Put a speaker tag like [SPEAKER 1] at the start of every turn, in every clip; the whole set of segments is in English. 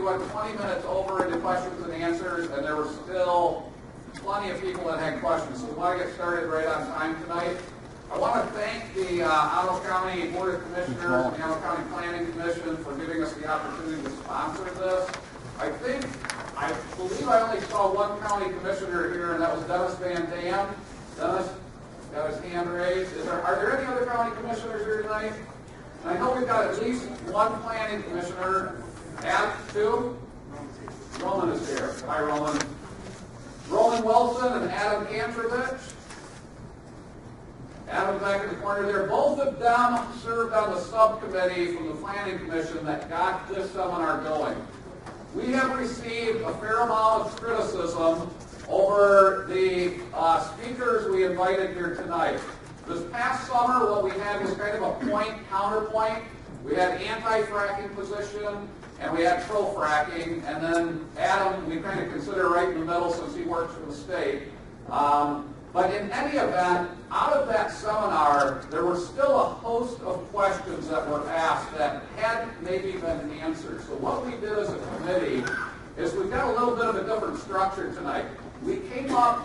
[SPEAKER 1] went 20 minutes over into questions and answers, and there were still plenty of people that had questions. So we want to get started right on time tonight. I want to thank the Ottawa County Board of Commissioners and the Ottawa County Planning Commission for giving us the opportunity to sponsor this. I believe I only saw one county commissioner here, and that was Dennis Van Dam. Dennis got his hand raised. Are there any other county commissioners here tonight? And I know we've got at least one planning commissioner. Add two. Roman is here. Hi, Roman. Roman Wilson and Adam Kantrovich. Adam's back in the corner there. Both of them served on the subcommittee from the Planning Commission that got this seminar going. We have received a fair amount of criticism over the speakers we invited here tonight. This past summer, what we had was kind of a point-counterpoint. We had anti-fracking position, and we had pro-fracking, and then Adam, we kind of consider right in the middle since he works for the state. But in any event, out of that seminar, there were still a host of questions that were asked that had maybe been answered. So what we did as a committee is we've got a little bit of a different structure tonight. We came up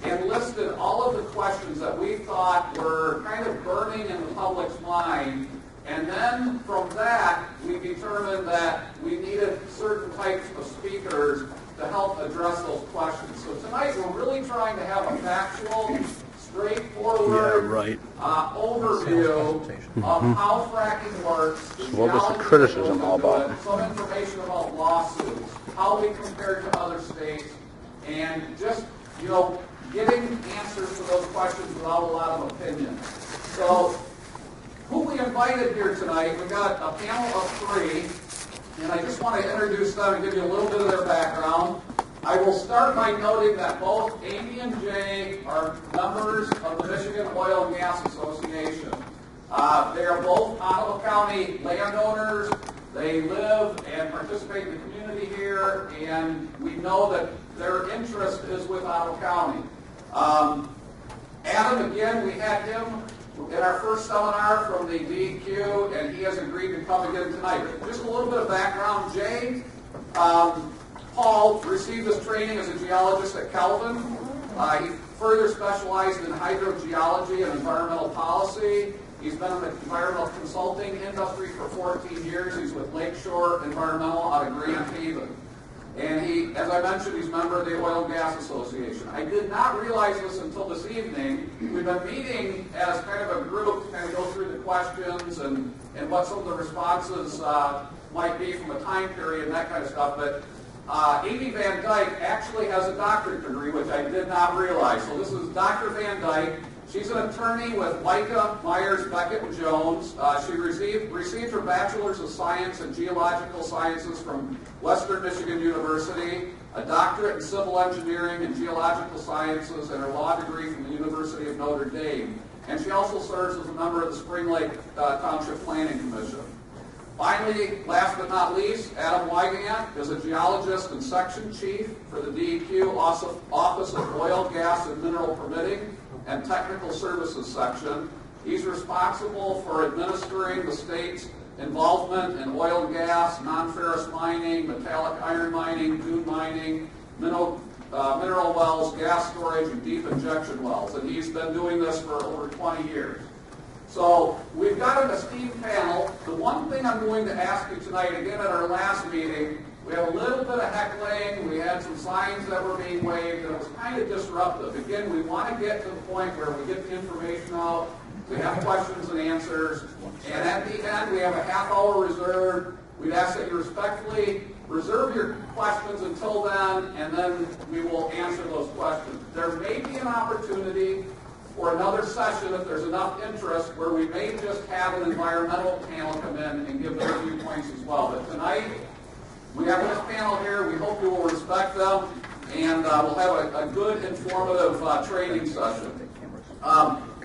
[SPEAKER 1] and listed all of the questions that we thought were kind of burning in the public's mind. And then from that, we determined that we needed certain types of speakers to help address those questions. So tonight, we're really trying to have a factual, straightforward overview of how fracking works.
[SPEAKER 2] So what was the criticism all about?
[SPEAKER 1] Some information about lawsuits, how we compare to other states, and just, getting answers to those questions without a lot of opinion. So, who we invited here tonight, we got a panel of three, and I just want to introduce them and give you a little bit of their background. I will start by noting that both Amy and Jay are members of the Michigan Oil and Gas Association. They are both Ottawa County landowners. They live and participate in the community here, and we know that their interest is with Ottawa County. Adam, again, we had him in our first seminar from the DEQ, and he has agreed to come again tonight. Just a little bit of background. Jay Paul received his training as a geologist at Kelvin. He further specialized in hydrogeology and environmental policy. He's been in the environmental consulting industry for 14 years. He's with Lakeshore Environmental out of Grand Haven. And he, as I mentioned, he's a member of the Oil and Gas Association. I did not realize this until this evening. We've been meeting as kind of a group to kind of go through the questions and what some of the responses might be from a time period and that kind of stuff. But Amy Van Dyke actually has a doctorate degree, which I did not realize. So this is Dr. Van Dyke. She's an attorney with Micah, Myers, Beckett, and Jones. She received her Bachelor's of Science in Geological Sciences from Western Michigan University, a doctorate in Civil Engineering and Geological Sciences, and her law degree from the University of Notre Dame. And she also serves as a member of the Spring Lake Township Planning Commission. Finally, last but not least, Adam Wygant is a geologist and section chief for the DEQ Office of Oil, Gas, and Mineral Permitting and Technical Services section. He's responsible for administering the state's involvement in oil and gas, non-ferrous mining, metallic iron mining, dune mining, mineral wells, gas storage, and deep injection wells. And he's been doing this for over 20 years. So we've got an esteemed panel. The one thing I'm going to ask you tonight, again at our last meeting, we had a little bit of heckling, we had some signs that were being waved, and it was kind of disruptive. Again, we want to get to the point where we get the information out, we have questions and answers, and at the end we have a half hour reserved. We'd ask that you respectfully reserve your questions until then, and then we will answer those questions. There may be an opportunity for another session if there's enough interest where we may just have an environmental panel come in and give their viewpoints as well. But tonight, we have this panel here. We hope you will respect them, and we'll have a good, informative training session.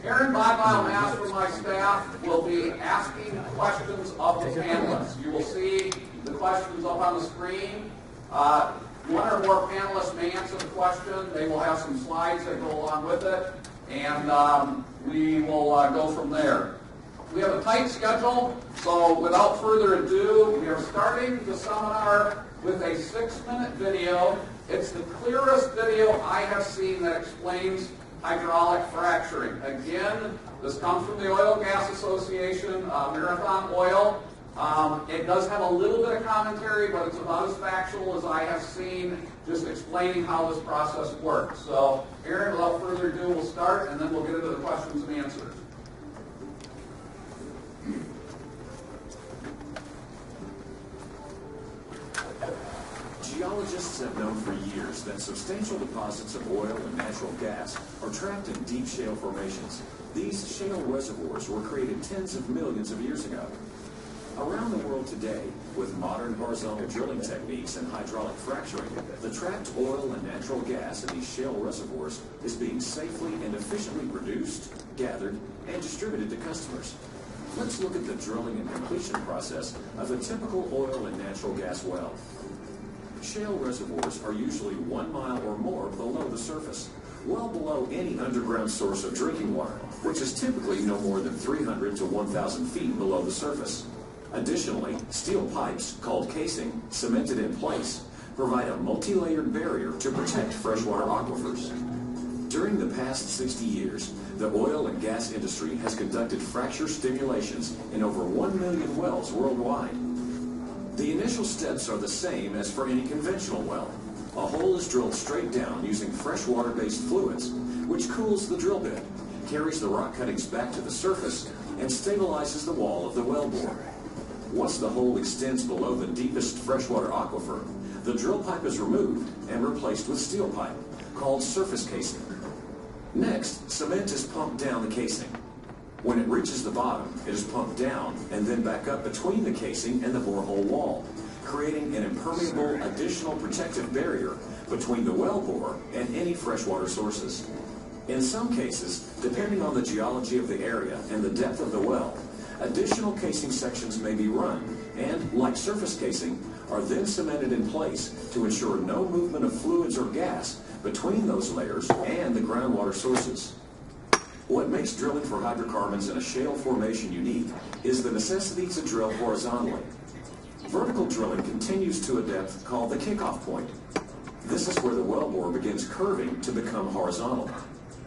[SPEAKER 1] Aaron Bodmile from my staff will be asking questions of the panelists. You will see the questions up on the screen. One or more panelists may answer the question. They will have some slides that go along with it, and we will go from there. we have a tight schedule, so without further ado, we are starting the seminar with a 6-minute video. It's the clearest video I have seen that explains hydraulic fracturing. Again, this comes from the Oil and Gas Association, Marathon Oil. It does have a little bit of commentary, but it's about as factual as I have seen, just explaining how this process works. So, Aaron, without further ado, we'll start, and then we'll get into the questions and answers.
[SPEAKER 3] Geologists have known for years that substantial deposits of oil and natural gas are trapped in deep shale formations. These shale reservoirs were created tens of millions of years ago. Around the world today, with modern horizontal drilling techniques and hydraulic fracturing, the trapped oil and natural gas in these shale reservoirs is being safely and efficiently produced, gathered, and distributed to customers. Let's look at the drilling and completion process of a typical oil and natural gas well. Shale reservoirs are usually 1 mile or more below the surface, well below any underground source of drinking water, which is typically no more than 300 to 1,000 feet below the surface. Additionally, steel pipes, called casing, cemented in place, provide a multi-layered barrier to protect freshwater aquifers. During the past 60 years, the oil and gas industry has conducted fracture stimulations in over 1 million wells worldwide. The initial steps are the same as for any conventional well. A hole is drilled straight down using freshwater-based fluids, which cools the drill bit, carries the rock cuttings back to the surface, and stabilizes the wall of the wellbore. Once the hole extends below the deepest freshwater aquifer, the drill pipe is removed and replaced with steel pipe, called surface casing. Next, cement is pumped down the casing. When it reaches the bottom, it is pumped down and then back up between the casing and the borehole wall, creating an impermeable additional protective barrier between the wellbore and any freshwater sources. In some cases, depending on the geology of the area and the depth of the well, additional casing sections may be run and, like surface casing, are then cemented in place to ensure no movement of fluids or gas between those layers and the groundwater sources. What makes drilling for hydrocarbons in a shale formation unique is the necessity to drill horizontally. Vertical drilling continues to a depth called the kickoff point. This is where the wellbore begins curving to become horizontal.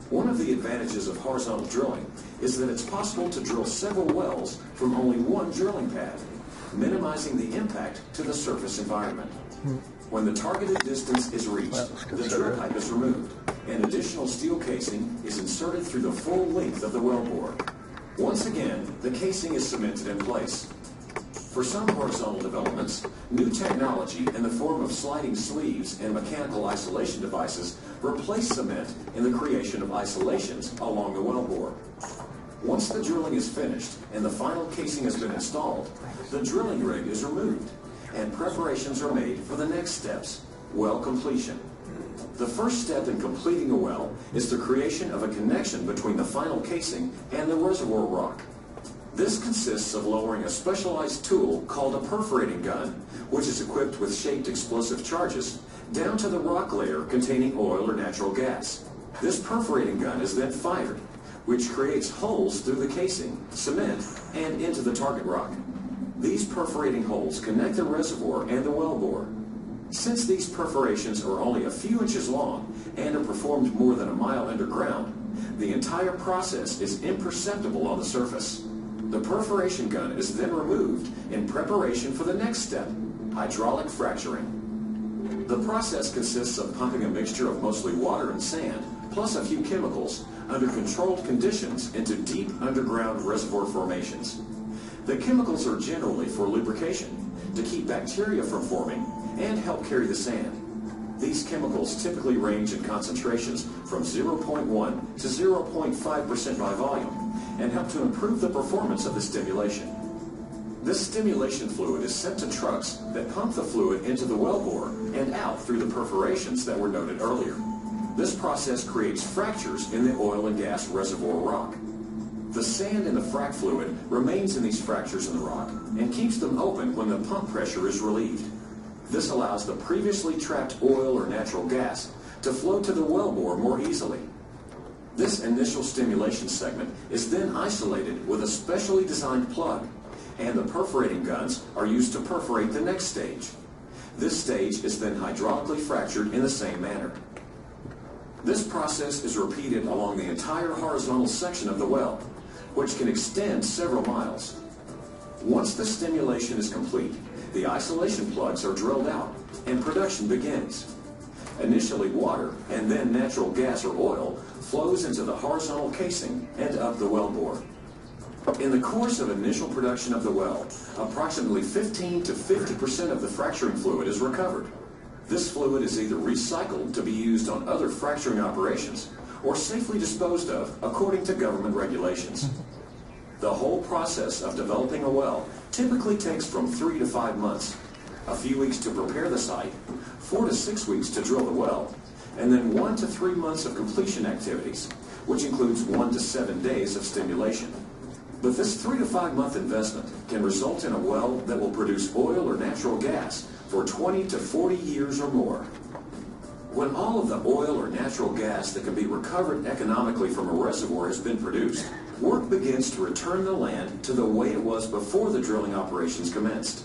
[SPEAKER 3] One of the advantages of horizontal drilling is that it's possible to drill several wells from only one drilling pad, minimizing the impact to the surface environment. When the targeted distance is reached, the drill pipe is removed, and additional steel casing is inserted through the full length of the wellbore. Once again, the casing is cemented in place. For some horizontal developments, new technology in the form of sliding sleeves and mechanical isolation devices replace cement in the creation of isolations along the wellbore. Once the drilling is finished and the final casing has been installed, the drilling rig is removed, and preparations are made for the next steps, well completion. The first step in completing a well is the creation of a connection between the final casing and the reservoir rock. This consists of lowering a specialized tool called a perforating gun, which is equipped with shaped explosive charges, down to the rock layer containing oil or natural gas. This perforating gun is then fired, which creates holes through the casing, cement, and into the target rock. These perforating holes connect the reservoir and the wellbore. Since these perforations are only a few inches long and are performed more than a mile underground, the entire process is imperceptible on the surface. The perforation gun is then removed in preparation for the next step, hydraulic fracturing. The process consists of pumping a mixture of mostly water and sand, plus a few chemicals, under controlled conditions into deep underground reservoir formations. The chemicals are generally for lubrication, to keep bacteria from forming, and help carry the sand. These chemicals typically range in concentrations from 0.1 to 0.5% by volume, and help to improve the performance of the stimulation. This stimulation fluid is sent to trucks that pump the fluid into the wellbore and out through the perforations that were noted earlier. This process creates fractures in the oil and gas reservoir rock. The sand in the frac fluid remains in these fractures in the rock and keeps them open when the pump pressure is relieved. This allows the previously trapped oil or natural gas to flow to the wellbore more easily. This initial stimulation segment is then isolated with a specially designed plug, and the perforating guns are used to perforate the next stage. This stage is then hydraulically fractured in the same manner. This process is repeated along the entire horizontal section of the well, which can extend several miles. Once the stimulation is complete, the isolation plugs are drilled out and production begins. Initially water and then natural gas or oil flows into the horizontal casing and up the wellbore. In the course of initial production of the well, approximately 15 to 50% of the fracturing fluid is recovered. This fluid is either recycled to be used on other fracturing operations or safely disposed of according to government regulations. The whole process of developing a well typically takes from 3 to 5 months, a few weeks to prepare the site, 4 to 6 weeks to drill the well, and then 1 to 3 months of completion activities, which includes 1 to 7 days of stimulation. But this 3 to 5 month investment can result in a well that will produce oil or natural gas for 20 to 40 years or more. When all of the oil or natural gas that can be recovered economically from a reservoir has been produced, work begins to return the land to the way it was before the drilling operations commenced.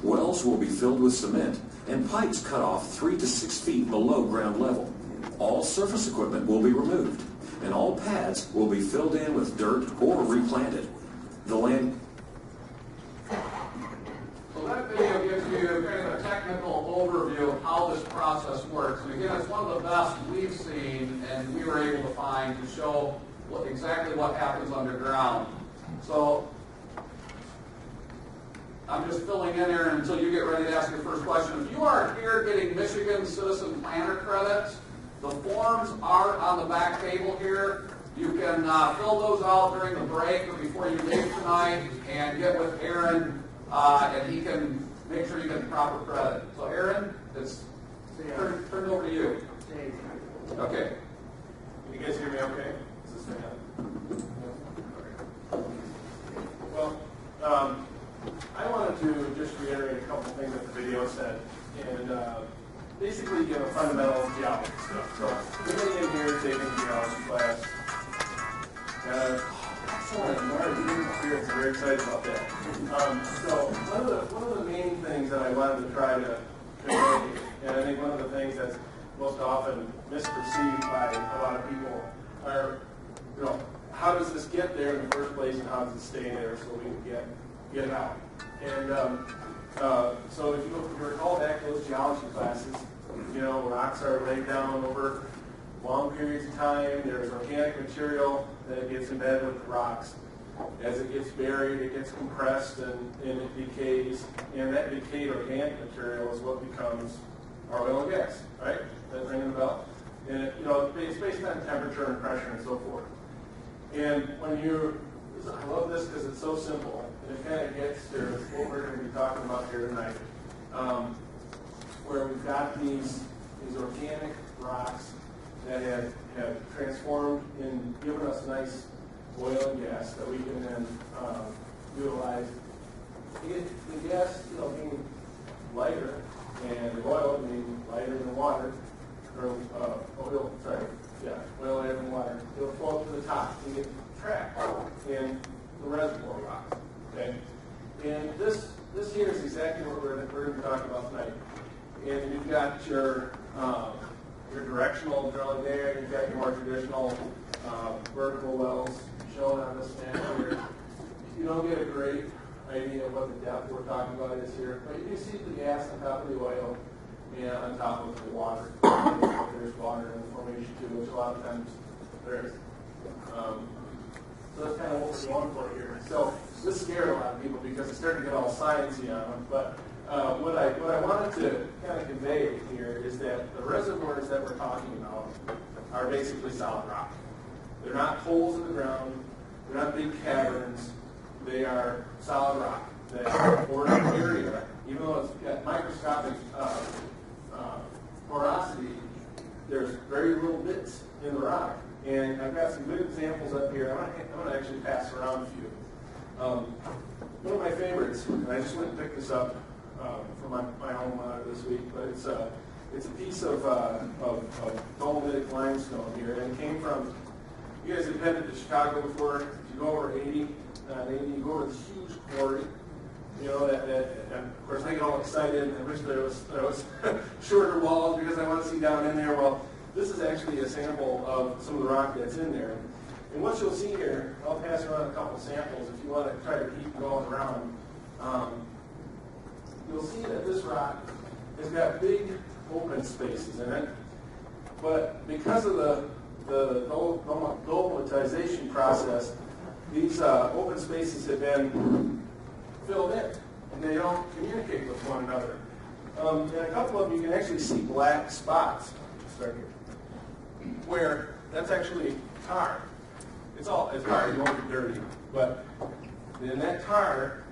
[SPEAKER 3] Wells will be filled with cement and pipes cut off 3 to 6 feet below ground level. All surface equipment will be removed, and all pads will be filled in with dirt or replanted. The land...
[SPEAKER 1] So that video gives you kind of a technical overview of how this process works. And again, it's one of the best we've seen and we were able to find to show exactly what happens underground. So I'm just filling in here until you get ready to ask your first question. If you are here getting Michigan Citizen Planner credits, the forms are on the back table here. You can fill those out during the break or before you leave tonight and get with Aaron, and he can make sure you get the proper credit. So Aaron, it's turned over to you. Okay.
[SPEAKER 4] Can you guys hear me okay? Is this thing on? Well, I wanted to just reiterate a couple things that the video said, and basically give a fundamental geology stuff. So, anybody in here taking a geology class? Excellent. We're very excited about that. So, one of the main things that I wanted to try to convey, and I think one of the things that's most often misperceived by a lot of people are, how does this get there in the first place, and how does it stay there so we can get it out? And so if you recall back to those geology classes, rocks are laid down over long periods of time. There's organic material that gets embedded with the rocks. As it gets buried, it gets compressed and it decays. And that decayed organic material is what becomes our oil and gas, right? That ringing a bell? And it's based on temperature and pressure and so forth. And I love this because it's so simple, and it kind of gets to what we're going to be talking about here tonight, where we've got these organic rocks that have transformed and given us nice oil and gas that we can then utilize. The gas, being lighter, and the oil being lighter than water, or oil lighter than water, it'll flow up to the top and get trapped in the reservoir rocks. Okay, and this here is exactly what we're going to be talking about tonight. And you've got your directional drilling there. You've got your more traditional vertical wells shown on this map here. You don't get a great idea of what the depth we're talking about is here, but you can see the gas on top of the oil and on top of the water. There's water in the formation too, which a lot of times there is. So that's kind of what we're going for here. So this scared a lot of people because it's starting to get all sciencey on them. But what I wanted to kind of convey here is that the reservoirs that we're talking about are basically solid rock. They're not holes in the ground. They're not big caverns. They are solid rock. That or an area, even though it's got microscopic porosity, there's very little bits in the rock. And I've got some good examples up here. I'm going to actually pass around a few. One of my favorites, and I just went and picked this up from my home this week, but it's a piece of dolomitic limestone here, and it came from You guys have headed to Chicago before. You go over 80, you go over this huge quarry. You know, and of course I get all excited and I wish there was shorter walls because I want to see down in there. Well, this is actually a sample of some of the rock that's in there. And what you'll see here, I'll pass around a couple samples if you want to try to keep going around. You'll see that this rock has got big open spaces in it, but because of the dolomitization process, these open spaces have been filled in, and they don't communicate with one another. And a couple of them, you can actually see black spots. Start here, where that's actually tar. It's tar. It won't be dirty, but then that tar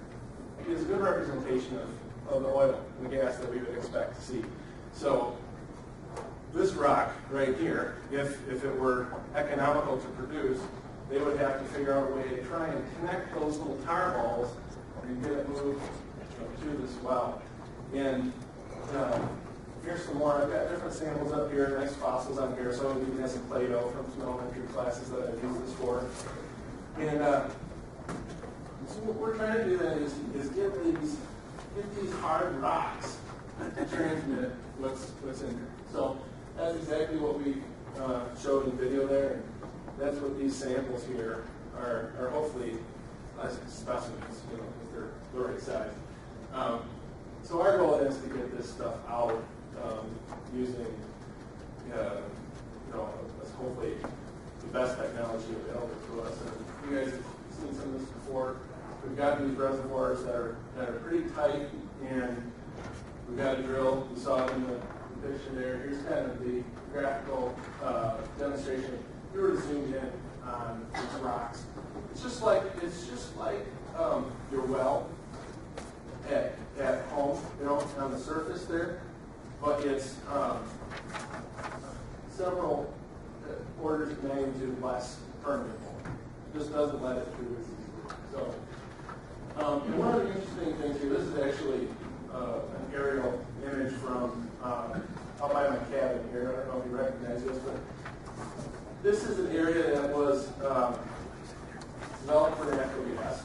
[SPEAKER 4] is a good representation of the oil and the gas that we would expect to see. So this rock right here, if it were economical to produce, they would have to figure out a way to try and connect those little tar balls and get it moved to this well. And here's some more. I've got different samples up here, nice fossils on here. Some of you have some Play-Doh from some elementary classes that I've used this for. And so what we're trying to do then is get these hard rocks to transmit what's in there. So that's exactly what we showed in the video there. And that's what these samples here are hopefully specimens, you know, because they're the right size. So our goal is to get this stuff out using, hopefully the best technology available to us. And you guys have seen some of this before. We've got these reservoirs that are pretty tight, and we've got a drill. You saw it in the picture there. Here's kind of the graphical demonstration. If you were to zoom in on these rocks, it's just like your well at home, you know, on the surface there, but it's several orders of magnitude less permeable. It just doesn't let it through as easily. So, and one of the interesting things here, this is actually an aerial image from out by my cabin here. I don't know if you recognize this, but this is an area that was developed for natural gas,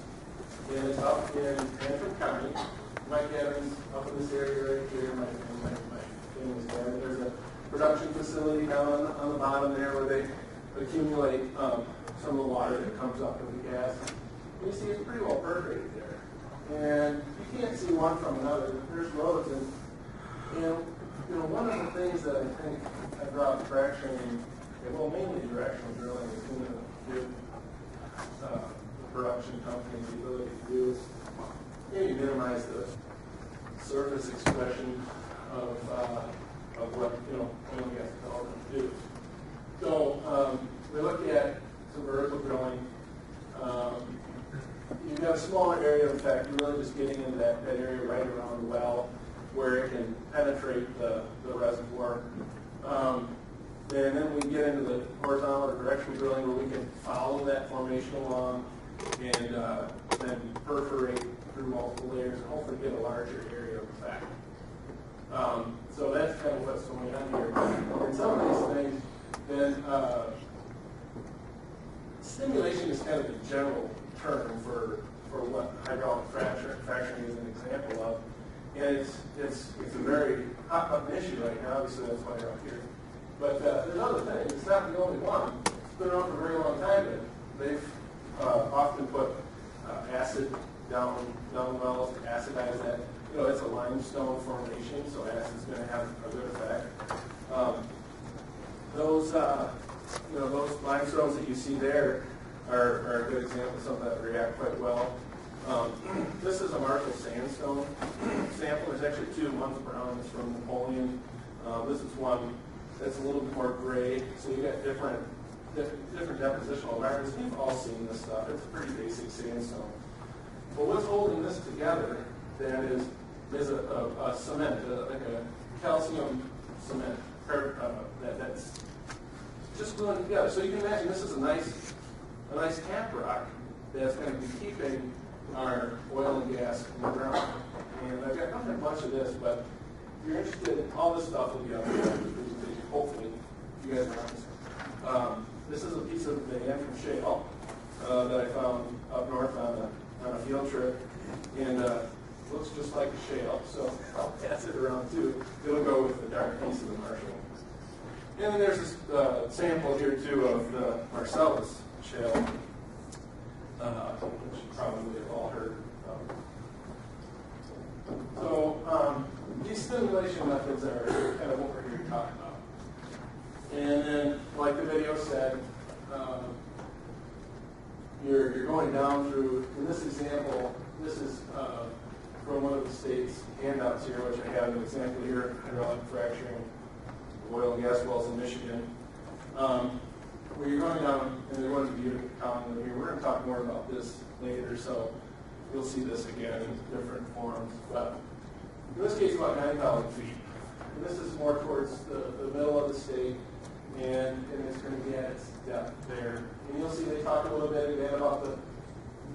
[SPEAKER 4] and it's up in Antrim County. My cabin's up in this area right here. My family's there. There's a production facility down on the bottom there where they accumulate some of the water that comes up with the gas. And you see it's pretty well perforated there. And you can't see one from another. There's roads, and you know, one of the things that I think about fracturing, well, mainly directional drilling, is going to give the production companies the ability to do is maybe minimize the surface expression of what, you know, oil and gas development do. So we look at some vertical drilling. You've got a smaller area. In fact, you're really just getting into that area right around the well where it can penetrate the reservoir. And then we get into the horizontal or directional drilling where we can follow that formation along and then perforate through multiple layers and hopefully get a larger area of effect. So that's kind of what's going on here. And some of these things, then stimulation is kind of a general term for what hydraulic fracturing is an example of. And it's a very hot button issue right now, obviously that's why you're up here. But there's other things. It's not the only one. It's been around for a very long time, but they've often put acid down wells, acidize that. You know, it's a limestone formation, so acid's going to have a good effect. Those limestones that you see there are a good example of some that react quite well. This is a Marshall sandstone sample. There's actually two. One's brown, it's from Napoleon. This is one that's a little bit more gray. So you got different depositional environments. We've all seen this stuff. It's a pretty basic sandstone. But what's holding this together then is a cement, like a calcium cement that's just gluing together. So you can imagine this is a nice tap rock that's going to be keeping our oil and gas in the ground. And I've got a bunch of this, but if you're interested, all this stuff will be up there in the presentation. Hopefully, you guys are on this. this is a piece of the Antrim shale that I found up north on a field trip, and looks just like a shale, so I'll pass it around too. It'll go with the dark piece of the Marshall. And then there's this sample here too of the Marcellus shale, which you probably have all heard of. So these stimulation methods are kind of what we're here to talk about. And then, like the video said, you're going down through, in this example, this is from one of the state's handouts here, which I have an example here, hydraulic fracturing oil and gas wells in Michigan, where you're going down, and they're going to Butte County here. We're going to talk more about this later, so you'll see this again in different forms. But in this case, about 9,000 feet. And this is more towards the middle of the state, and it's going to be at its depth there. And you'll see they talk a little bit again about the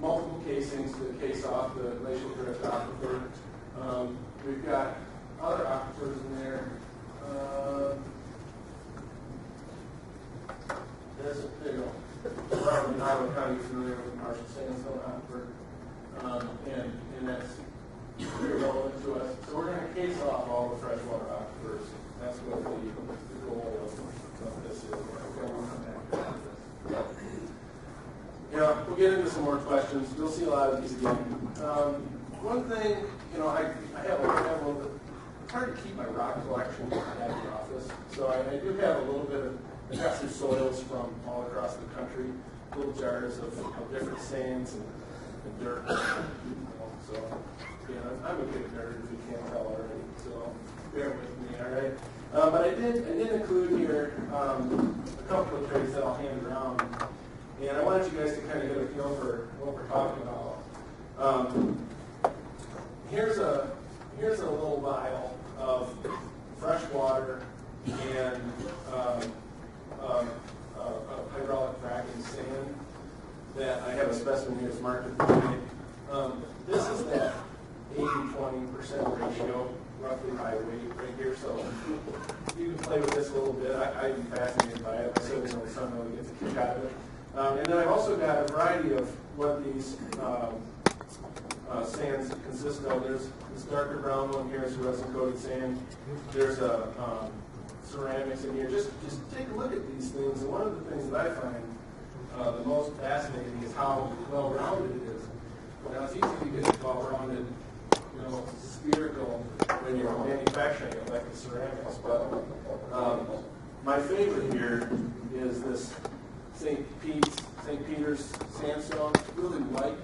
[SPEAKER 4] multiple casings to case off the glacial drift aquifer. We've got other aquifers in there. There you go. Probably not kind of familiar with the Marshall Sandstone aquifer, and that's very relevant to us. So we're going to case off all the freshwater aquifers. That's what the goal of this is. We'll get into some more questions. You'll see a lot of these again. One thing, I have a little bit. It's hard to keep my rock collection at the office, so I do have a little bit of. I got some soils from all across the country, little jars of different sands and dirt. So, I'm a good nerd if you can't tell already. So bear with me, all right. But I did include here a couple of trays that I'll hand around, and I wanted you guys to kind of get a feel for what we're talking about. Here's a little vial of fresh water and hydraulic fracking sand that I have a specimen here that's marked at the beginning. This is that 80-20% ratio, roughly by weight right here. So you can play with this a little bit. I'd be fascinated by it. I certainly know some really gets a kick out of it. And then I've also got a variety of what these sands consist of. There's this darker brown one here is resin-coated sand. There's a ceramics in here. Just take a look at these things. And one of the things that I find the most fascinating is how well-rounded it is. Now, it's easy to get well-rounded, spherical when you're manufacturing it, like the ceramics. But my favorite here is this St. Peter's sandstone. It's really white.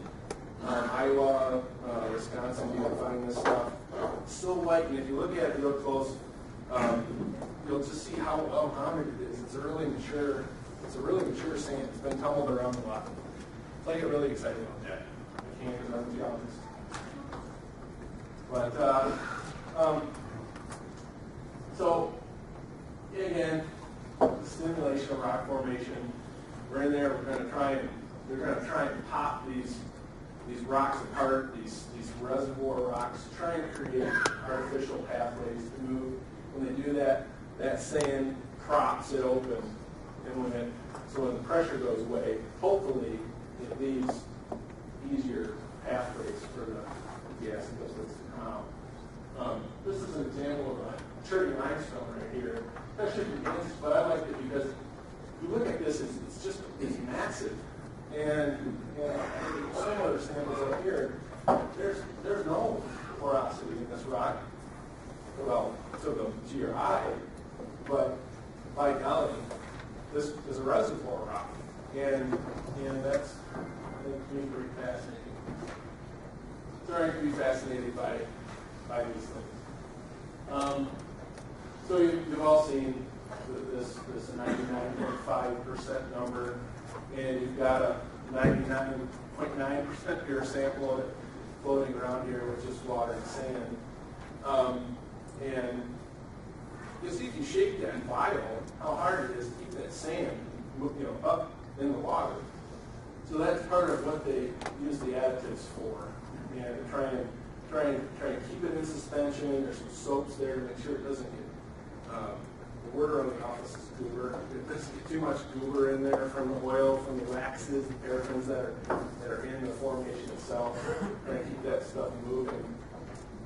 [SPEAKER 4] Iowa, Wisconsin, you can find this stuff. It's so white, and if you look at it real close, you'll just see how well-rounded it is. It's a really mature sand. It's been tumbled around a lot. So I get really excited about that. I can't, because I'm a geologist. But so again, the stimulation of rock formation. We're in there. We're going to try and pop these rocks apart. These reservoir rocks. Try and create artificial pathways to move. When they do that, that sand crops it open, and when the pressure goes away, hopefully it leaves easier pathways for the gas and liquids to come out. This is an example of a cherry limestone right here. That should be nice, but I like it because if you look at this, it's massive. And similar samples up here, there's no porosity in this rock. Well, to your eye, but by golly, this is a reservoir rock, and that's, I think, to me, pretty fascinating. Starting to be fascinated by these things. So you've all seen this 99.5% number, and you've got a 99.9% pure sample of it floating around here, which is water and sand. And you'll see if you shake that vial, how hard it is to keep that sand, up in the water. So that's part of what they use the additives for. And try and keep it in suspension. There's some soaps there to make sure it doesn't get the word around the office is goober. There's too much goober in there from the oil, from the waxes, and paraffins that are in the formation itself. Trying to keep that stuff moving.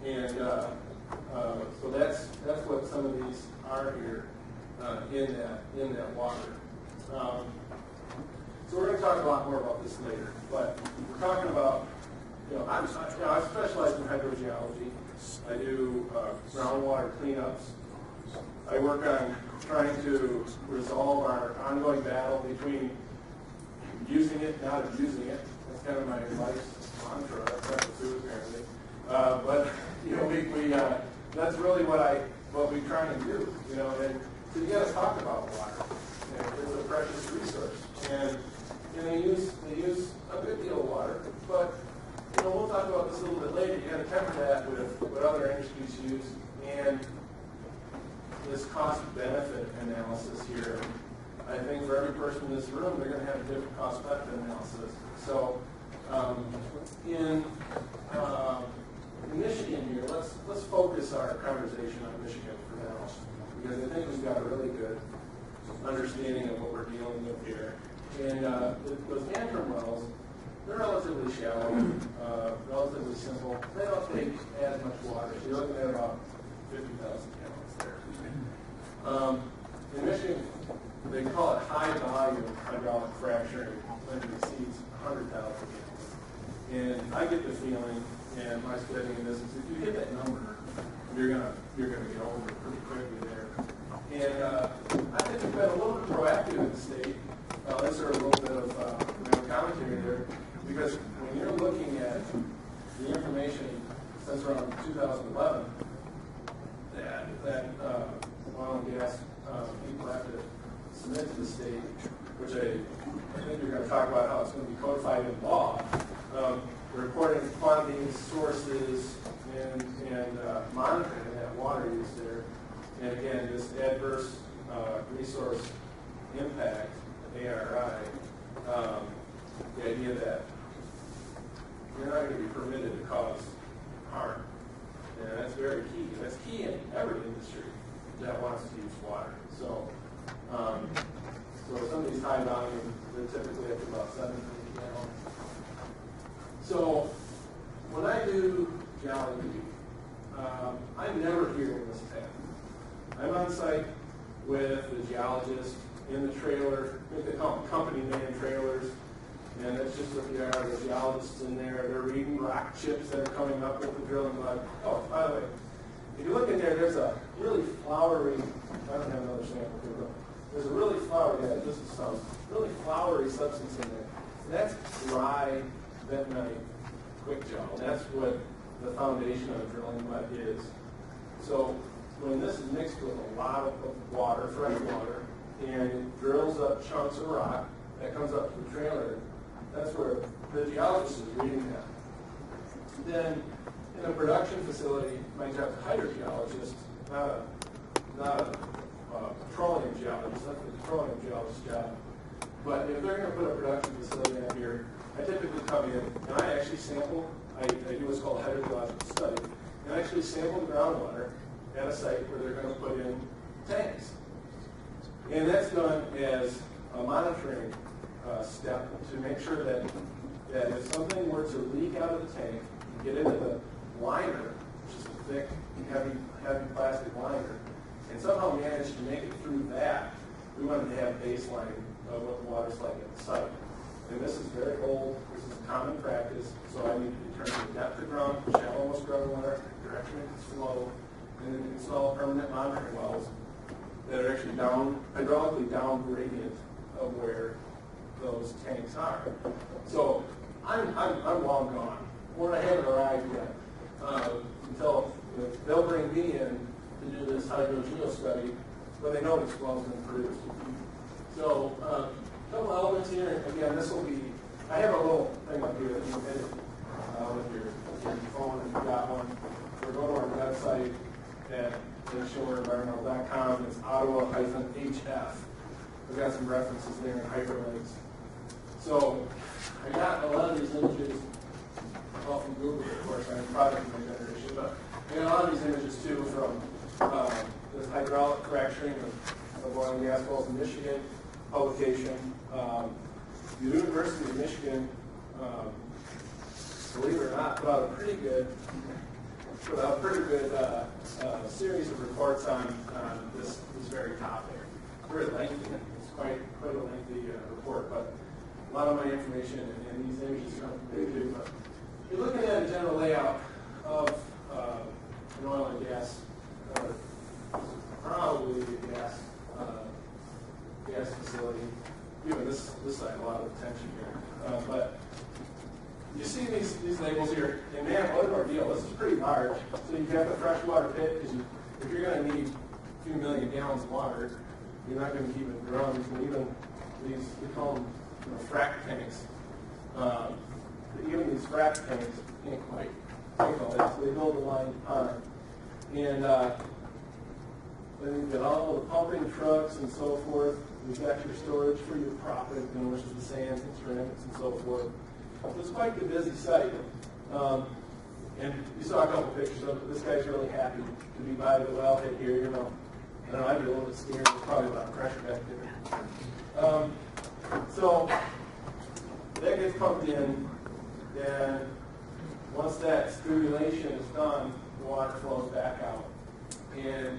[SPEAKER 4] And so that's what some of these are here in that water. So we're going to talk a lot more about this later. But we're talking about, I specialize in hydrogeology. I do groundwater cleanups. I work on trying to resolve our ongoing battle between using it, not abusing it. That's kind of my life's mantra. That's not the two, apparently. But that's really what we try and do. And so you got to talk about water. It's a precious resource, and they use a good deal of water. But we'll talk about this a little bit later. You got to temper that with what other industries use and this cost-benefit analysis here. I think for every person in this room, they're going to have a different cost-benefit analysis. So in Michigan here, let's focus our conversation on Michigan for now, because I think we've got a really good understanding of what we're dealing with here. And those Antrim wells, they're relatively shallow, relatively simple. They don't take as much water. So you're looking at about 50,000 gallons there. In Michigan, they call it high volume hydraulic fracturing when it exceeds 100,000 gallons. And I get the feeling, and my studying in this, is if you hit that number, you're gonna get over it pretty quickly there. And I think we've been a little bit proactive in the state. Let's insert a little bit of commentary there, because when you're looking at the information since around 2011 that oil and gas people have to submit to the state, which I think you're going to talk about how it's going to be codified in law, reporting quantities, sources, and monitoring that water use there. And again, this adverse resource impact, ARI, the idea that you're not going to be permitted to cause harm. And that's very key. That's key in every industry that wants to use water. So, some of these high volume, they're typically up to about 750 gallons. So, when I do geology, I'm never here in this tab. I'm on site with the geologist in the trailer. I think they call them company man trailers. And that's just what they are. The geologists in there, they're reading rock chips that are coming up with the drilling mud. Oh, by the way, if you look in there, there's a really flowery, I don't have another sample here, but there's a really flowery, this is some really flowery substance in there. And that's dry bentonite quick gel. That's what the foundation of drilling mud is. So when this is mixed with a lot of water, fresh water, and it drills up chunks of rock that comes up to the trailer, that's where the geologist is reading that. Then in a production facility, my job's a hydrogeologist, not a petroleum geologist. That's the petroleum geologist's job. But if they're going to put a production facility out here, I typically come in and I actually sample. I do what's called a hydrogeological study, and I actually sample the groundwater at a site where they're going to put in tanks. And that's done as a monitoring step to make sure that if something were to leak out of the tank, get into the liner, which is a thick, heavy plastic liner, and somehow manage to make it through that, we wanted to have baseline of what the water's like at the site. And this is very old. This is common practice, so I need to determine the depth of ground, shallowest groundwater, direction of its flow, and then install permanent monitoring wells that are actually hydraulically down gradient of where those tanks are. So I'm long gone, or I haven't arrived yet until they'll bring me in to do this hydrogeo study, but they know which well's been produced. So a couple elements here. Again, this will be. I have a little thing up here that you can edit with your phone if you've got one. Or go to our website at lakeshoreEnvironmental.com. It's Ottawa-HF. We've got some references there and hyperlinks. So I got a lot of these images, well, from Google, of course, I'm product image generation, but I got a lot of these images too from this hydraulic fracturing of oil and gas wells in Michigan publication. The University of Michigan, believe it or not, put out a pretty good series of reports on this very topic. It's very lengthy. It's quite a lengthy report, but a lot of my information and these images come from YouTube. But you're looking at a general layout of an oil and gas, probably a gas facility. Given this side a lot of attention here, but you see these labels here, and man, what an ordeal! This is pretty large. So you've got the freshwater pit, because if you're going to need a few million gallons of water, you're not going to keep it in drums, and even these, we call them frack tanks. Even these frack tanks can't quite take all that, so they build a line pond. And then you've got all the pumping trucks and so forth. You've got your storage for your proppant, which is the sand and ceramics and so forth. So it's quite the busy site. And you saw a couple pictures of it. This guy's really happy to be by the wellhead here. I don't know, I'd be a little bit scared. There's probably a lot of pressure back there. So that gets pumped in, and once that stimulation is done, the water flows back out. And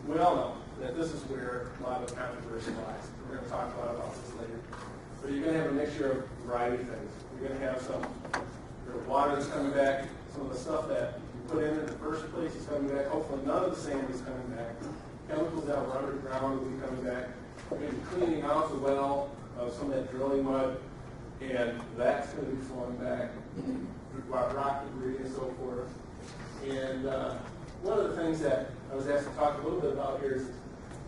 [SPEAKER 4] we all know that this is where a lot of the controversy lies. We're going to talk a lot about this later. But you're going to have a mixture of a variety of things. You're going to have some water that's coming back, some of the stuff that you put in the first place is coming back. Hopefully none of the sand is coming back. Chemicals that were underground will be coming back. You're going to be cleaning out the well of some of that drilling mud, and that's going to be flowing back. Rock debris and so forth. And one of the things that I was asked to talk a little bit about here is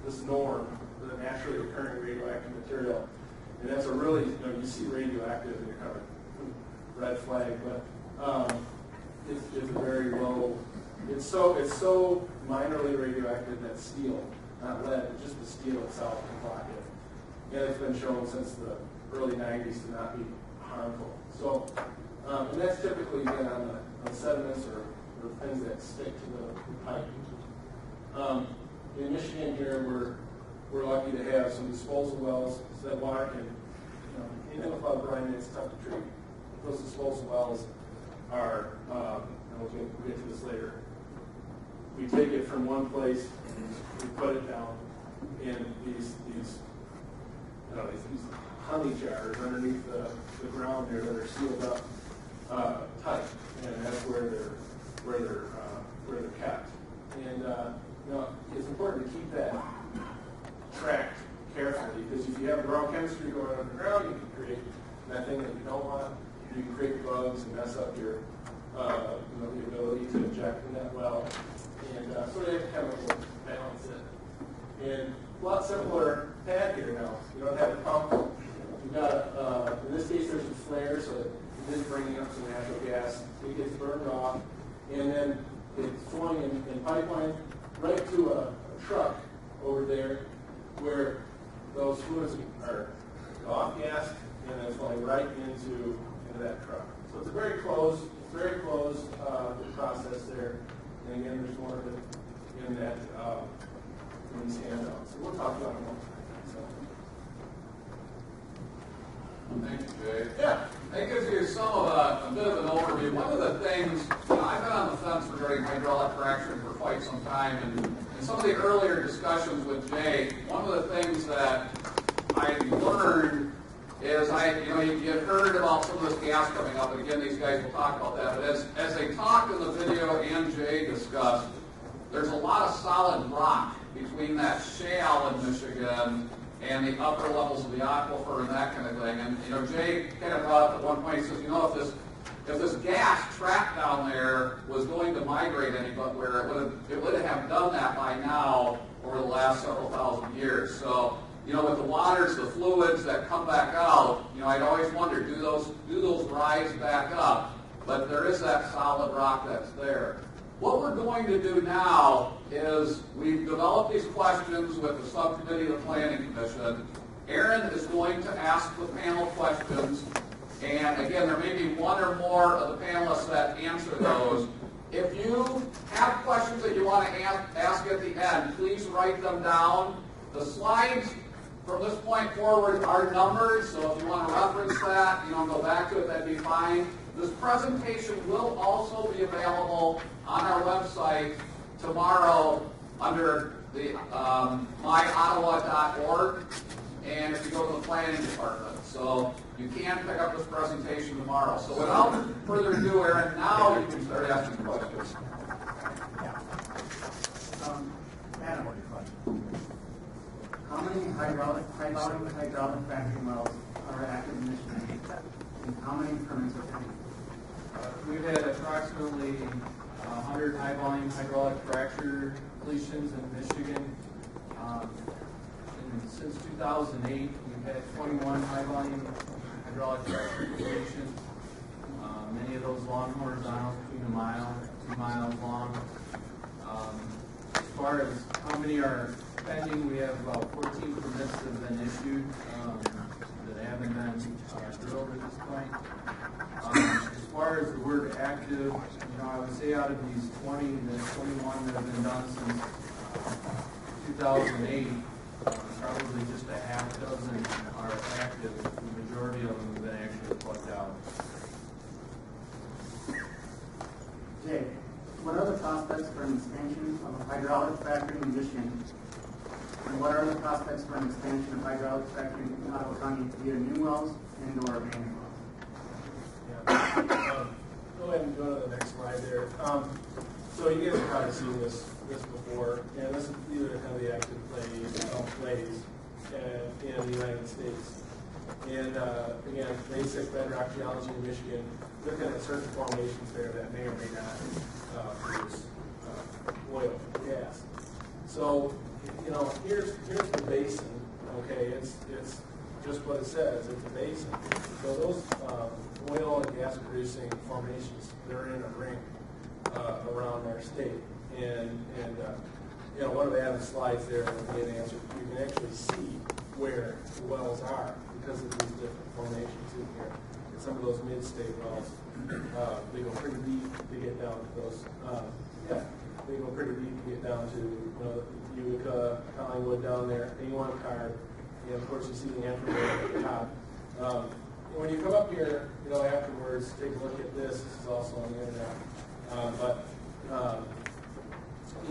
[SPEAKER 4] this norm, the naturally occurring radioactive material. And that's a really, you see radioactive and you're kind of red flag, but it's a very low, it's so minorly radioactive that steel, not lead, but just the steel itself can block it. And it's been shown since the early 90s to not be harmful. So, and that's typically again on sediments or things that stick to the pipe. In Michigan here, we're lucky to have some disposal wells so that water can, even with a lot of brine, it's tough to treat. Those disposal wells are, and we'll get to this later, we take it from one place, we put it down in these honey jars underneath the ground there that are sealed up tight, and that's where they're kept. And it's important to keep that tracked carefully, because if you have the wrong chemistry going on underground, you can create methane that you don't want. You can create bugs and mess up your the ability to inject in that well. And so they have chemical balance it. And a lot simpler pad here now. You don't have a pump. You've got in this case there's a flare, so that it is bringing up some natural gas. It gets burned off, and then it's flowing in pipeline right to a truck over there, where those fluids are off gas and then flowing right into that truck. So it's a very closed process there. And again, there's more of it in that in these handouts. So we'll talk about it more.
[SPEAKER 1] Thank you, Jay. Yeah, that gives you some of a bit of an overview. One of the things, I've been on the fence regarding hydraulic fracturing for quite some time, and in some of the earlier discussions with Jay, one of the things that I learned is you had heard about some of this gas coming up, and again, these guys will talk about that, but as they talked in the video and Jay discussed, there's a lot of solid rock between that shale in Michigan and the upper levels of the aquifer and that kind of thing. And Jay kind of brought up at one point, he says, if this gas trapped down there was going to migrate anywhere, it would have done that by now over the last several thousand years. So, with the waters, the fluids that come back out, I'd always wonder, do those rise back up? But there is that solid rock that's there. What we're going to do now is we've developed these questions with the subcommittee of the Planning Commission. Aaron is going to ask the panel questions, and again, there may be one or more of the panelists that answer those. If you have questions that you want to ask at the end, please write them down. The slides from this point forward are numbered, so if you want to reference that, go back to it, that'd be fine. This presentation will also be available on our website tomorrow under the myottawa.org, and if you go to the planning department. So you can pick up this presentation tomorrow. So without further ado, Aaron, now you can start asking questions.
[SPEAKER 5] Adam, how many high-volume fracking wells are active in Michigan? And how many permits are pending?
[SPEAKER 4] We've had approximately 100 high-volume hydraulic fracture completions in Michigan. Since 2008, we've had 21 high-volume hydraulic fracture completions. Many of those long horizontals between 1 mile and 2 miles long. As far as how many are pending, we have about 14 permits that have been issued that haven't been drilled at this point. As far as the word active, I would say out of these 20, there's 21 that have been done since 2008. Probably just a half dozen are active. The majority of them have been actually plugged out.
[SPEAKER 5] Jay, what are the prospects for an expansion of a hydraulic fracturing in Michigan? And what are the prospects for an expansion of hydraulic fracturing in Ottawa County via new wells and/or abandoned wells?
[SPEAKER 4] Go ahead and go to the next slide there. So you guys have probably seen this before, and this is these are kind of the active plays in the United States. And again, basic bedrock geology in Michigan, looking at certain formations there that may or may not produce oil or gas. So here's the basin. Okay, it's just what it says. It's a basin. So those oil and gas producing formations, they're in a ring around our state. And one of the added slides there will be an answer. You can actually see where the wells are because of these different formations in here. And some of those mid-state wells, they go pretty deep to get down to those. They go pretty deep to get down to Utica, Collingwood down there, A1 card. And of course, you see the antrim at the top. When you come up here, afterwards, take a look at this. This is also on the internet.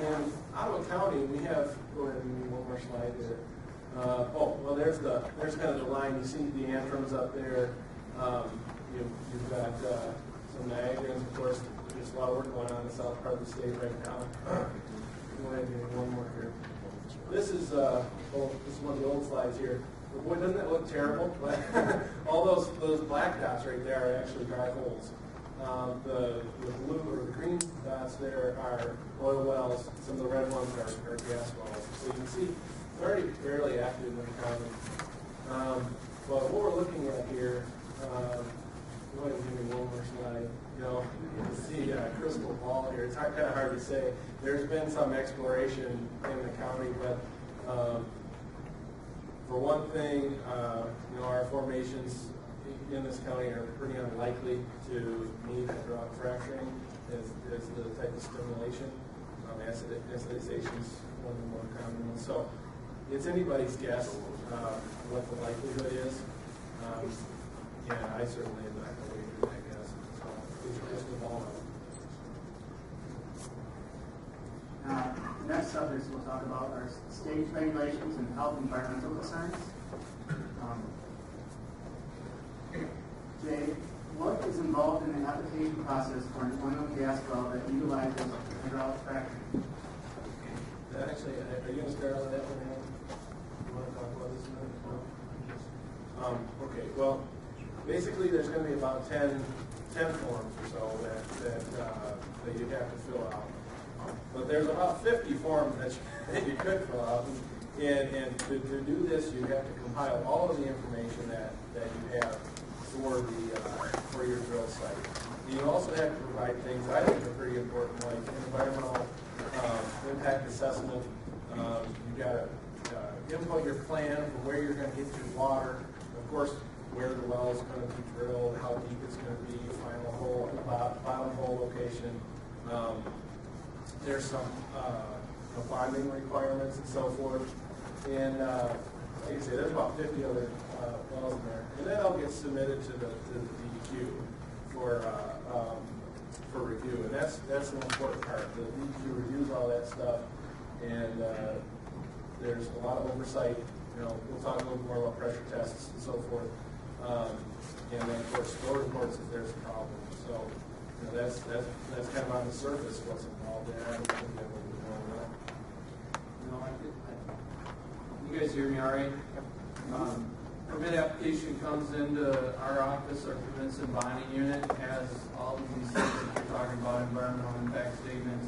[SPEAKER 4] In Ottawa County, we have. Go ahead and give me one more slide there. There's kind of the line. You see the antrims up there. You've got some Niagarans, of course. There's a lot of work going on in the south part of the state right now. Go ahead and give me one more here. This is one of the old slides here. Boy, doesn't that look terrible? All those black dots right there are actually dry holes. The blue or the green dots there are oil wells. Some of the red ones are gas wells. So you can see it's already fairly active in the county. But what we're looking at here, go ahead and give me one more slide. You can see crystal ball here. It's kind of hard to say. There's been some exploration in the county, but for one thing, our formations in this county are pretty unlikely to need hydraulic fracturing as the type of stimulation. Acidization is one of the more common ones. So it's anybody's guess what the likelihood is. I certainly am not going to wager that guess. So it's just a ball.
[SPEAKER 5] The next subjects we'll talk about are stage regulations and health environmental concerns. Jay, what is involved in the application process for an oil and gas well that utilizes hydraulic fracturing?
[SPEAKER 4] Actually, are you going to start on that one? You want to talk about this one? No? Okay, well, basically there's going to be about 10 forms or so that you have to fill out. But there's about 50 forms that you could fill out. And to do this, you have to compile all of the information that you have for your drill site. You also have to provide things that I think are pretty important, like environmental impact assessment. You've got to input your plan for where you're going to get your water. Of course, where the well is going to be drilled, how deep it's going to be, final hole, bottom hole location. There's some bonding requirements and so forth. And like I say, there's about 50 other wells in there. And then I'll get submitted to the DEQ for review. And that's the important part. The DEQ reviews all that stuff, and there's a lot of oversight. We'll talk a little more about pressure tests and so forth. And then of course, flow reports if there's a problem. So that's kind of on the surface what's involved there. I don't think that would be more than that.
[SPEAKER 6] You guys hear me all right? Permit application comes into our office, our permits and bonding unit has all of these things that you're talking about, environmental impact statements.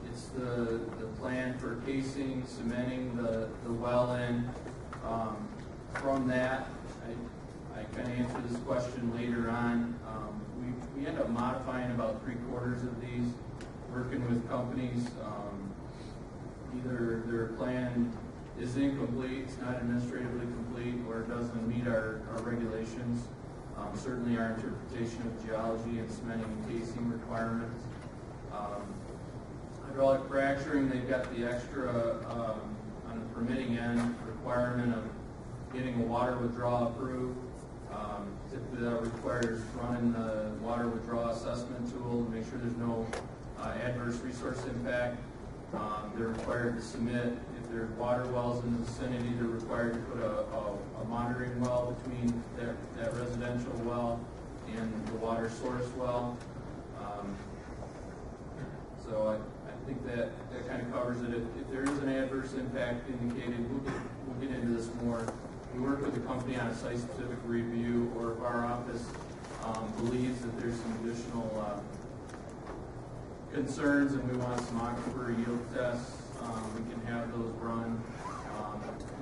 [SPEAKER 6] It's the plan for casing, cementing the well in. From that, I kind of answer this question later on. We end up modifying about 3/4 of these, working with companies. Either their plan is incomplete, it's not administratively complete, or it doesn't meet our regulations. Certainly our interpretation of geology and cementing and casing requirements. Hydraulic fracturing, they've got the extra, on the permitting end, requirement of getting a water withdrawal approved. Typically that requires running the water withdrawal assessment tool to make sure there's no adverse resource impact. They're required to submit, if there's water wells in the vicinity, they're required to put a monitoring well between that residential well and the water source well. So I think that kind of covers it. If there is an adverse impact indicated, we'll get into this more. We work with the company on a site-specific review, or if our office believes that there's some additional concerns and we want some aquifer yield tests, we can have those run.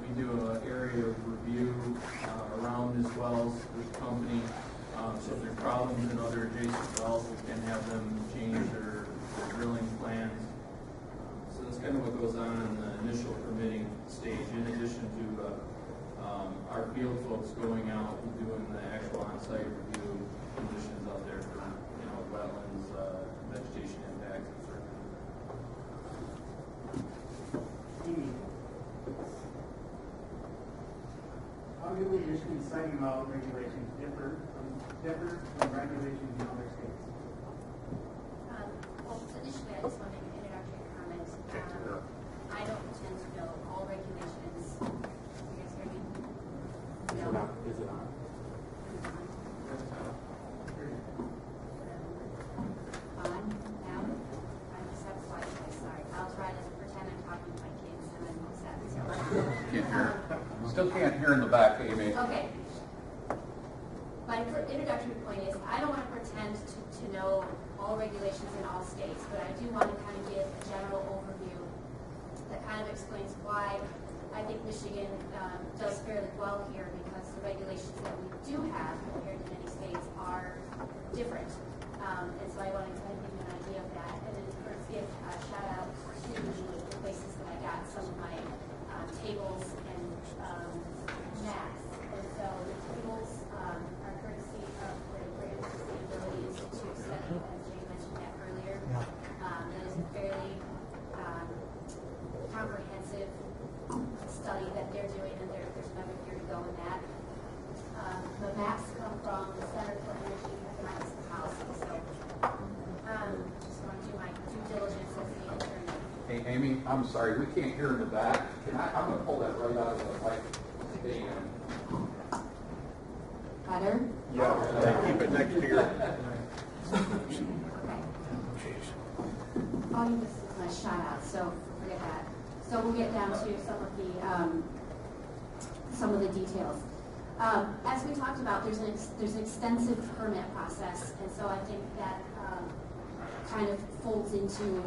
[SPEAKER 6] We do an area of review around as wells with the company. So if there's problems in other adjacent wells, we can have them change their drilling plans. So that's kind of what goes on in the initial permitting stage, in addition to our field folks going out and doing the actual on-site review conditions out there for wetlands, vegetation impacts, and so
[SPEAKER 5] Amy, how do the Michigan siting well regulations differ from regulations in other states?
[SPEAKER 7] Well, initially, I just want to make an introductory comment. I don't pretend to know all regulations. You guys hear me? No.
[SPEAKER 2] Is it on?
[SPEAKER 7] On now? I just have Wi-Fi, sorry. I'll try to pretend I'm talking to my kids and I'm upset.
[SPEAKER 1] Can't hear. Still can't hear in the back, Amy.
[SPEAKER 7] Okay. My introductory point is I don't want to pretend to know all regulations in all states, but I do want to kind of give a general overview that kind of explains why I think Michigan does fairly well here, because the regulations that we do have compared to many states are different. And so I wanted to kind of give you an idea of that, and then first give a shout out to the places that I got some of my tables and maps. And so the tables are courtesy of the Greater Sustainability Institute study, as Jay mentioned that earlier. That is a fairly comprehensive study that they're doing, and there's another year to go in that. The maps come from the Center for Energy, Economics, and Policy. So just want to do my due diligence as the attorney.
[SPEAKER 1] Hey, Amy, I'm sorry, we can't hear in the back. I'm going to pull that right out of the mic stand.
[SPEAKER 7] Better?
[SPEAKER 2] Yeah, keep it next to your.
[SPEAKER 7] Okay. Oh, this is my shout out, so forget that. So we'll get down to some of the details. As we talked about, there's an extensive permit process, and so I think that kind of folds into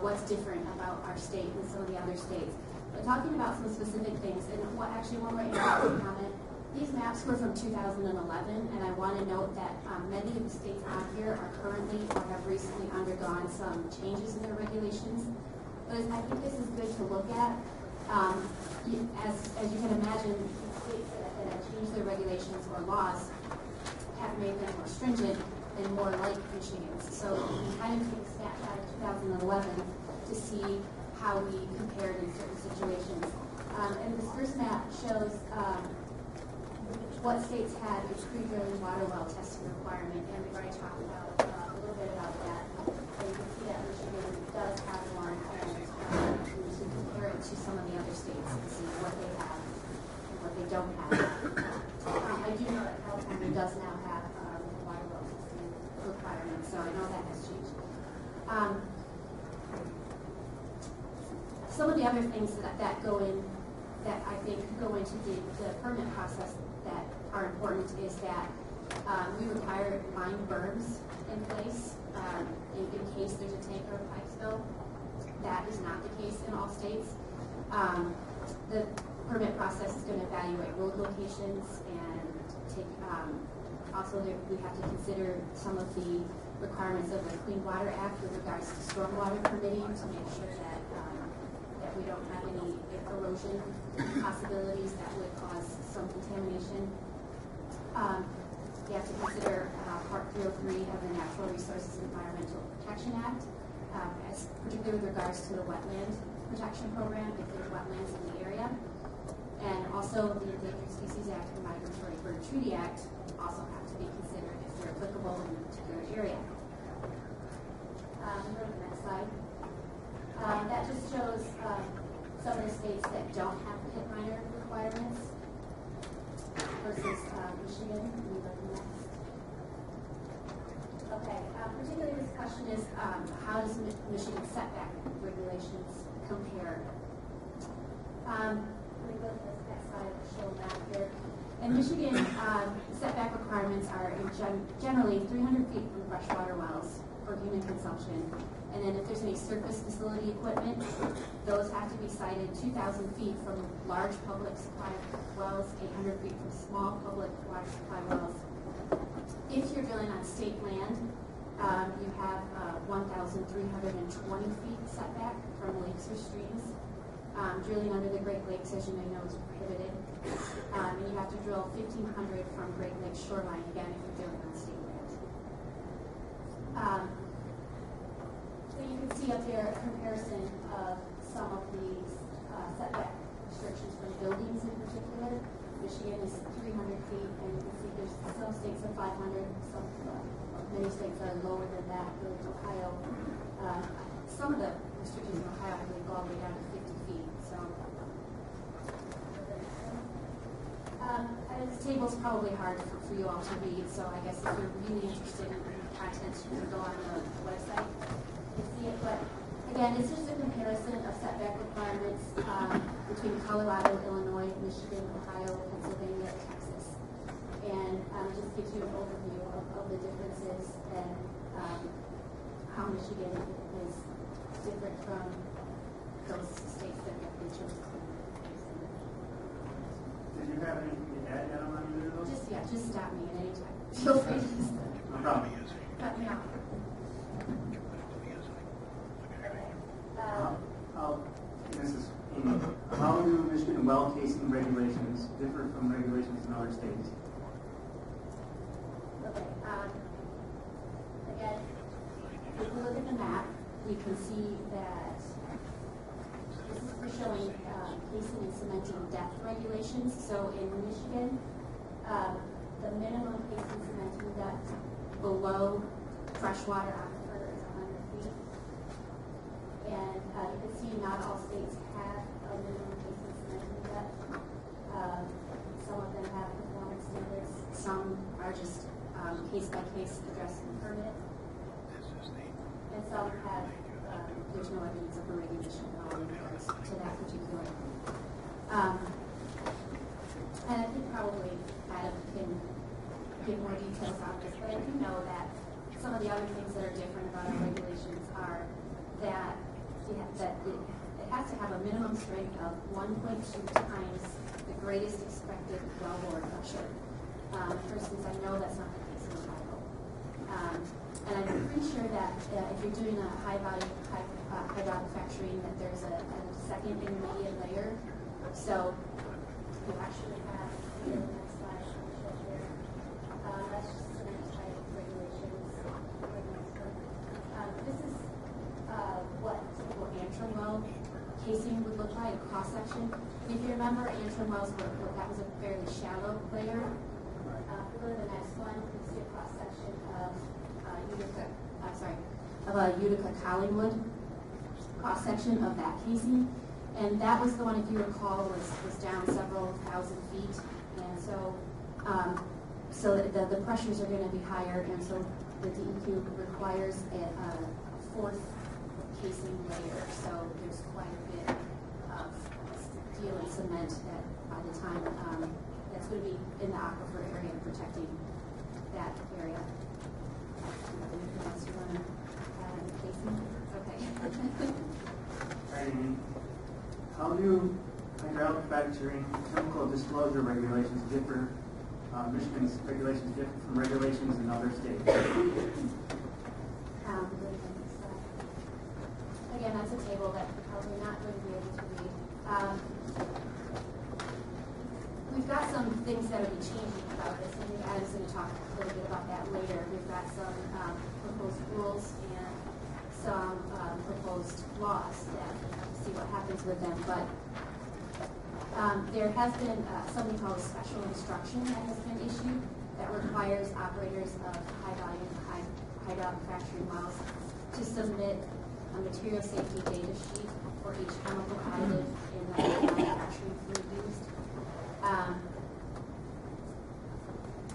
[SPEAKER 7] what's different about our state and some of the other states. But talking about some specific things, and one more interesting comment. These maps were from 2011, and I want to note that many of the states on here are currently or have recently undergone some changes in their regulations. But I think this is good to look at. As you can imagine, states that have changed their regulations or laws have made them more stringent. and more like Michigan's. So we kind of take a snapshot of 2011 to see how we compared in certain situations. And this first map shows what states had a pre-drilling water well testing requirement, and we've already talked about a little bit about that. And you can see that Michigan does have one, and we should compare it to some of the other states and see what they have and what they don't have. I do know that California does now have a water well testing requirement, so I know that has changed. Some of the other things that go in, that I think go into the permit process that are important is that we require lined berms in place in case there's a tank or a pipe spill. That is not the case in all states. The permit process is going to evaluate road locations and take, also we have to consider some of the requirements of the Clean Water Act with regards to stormwater permitting to make sure that we don't have any erosion possibilities that would cause some contamination. You have to consider Part 303 of the Natural Resources and Environmental Protection Act, particularly with regards to the wetland protection program, if there's wetlands in the area. And also the Endangered Species Act and Migratory Bird Treaty Act also have to be considered if they're applicable in a particular area. Go to the next slide. That just shows some of the states that don't have pit miner requirements versus Michigan. Let me go to the next. Okay, particularly this question is how does Michigan setback regulations compare? Let me go to this next slide to show that here. In Michigan, setback requirements are generally 300 feet from freshwater wells for human consumption. And then if there's any surface facility equipment, those have to be sited 2,000 feet from large public supply wells, 800 feet from small public water supply wells. If you're drilling on state land, you have 1,320 feet setback from lakes or streams. Drilling under the Great Lakes, as you may know, is prohibited. And you have to drill 1,500 from Great Lakes shoreline, again, if you're drilling on state land. So you can see up here a comparison of some of these setback restrictions for buildings in particular. Michigan is 300 feet, and you can see there's some states are 500, some many states are lower than that. Ohio, some of the restrictions in Ohio really go all the way down to 50 feet. So this table is probably hard for you all to read. So I guess if you're really interested in content, you can go on the website. See it, but again, it's just a comparison of setback requirements between Colorado, Illinois, Michigan, Ohio, Pennsylvania, Texas, and just gives you an overview of the differences and how Michigan is different from those states that have been chosen.
[SPEAKER 5] Did you have anything to add on either of those?
[SPEAKER 7] Just stop me at any time. Feel free to just
[SPEAKER 5] No problem.
[SPEAKER 7] cut me off.
[SPEAKER 5] This is Amy. How do Michigan well casing regulations differ from regulations in other states?
[SPEAKER 7] Okay. Again, if we look at the map, we can see that this is showing casing and cementing depth regulations. So in Michigan, the minimum casing cementing depth below freshwater aquifer is 100 feet. And you can see not all states have a minimum casing cementing depth. Some of them have performance standards. Some are just case by case addressed in permit. And some have, there's no evidence of a regulation at all in regards to that particular. And I think probably Adam can give more details on this, but I do know that some of the other things that are different about our regulations are that it has to have a minimum strength of 1.2 times the greatest expected wellbore pressure. For instance, I know that's not the case in Ohio. And I'm pretty sure that if you're doing a high-value hydraulic fracturing, that there's a second intermediate layer. So you actually have, here, the next slide, I'll show here. That's just cement type regulations. casing would look like, a cross-section. If you remember, Antrim Wells, that was a fairly shallow layer. Go to the next one, you see a cross-section of Utica Collingwood, cross-section of that casing. And that was the one, if you recall, was down several thousand feet. And so the pressures are going to be higher, and so the DEQ requires a fourth casing layer. So there's quite a bit of steel and cement that by the time that's going to be in the aquifer area protecting that area. Anything else you want to add on the casing? Okay.
[SPEAKER 5] And how do hydraulic fracturing chemical disclosure regulations differ? Michigan's regulations differ from regulations in other states.
[SPEAKER 7] Again, that's a table that we're probably not going to be able to read. We've got some things that will be changing about this, and Adam's going to talk a little bit about that later. We've got some proposed rules and some proposed laws that we'll have to see what happens with them. But there has been something called a special instruction that has been issued that requires operators of high-volume hydraulic fracturing wells to submit a material safety data sheet for each chemical additive in the hydraulic fracturing fluid used.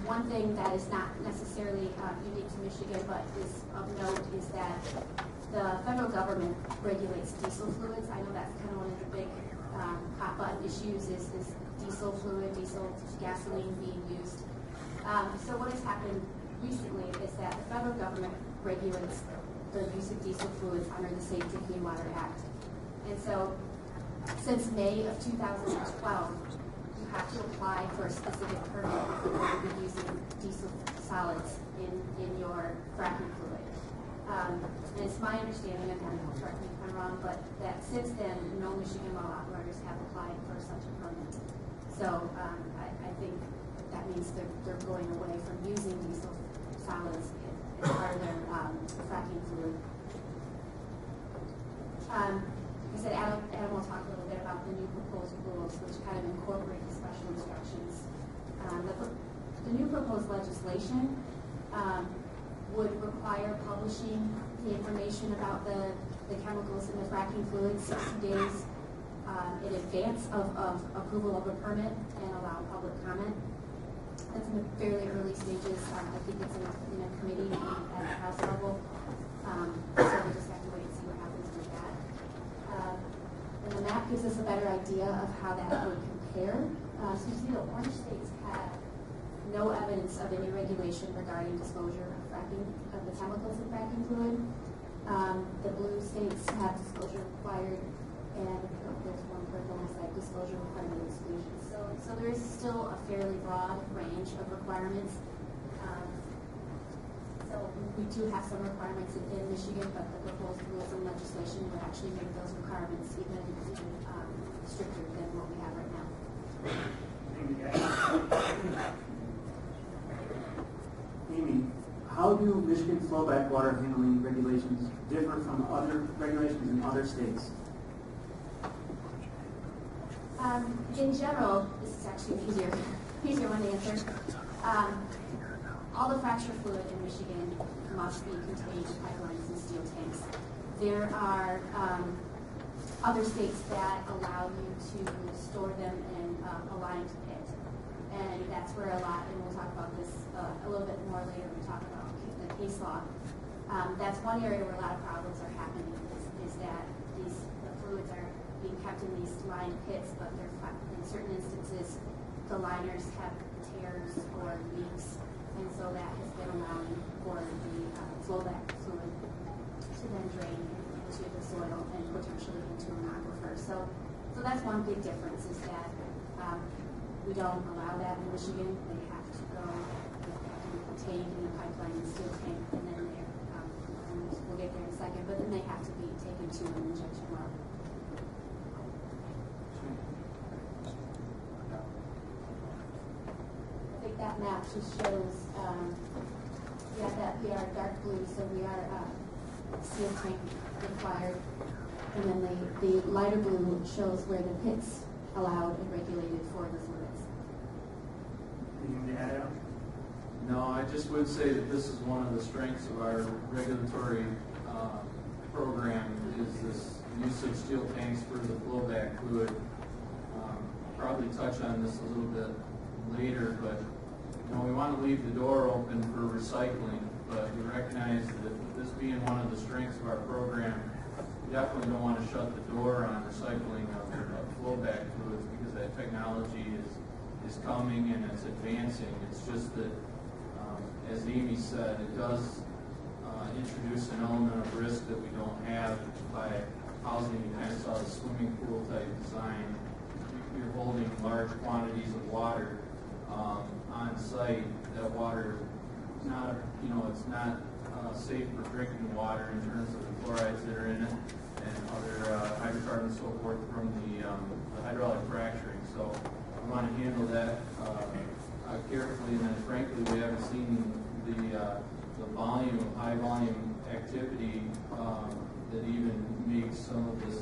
[SPEAKER 7] One thing that is not necessarily unique to Michigan, but is of note, is that the federal government regulates diesel fluids. I know that's kind of one of the big hot button issues is diesel fluid, diesel gasoline being used. So what has happened recently is that the federal government regulates the use of diesel fluids under the Safe Drinking Water Act. And so since May of 2012, you have to apply for a specific permit if you're going to be using diesel solids in your fracking fluid. And it's my understanding, and correct me if I'm wrong, but that since then, no Michigan well operators have applied for such a permit. So I think that means they're going away from using diesel solids as part of their fracking fluid. Like I said, Adam will talk a little bit about the new proposed rules, which kind of incorporate the special instructions. The new proposed legislation would require publishing the information about the chemicals in the fracking fluid 60 days in advance of approval of a permit and allow public comment. That's in the fairly early stages. I think it's in a committee at the House level. So we just have to wait and see what happens with that. And the map gives us a better idea of how that would compare. So you see the orange states have no evidence of any regulation regarding disclosure of fracking, of the chemicals in fracking fluid. The blue states have disclosure required, and there's one purple is like disclosure requirement exclusion. So there is still a fairly broad range of requirements. So we do have some requirements in Michigan, but the proposed rules and legislation would actually make those requirements even stricter than what we have right now.
[SPEAKER 5] Amy, how do Michigan flowback water handling regulations differ from other regulations in other states?
[SPEAKER 7] In general, this is actually an easier one to answer. All the fracture fluid in Michigan must be contained in pipelines and steel tanks. There are other states that allow you to store them in a lined pit. And that's where a lot, and we'll talk about this a little bit more later when we talk about the case law. That's one area where a lot of problems are happening is that the fluids are being kept in these lined pits, but they're in certain instances the liners have tears or leaks, and so that has been allowing for the flowback fluid to then drain into the soil and potentially into an aquifer. So that's one big difference is that we don't allow that in Michigan. They have to go contained in a pipeline and steel tank, and then they're, and we'll get there in a second, but then they have to be taken to an injection well. I think that map just shows, that we are dark blue, so we are steel tank required. And then the lighter blue shows where the pits allowed and regulated for the fluids.
[SPEAKER 5] Anything to add, Adam?
[SPEAKER 6] No, I just would say that this is one of the strengths of our regulatory program is this use of steel tanks for the flowback fluid. Probably touch on this a little bit later, but we want to leave the door open for recycling, but we recognize that this being one of the strengths of our program, we definitely don't want to shut the door on recycling of flowback fluids because that technology is coming and it's advancing. It's just that, as Amy said, it does introduce an element of risk that we don't have by housing. You kind of saw the swimming pool type design. You're holding large quantities of water on site. That water, not it's not safe for drinking water in terms of the chlorides that are in it and other hydrocarbons and so forth from the hydraulic fracturing. So we want to handle that carefully, and then frankly we haven't seen the volume of high volume activity that even makes some of this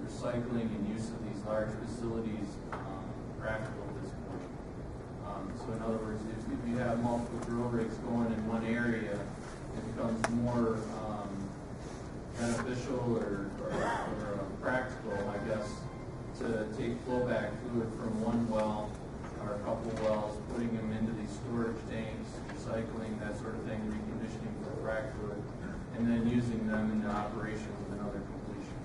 [SPEAKER 6] recycling and use of these large facilities practical at this point. So in other words, if you have multiple drill rigs going in one area, it becomes more beneficial or practical, I guess, to take flowback fluid from one well or a couple wells, putting them into these storage tanks, recycling, that sort of thing, reconditioning for frac fluid, and then using them in the operations of another completion.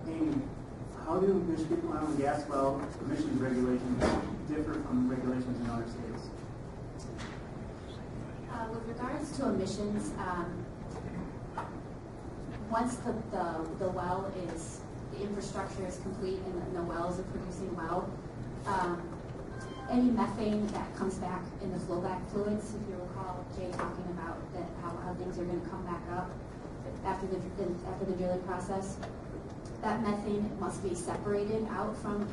[SPEAKER 5] Amy, how do Michigan oil and gas well emissions regulations differ from regulations in other states?
[SPEAKER 7] With regards to emissions, once the well is, the infrastructure is complete and the well is a producing well, any methane that comes back in the flowback fluids, if you recall Jay talking about that how things are going to come back up after the drilling process, that methane must be separated out from the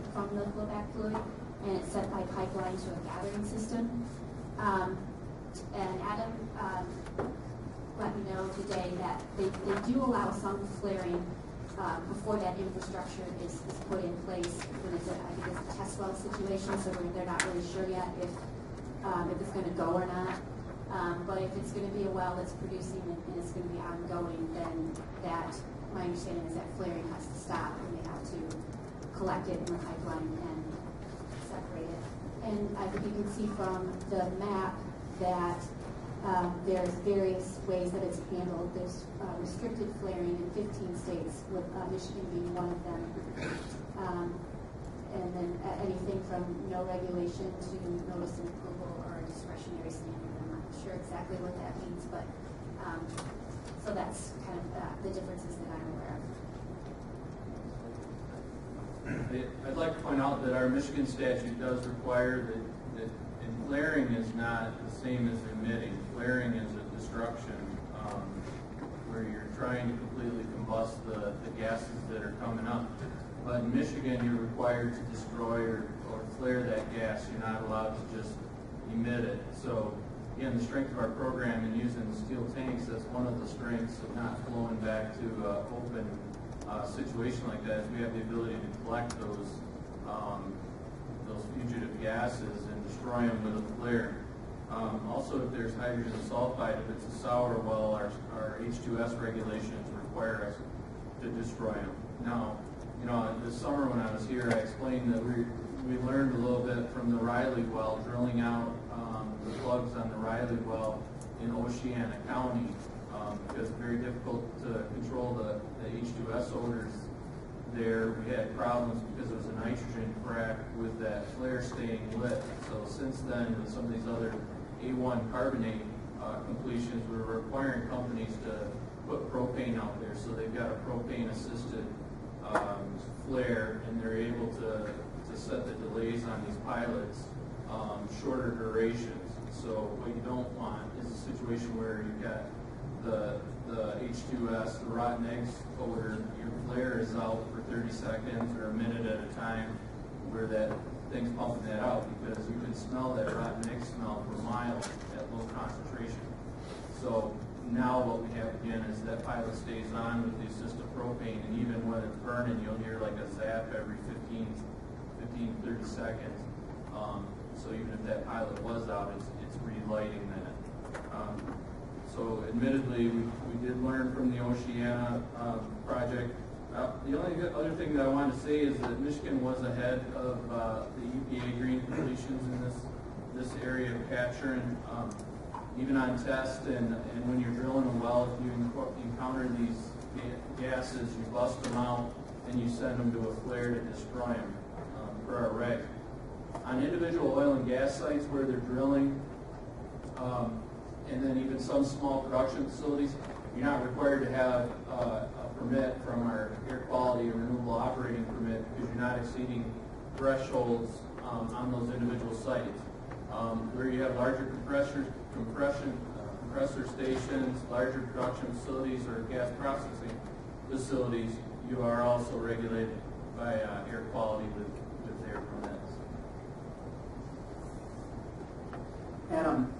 [SPEAKER 7] flowback fluid, and it's sent by pipeline to a gathering system. And Adam let me know today that they do allow some flaring before that infrastructure is put in place. When I think it's a test well situation, so they're not really sure yet if it's going to go or not. But if it's going to be a well that's producing and it's going to be ongoing, then my understanding is that flaring has to stop and they have to collect it in the pipeline and separate it. And I think you can see from the map that there's various ways that it's handled. There's restricted flaring in 15 states, with Michigan being one of them. And then anything from no regulation to notice and approval or a discretionary standard. I'm not sure exactly what that means, but so that's kind of the differences that I'm aware of.
[SPEAKER 6] I'd like to point out that our Michigan statute does require that and flaring is not the same as emitting. Flaring is a destruction where you're trying to completely combust the gases that are coming up. But in Michigan, you're required to destroy or flare that gas. You're not allowed to just emit it. So again, the strength of our program in using the steel tanks, that's one of the strengths of not flowing back to open situation like that, is we have the ability to collect those fugitive gases and destroy them with a flare. Also, if there's hydrogen sulfide, if it's a sour well, our H2S regulations require us to destroy them. Now, this summer when I was here, I explained that we learned a little bit from the Riley well, drilling out the plugs on the Riley well in Oceana County, because it's very difficult to control the H2S odors there. We had problems because it was a nitrogen frac with that flare staying lit. So since then, with some of these other A1 carbonate completions, we're requiring companies to put propane out there. So they've got a propane-assisted flare, and they're able to set the delays on these pilots shorter durations. So what you don't want is a situation where you've got the H2S, the rotten eggs odor, your flare is out for 30 seconds or a minute at a time, where that thing's pumping that out, because you can smell that rotten egg smell for miles at low concentration. So now what we have again is that pilot stays on with the assisted propane, and even when it's burning, you'll hear like a zap every 15, 30 seconds. So even if that pilot was out, it's relighting that. So admittedly, we did learn from the Oceana project. The only other thing that I wanted to say is that Michigan was ahead of the EPA green completions in this area of capturing. Even on test and when you're drilling a well, if you encounter these gases, you bust them out and you send them to a flare to destroy them per our reg. On individual oil and gas sites where they're drilling, and then even some small production facilities, you're not required to have a permit from our air quality or renewable operating permit because you're not exceeding thresholds on those individual sites. Where you have larger compressor stations, larger production facilities, or gas processing facilities, you are also regulated by air quality with their permits.
[SPEAKER 5] Adam,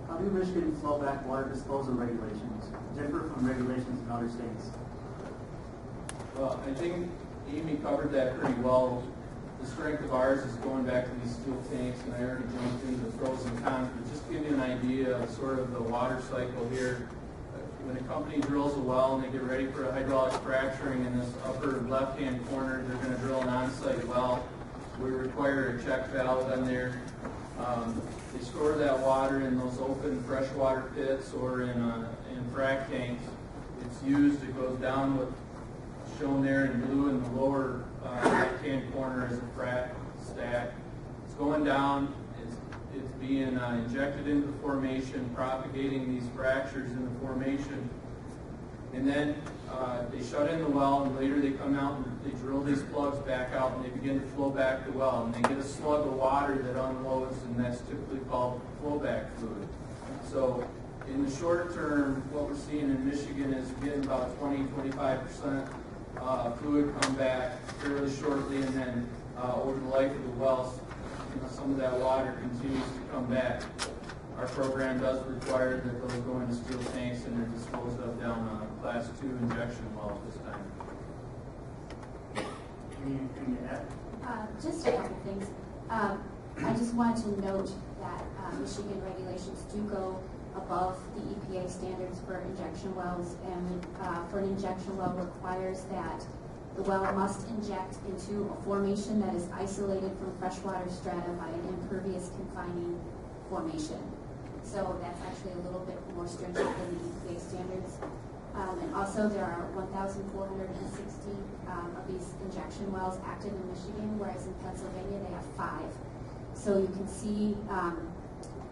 [SPEAKER 5] how do Michigan flowback water disposal regulations differ from regulations in other states?
[SPEAKER 6] Well, I think Amy covered that pretty well. The strength of ours is going back to these steel tanks, and I already jumped into the pros and cons, but just to give you an idea of sort of the water cycle here. When a company drills a well and they get ready for a hydraulic fracturing, in this upper left-hand corner, they're going to drill an on-site well. We require a check valve in there. They store that water in those open freshwater pits or in frac tanks. It's used, it goes down with shown there in blue in the lower right-hand corner as a frac stack. It's going down, it's being injected into the formation, propagating these fractures in the formation. And then they shut in the well, and later they come out and they drill these plugs back out, and they begin to flow back the well. And they get a slug of water that unloads, and that's typically called flowback fluid. So in the short term, what we're seeing in Michigan is getting about 20-25% fluid come back fairly shortly, and then over the life of the wells, some of that water continues to come back. Our program does require that those go into steel tanks and are disposed of down a Class 2 injection well at this time.
[SPEAKER 5] Can you add?
[SPEAKER 7] Just a couple things. I just wanted to note that Michigan regulations do go above the EPA standards for injection wells, and for an injection well requires that the well must inject into a formation that is isolated from freshwater strata by an impervious confining formation. So that's actually a little bit more stringent than the EPA standards. And also there are 1,460 of these injection wells active in Michigan, whereas in Pennsylvania they have 5. So you can see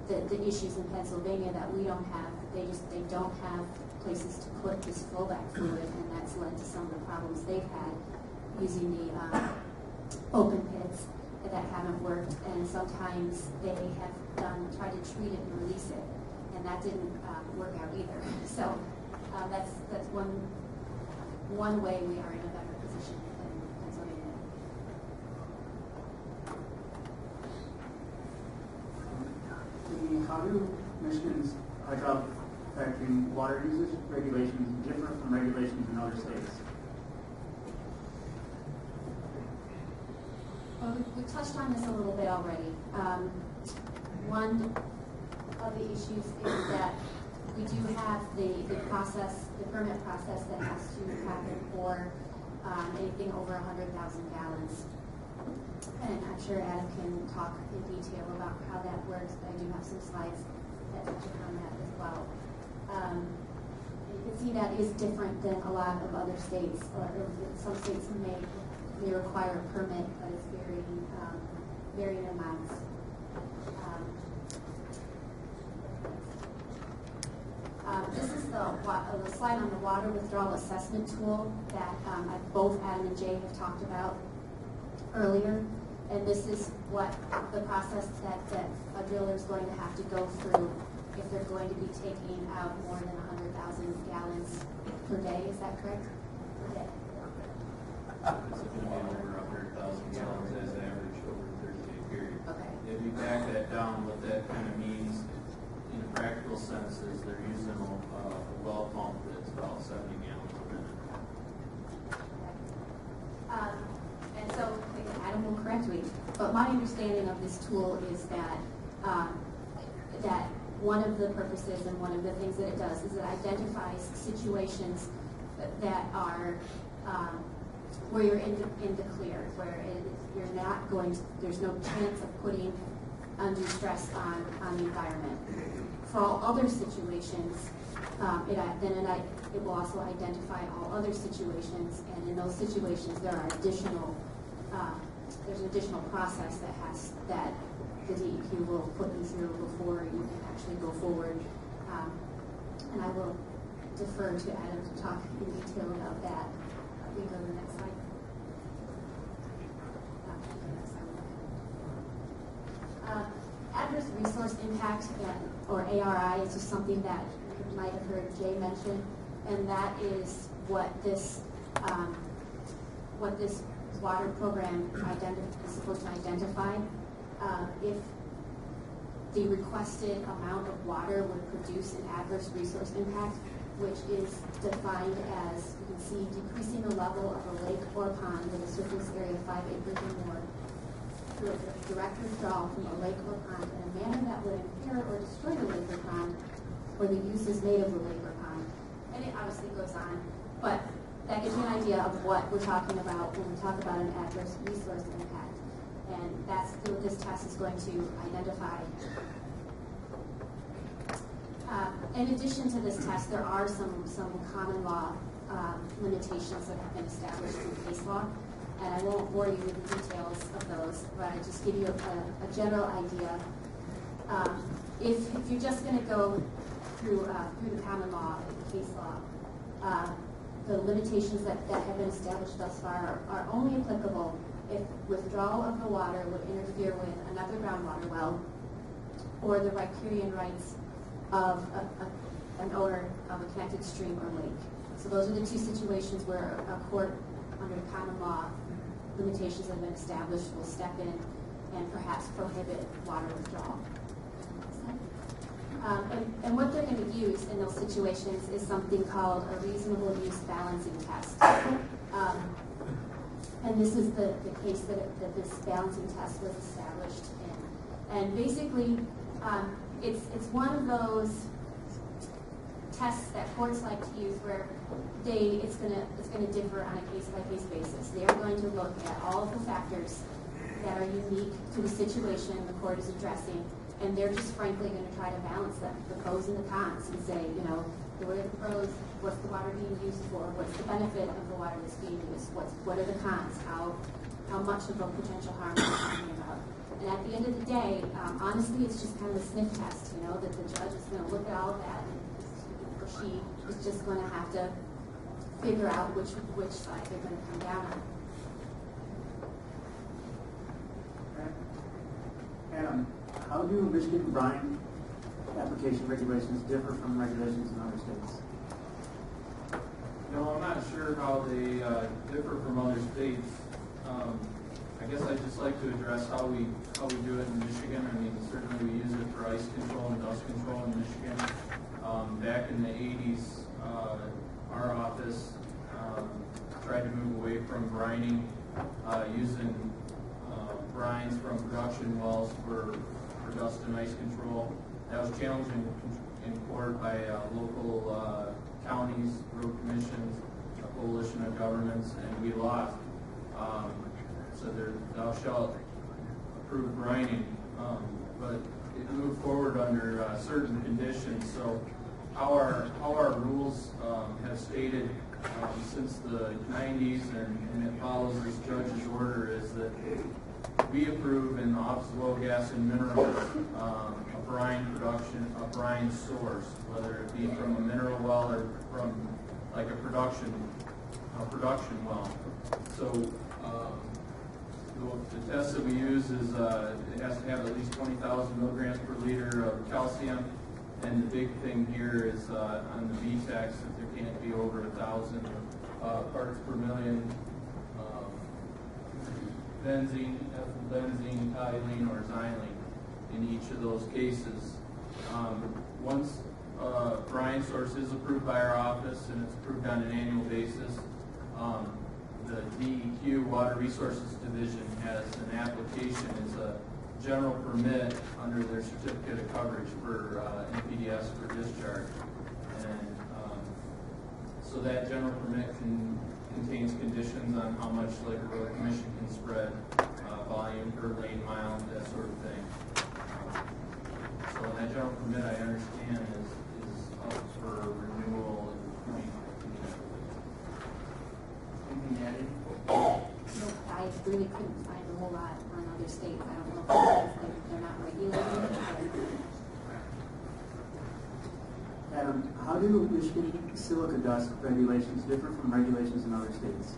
[SPEAKER 7] the issues in Pennsylvania that we don't have. They don't have places to put this flowback fluid, and that's led to some of the problems they've had using the open pits that haven't worked, and sometimes they have tried to treat it and release it, and that didn't work out either. So that's one way we are in a better position than Pennsylvania.
[SPEAKER 5] How do Michigan's hydraulic fracturing water usage regulations differ from regulations in other states?
[SPEAKER 7] Well, we touched on this a little bit already. One of the issues is that we do have the permit process that has to happen for anything over 100,000 gallons. And I'm sure Adam can talk in detail about how that works. I do have some slides that touch upon that as well. You can see that is different than a lot of other states. Or some states may require a permit, but it's varying amounts. This is the slide on the water withdrawal assessment tool that both Adam and Jay have talked about earlier. And this is what the process that a driller is going to have to go through if they're going to be taking out more than 100,000 gallons per day. Is that correct? Per day.
[SPEAKER 6] It's going to be over 100,000 gallons as average over a 30-day period.
[SPEAKER 7] Okay.
[SPEAKER 6] If you back that down, what that kind of means in a practical sense is they're using a
[SPEAKER 7] correct me, but my understanding of this tool is that that one of the purposes and one of the things that it does is it identifies situations that are where you're in the clear, where you're not going to, there's no chance of putting undue stress on the environment. For all other situations, it will also identify all other situations, and in those situations there are additional there's an additional process that the DEQ will put you through before you can actually go forward. And I will defer to Adam to talk in detail about that. We go to the next slide. Adverse resource impact, or ARI, is just something that you might have heard Jay mention, and that is what this water program is supposed to identify. If the requested amount of water would produce an adverse resource impact, which is defined as, you can see, decreasing the level of a lake or a pond with a surface area of 5 acres or more through a direct withdrawal from a lake or pond in a manner that would impair or destroy the lake or pond, or the uses made of the lake or pond. And it obviously goes on, but that gives you an idea of what we're talking about when we talk about an adverse resource impact. And that's what this test is going to identify. In addition to this test, there are some common law limitations that have been established in case law. And I won't bore you with the details of those, but I'll just give you a general idea. If you're just going to go through the common law, the case law, the limitations that have been established thus far are only applicable if withdrawal of the water would interfere with another groundwater well or the riparian rights of an owner of a connected stream or lake. So those are the two situations where a court under common law limitations that have been established will step in and perhaps prohibit water withdrawal. And what they're going to use in those situations is something called a reasonable use balancing test. And this is the case that this balancing test was established in. And basically, it's one of those tests that courts like to use where it's going to differ on a case-by-case basis. They are going to look at all of the factors that are unique to the situation the court is addressing, and they're just frankly going to try to balance them, the pros and the cons, and say, what are the pros? What's the water being used for? What's the benefit of the water that's being used? What are the cons? How much of a potential harm are we talking about? And at the end of the day, honestly, it's just kind of a sniff test, that the judge is going to look at all of that, or she is just going to have to figure out which side they're going to come down on.
[SPEAKER 5] Adam, how do Michigan brine application regulations differ from regulations in other states?
[SPEAKER 6] No, I'm not sure how they differ from other states. I guess I'd just like to address how we do it in Michigan. I mean, certainly we use it for ice control and dust control in Michigan. Back in the 80s, our office tried to move away from brining, using brines from production wells for dust and ice control. That was challenged in court by local counties, road commissions, a coalition of governments, and we lost. So thou shalt approve brining, but it moved forward under certain conditions. So how our rules have stated since the 90s, and it follows this judge's order, is that we approve in the Office of Oil, Gas, and Minerals a brine production, a brine source, whether it be from a mineral well or from like a production well. So the test that we use is it has to have at least 20,000 milligrams per liter of calcium, and the big thing here is on the VTEX that there can't be over 1,000 parts per million. Benzene, ethyl benzene, toluene, or xylene in each of those cases. Once brine source is approved by our office, and it's approved on an annual basis, the DEQ Water Resources Division has an application. It's a general permit under their certificate of coverage for NPDS for discharge. And so that general permit contains conditions on how much Lake Road Commission can spread, volume per lane mile, that sort of thing. So that general permit, I understand, is up for renewal in 2020.
[SPEAKER 5] Anything added?
[SPEAKER 7] Nope, I really couldn't find a whole lot on other states. I don't know if they're not regulated.
[SPEAKER 5] Adam, how do Michigan silica dust regulations differ from regulations in other states?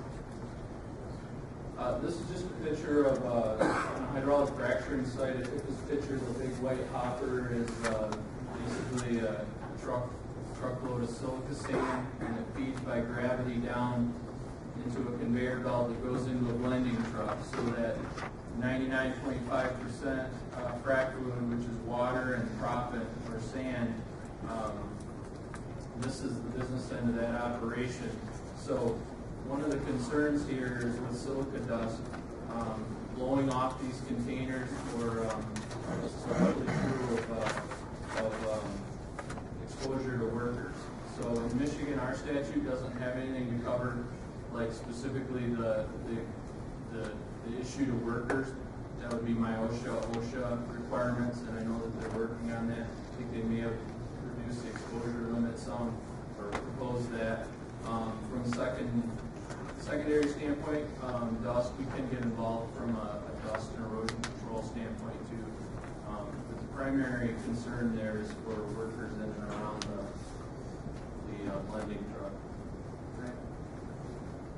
[SPEAKER 6] This is just a picture of a hydraulic fracturing site. I took this picture of a big white hopper. Is basically a truckload of silica sand, and it feeds by gravity down into a conveyor belt that goes into a blending truck, so that 99.5% frac fluid, which is water and proppant or sand, this is the business end of that operation. So one of the concerns here is with silica dust blowing off these containers, or especially true of exposure to workers. So in Michigan, our statute doesn't have anything to cover, like specifically the issue to workers. That would be my OSHA requirements, and I know that they're working on that. I think they may have reduced the exposure limit some, or proposed that. From a secondary standpoint, dust, we can get involved from a dust and erosion control standpoint too. But the primary concern there is for workers in and around the blending truck.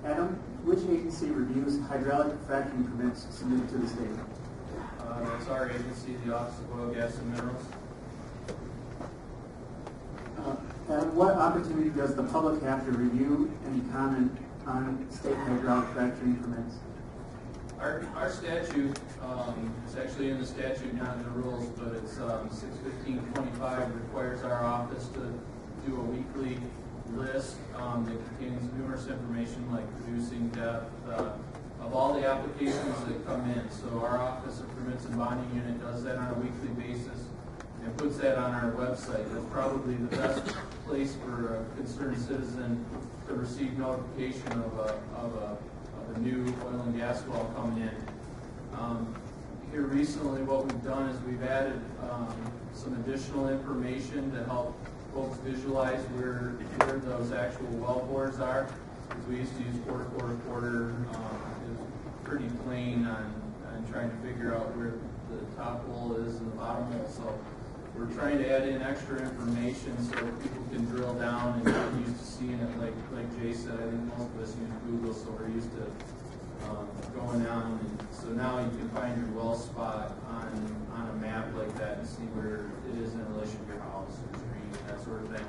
[SPEAKER 5] Adam, which agency reviews hydraulic fracking permits submitted to the state?
[SPEAKER 6] That's our agency, the Office of Oil, Gas, and Minerals.
[SPEAKER 5] Adam, what opportunity does the public have to review and comment on state hydraulic fracturing permits?
[SPEAKER 6] Our statute, it's actually in the statute, not in the rules, but it's 61525 requires our office to do a weekly list that contains numerous information like producing depth of all the applications that come in. So our Office of Permits and Bonding Unit does that on a weekly basis and puts that on our website. That's probably the best place for a concerned citizen to receive notification of a new oil and gas well coming in. Here recently, what we've done is we've added some additional information to help folks visualize where those actual well bores are. Because we used to use quarter. It was pretty plain on trying to figure out where the top hole is and the bottom hole. So we're trying to add in extra information so that people can drill down and get used to seeing it. Like Jay said, I think most of us use Google, so we're used to going on. And so now you can find your well spot on a map like that and see where it is in relation to your house or street, that sort of thing.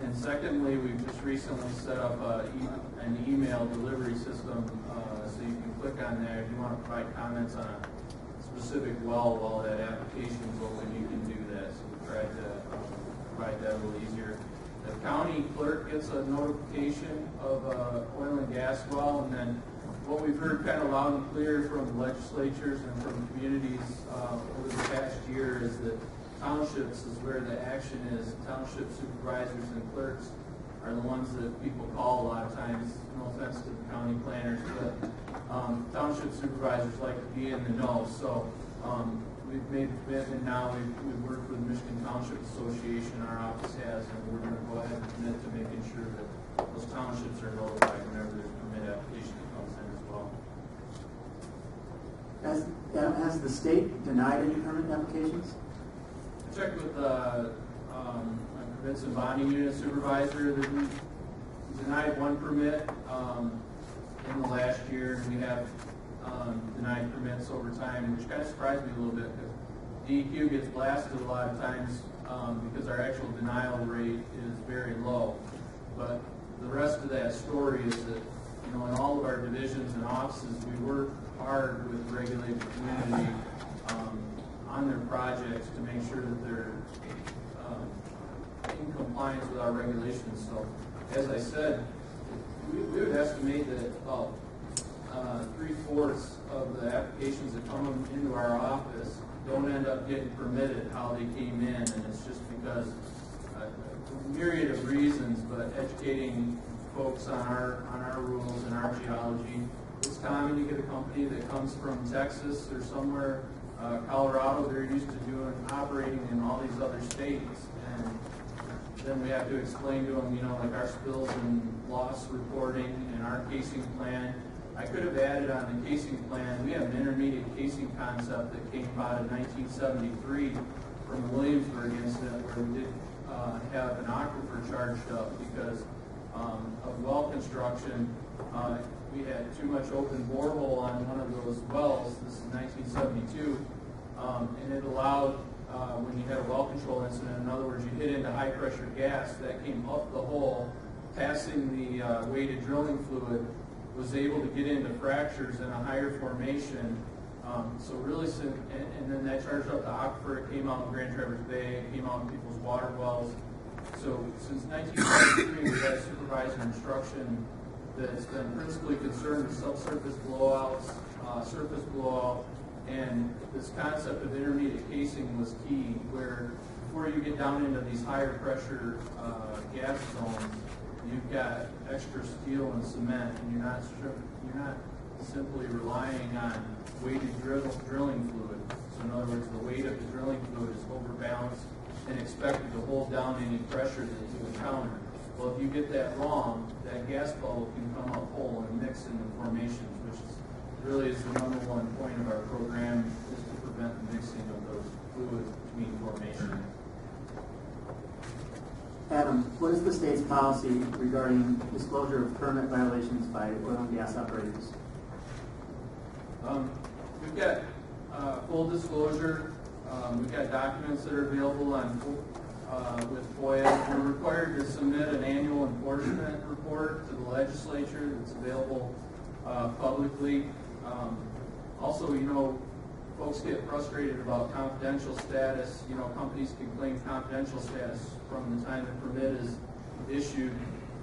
[SPEAKER 6] And secondly, we've just recently set up an email delivery system, so you can click on there if you want to provide comments on a specific well while that application is open. You can do that. So we tried to provide that a little easier. The county clerk gets a notification of oil and gas well, and then what we've heard kind of loud and clear from legislatures and from communities over the past year is that townships is where the action is. Township supervisors and clerks are the ones that people call a lot of times. No offense to the county planners, but township supervisors like to be in the know. So we've made a commitment now. We've worked with the Michigan Township Association, our office has, and we're going to go ahead and commit to making sure that those townships are notified whenever there's a permit application that comes in as well.
[SPEAKER 5] Has the state denied any permit applications?
[SPEAKER 6] I checked with my permits and bonding unit supervisor. That we denied one permit in the last year, and we have denied permits over time, which kind of surprised me a little bit because DEQ gets blasted a lot of times because our actual denial rate is very low. But the rest of that story is that, in all of our divisions and offices, we work hard with the regulated community on their projects to make sure that they're in compliance with our regulations. So, as I said, we would ask estimate that about 3/4 of the applications that come into our office don't end up getting permitted how they came in, and it's just because a myriad of reasons, but educating folks on our rules and our geology. It's common to get a company that comes from Texas or somewhere, Colorado. They're used to operating in all these other states, and then we have to explain to them, like our spills and loss reporting and our casing plan. I could have added on the casing plan, we have an intermediate casing concept that came out in 1973 from the Williamsburg incident, where we did have an aquifer charged up because of well construction. We had too much open borehole on one of those wells. This is 1972, and it allowed, when you had a well control incident, in other words, you hit into high pressure gas that came up the hole, passing the weighted drilling fluid, was able to get into fractures in a higher formation. So really, and then that charged up the aquifer. It came out in Grand Traverse Bay. It came out in people's water wells. So since 1973, we've had supervisor instruction that's been principally concerned with subsurface blowouts, surface blowout, and this concept of intermediate casing was key, where before you get down into these higher pressure gas zones, you've got extra steel and cement, and you're not simply relying on weighted drilling fluid. So in other words, the weight of the drilling fluid is overbalanced and expected to hold down any pressure that you encounter. Well, if you get that wrong, that gas bubble can come up whole and mix into formations, which really is the number one point of our program, is to prevent the mixing of those fluids between formations.
[SPEAKER 5] Adam, what is the state's policy regarding disclosure of permit violations by oil and gas operators?
[SPEAKER 6] We've got full disclosure. We've got documents that are available with FOIA. We're required to submit an annual enforcement report to the legislature that's available publicly. Also, folks get frustrated about confidential status. Companies can claim confidential status from the time the permit is issued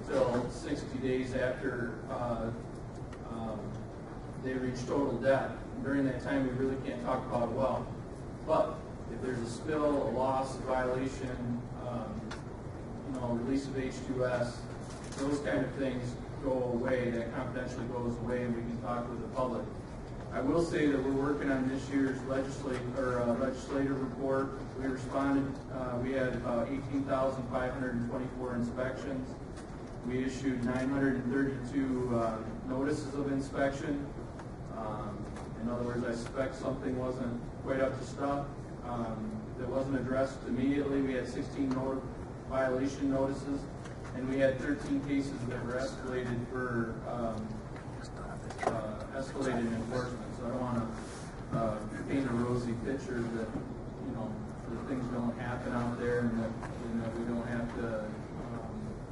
[SPEAKER 6] till 60 days after they reach total depth. During that time, we really can't talk about a well. But if there's a spill, a loss, a violation, release of H2S, those kind of things go away. That confidentially goes away, and we can talk with the public. I will say that we're working on this year's legislative report. We responded. We had about 18,524 inspections. We issued 932 notices of inspection. In other words, I suspect something wasn't quite up to stuff that wasn't addressed immediately. We had 16 violation notices, and we had 13 cases that were escalated for escalated enforcement. So I don't want to paint a rosy picture that that things don't happen out there, and that we don't have to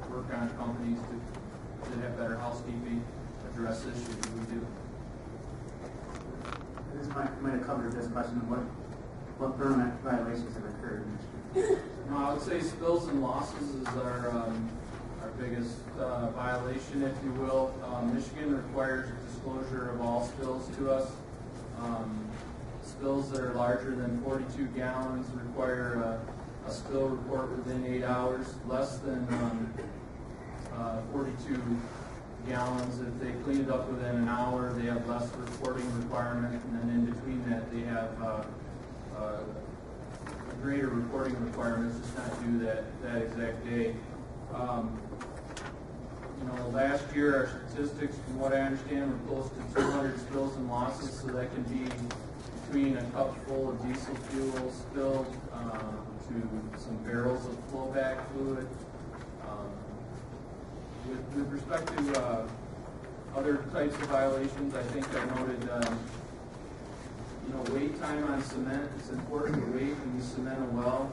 [SPEAKER 6] work on companies that have better housekeeping address issues. We do.
[SPEAKER 5] This might have covered this question. What permit violations have occurred in Michigan?
[SPEAKER 6] I would say spills and losses is our biggest violation, if you will. Michigan requires disclosure of all spills to us. Spills that are larger than 42 gallons require a spill report within 8 hours. Less than 42 gallons, if they clean it up within an hour, they have less reporting requirement, and then in between that they have greater reporting requirements, just not due that exact day. Last year our statistics, from what I understand, were close to 200 spills and losses, so that can be between a cup full of diesel fuel spilled to some barrels of flowback fluid. With respect to other types of violations, I think I noted, wait time on cement. It's important to wait when you cement a well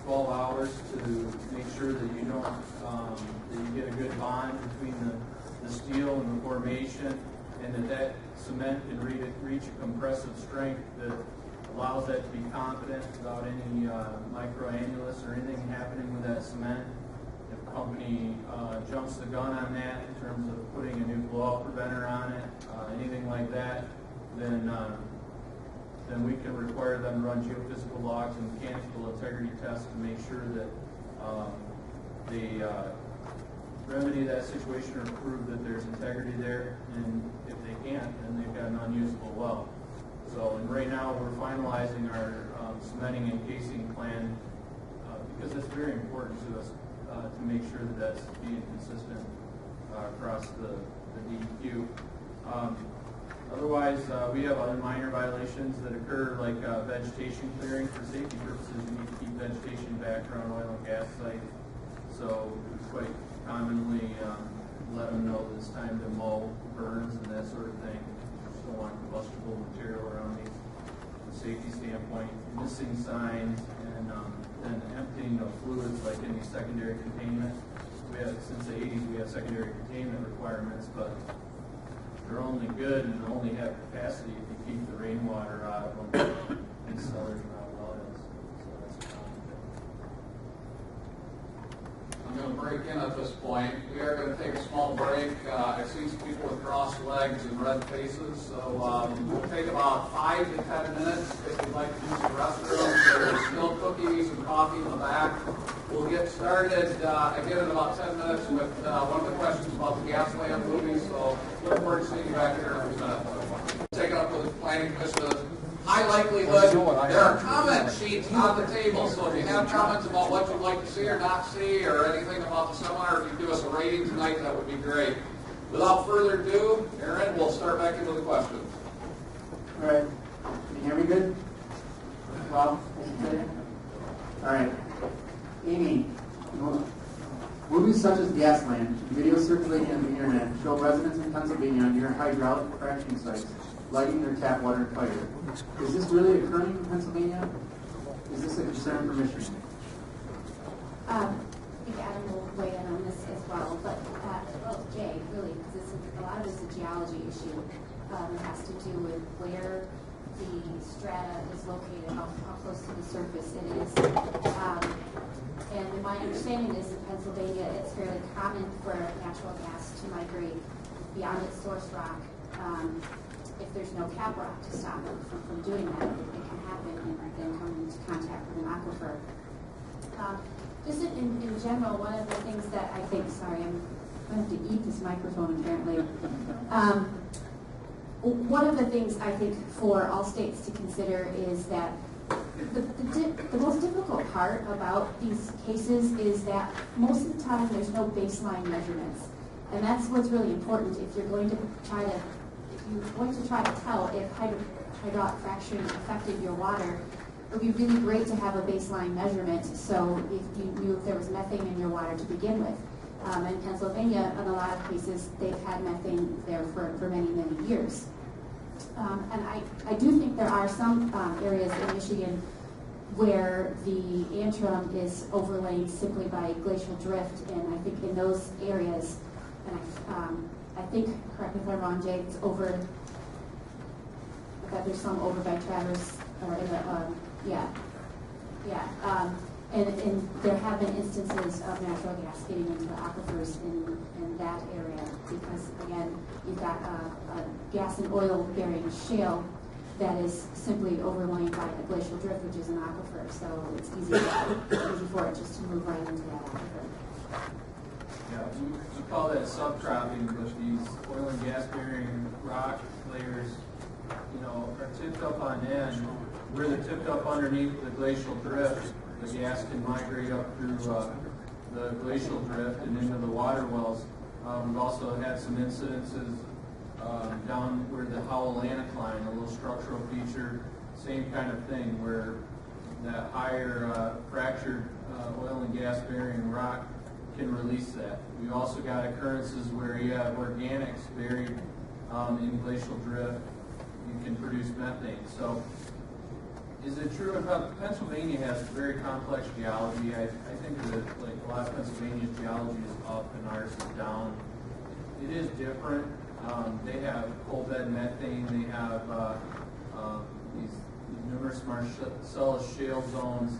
[SPEAKER 6] 12 hours to make sure that you don't that you get a good bond between the steel and the formation, and that cement can reach a compressive strength that allows that to be confident without any microannulus or anything happening with that cement. If a company jumps the gun on that in terms of putting then we can require them to run geophysical logs and mechanical integrity tests to make sure that they remedy that situation or prove that there's integrity there. And if they can't, then they've got an unusable well. So, and right now we're finalizing our cementing and casing plan because it's very important to us to make sure that that's being consistent across the DEQ. Otherwise, we have other minor violations that occur, like vegetation clearing. For safety purposes, we need to keep vegetation back around oil and gas sites. So we quite commonly let them know that it's time to mow burns and that sort of thing. We just don't want combustible material around these. From a safety standpoint, missing signs and emptying of fluids like any secondary containment. We have, since the 80s, we have secondary containment requirements, but they're only good and only have capacity if you keep the rainwater out of them and cellars around wells. So that's a common thing.
[SPEAKER 1] I'm going to break in at this point. We are going to take a small break. I see some people with crossed legs and red faces, so we'll take about 5 to 10 minutes if you'd like to use the restroom. There's still cookies and coffee in the back. We'll get started again in about 10 minutes with one of the questions about the gas lamp movie, so look forward to seeing you back here in a few minutes. Take it up with the planning commission. High likelihood, there are comment sheets on the table, so if you have comments about what you'd like to see or not see, or anything about the seminar, if you give us a rating tonight, that would be great. Without further ado, Aaron, we'll start back into the questions.
[SPEAKER 5] All right. Can you hear me good? Well, all right. Amy, movies such as Gasland, videos circulating on the internet show residents in Pennsylvania near hydraulic fracking sites lighting their tap water fire. Is this really occurring in Pennsylvania? Is this a concern for Michigan?
[SPEAKER 7] I think Adam will weigh in on this as well, but Jay, really, because a lot of this is a geology issue. It has to do with where the strata is located, how close to the surface it is. And my understanding is in Pennsylvania, it's fairly common for natural gas to migrate beyond its source rock. If there's no cap rock to stop it from doing that, it can happen and then come into contact with an aquifer. Just in general, one of the things that I think, sorry, I'm going to have to eat this microphone apparently. One of the things I think for all states to consider is that the most difficult part about these cases is that most of the time there's no baseline measurements. And that's what's really important if you're going to try to tell if hydraulic fracturing affected your water. It would be really great to have a baseline measurement, so if you knew if there was methane in your water to begin with. In Pennsylvania, in a lot of cases, they've had methane there for many, many years. And I do think there are some areas in Michigan where the Antrim is overlaid simply by glacial drift, and I think in those areas, and I think, correct me if I'm wrong, Jay, it's over, I bet there's some over by Traverse, or in the, and there have been instances of natural gas getting into the aquifers in that area, because again, you've got a gas and oil bearing shale that is simply overlain by a glacial drift, which is an aquifer, so it's easy for it just to move right into that aquifer.
[SPEAKER 6] Yeah, we call that subcropping, because these oil and gas bearing rock layers, are tipped up on end. Where they're tipped up underneath the glacial drift, the gas can migrate up through the glacial drift and into the water wells. We've also had some incidences down where the Howell anticline, a little structural feature, same kind of thing, where that higher fractured oil and gas bearing rock can release that. We've also got occurrences where you have organics buried in glacial drift. You can produce methane. So is it true about Pennsylvania has very complex geology? I think that like a lot of Pennsylvania's geology is up and ours is down. It is different. They have coal bed methane. They have these numerous Marcellus shale zones.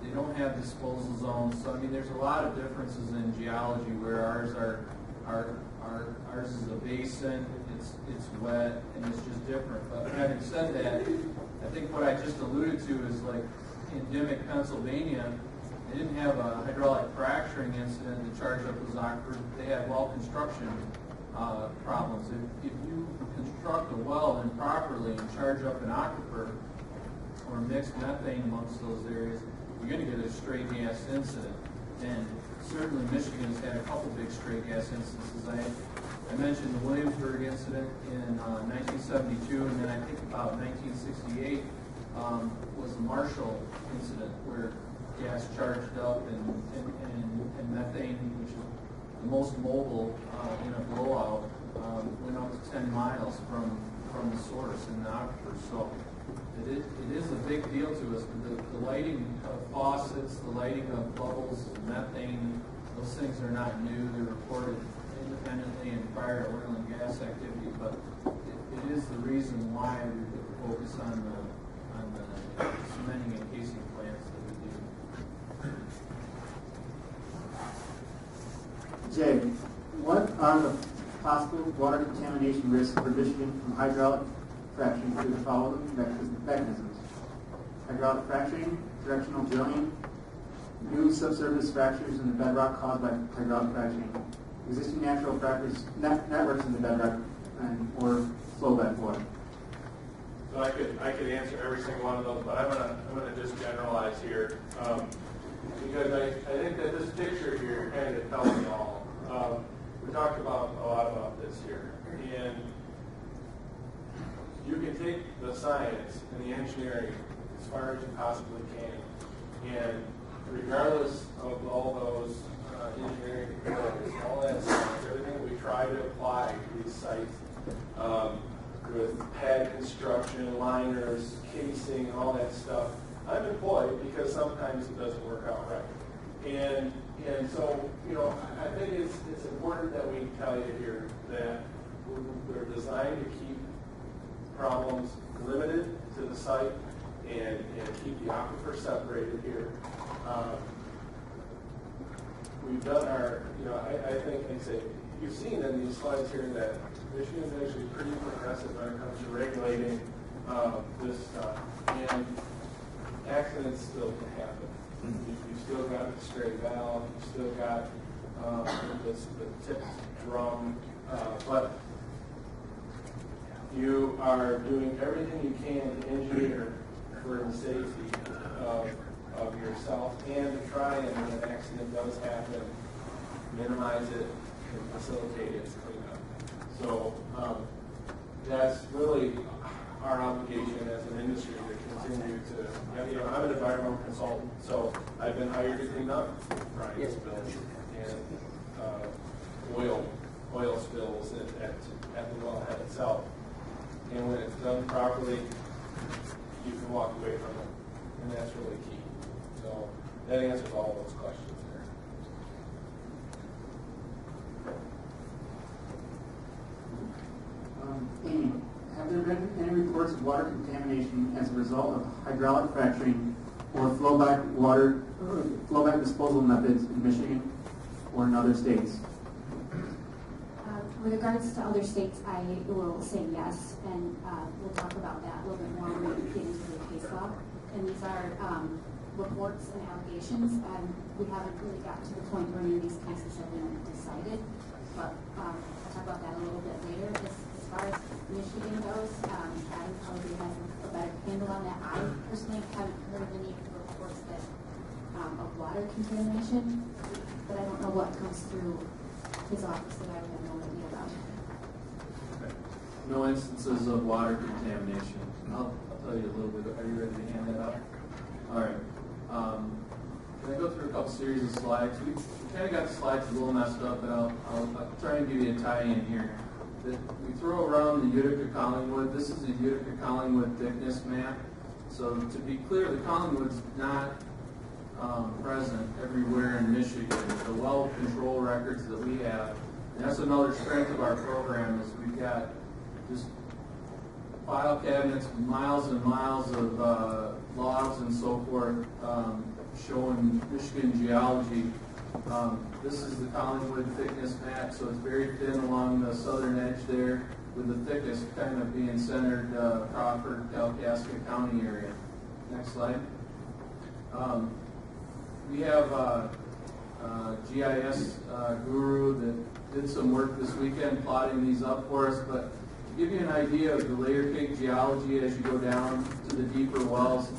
[SPEAKER 6] They don't have disposal zones. So I mean, there's a lot of differences in geology where ours are Ours is a basin, it's wet, and it's just different. But having said that, I think what I just alluded to is like in Dimmick, Pennsylvania, they didn't have a hydraulic fracturing incident that charged up those aquifers. They had well construction problems. If you construct a well improperly and charge up an aquifer or mix methane amongst those areas, you're going to get a stray gas incident. And certainly Michigan has had a couple big stray gas instances. I mentioned the Williamsburg incident in 1972, and then I think about 1968 was the Marshall incident where gas charged up and methane, which is the most mobile in a blowout, went up to 10 miles from the source in the aquifer. So it is a big deal to us. The lighting of faucets, the lighting of bubbles, methane, those things are not new. They're reported independently and prior to oil and gas activity, but it is the reason why we focus on the cementing and casing plants that we do.
[SPEAKER 5] Jay, what are the possible water contamination risks for Michigan from hydraulic fracturing through the following mechanisms? Hydraulic fracturing, directional drilling, new subsurface fractures in the bedrock caused by hydraulic fracturing, existing natural fractures, networks in the bedrock, or flowback water.
[SPEAKER 4] So I could answer every single one of those, but I'm gonna just generalize here because I think that this picture here kind of tells it all. We talked about a lot about this here, and you can take the science and the engineering as far as you possibly can, and regardless of all those engineering abilities, all that science, everything we try to apply to these sites with pad construction, liners, casing, all that stuff, I'm employed because sometimes it doesn't work out right. And so, I think it's important that we tell you here that we're designed to keep problems limited to the site and keep the aquifer separated here. We've done our, I think, like I say, you've seen in these slides here that Michigan is actually pretty progressive when it comes to regulating this stuff. And accidents still can happen. You've still got the stray valve, you've still got the tipped drum, but you are doing everything you can to engineer for the safety of yourself and to try and when an accident does happen, minimize it and facilitate its cleanup. So that's really our obligation as an industry to continue to, I'm an environmental consultant, so I've been hired to clean up brine spills and oil spills at the wellhead itself. And when it's done properly, you can walk away from it, and that's really key. So that answers all those questions there.
[SPEAKER 5] Amy, have there been any reports of water contamination as a result of hydraulic fracturing or flowback disposal methods in Michigan or in other states?
[SPEAKER 8] With regards to other states, I will say yes, and we'll talk about that a little bit more when we get into the case law. And these are reports and allegations, and we haven't really got to the point where any of these cases have been decided, but I'll talk about that a little bit later. As far as Michigan goes, Adam probably has a better handle on that. I personally haven't heard of any reports that of water contamination, but I don't know what comes through his office that I would have no idea about.
[SPEAKER 6] No instances of water contamination. I'll tell you a little bit. Are you ready to hand that out? All right. Can I go through a couple series of slides? We kind of got the slides a little messed up, but I'll try and give you a tie-in here. We throw around the Utica-Collingwood. This is a Utica-Collingwood thickness map. So to be clear, the Collingwood's not present everywhere in Michigan. The well control records that we have, and that's another strength of our program, is we've got just file cabinets, miles and miles of logs and so forth, showing Michigan geology This is the Collingwood thickness map, so it's very thin along the southern edge there, with the thickest kind of being centered Crawford, Kalkaska County area. Next slide. We have a GIS guru that did some work this weekend plotting these up for us, but to give you an idea of the layer cake geology as you go down to the deeper wells,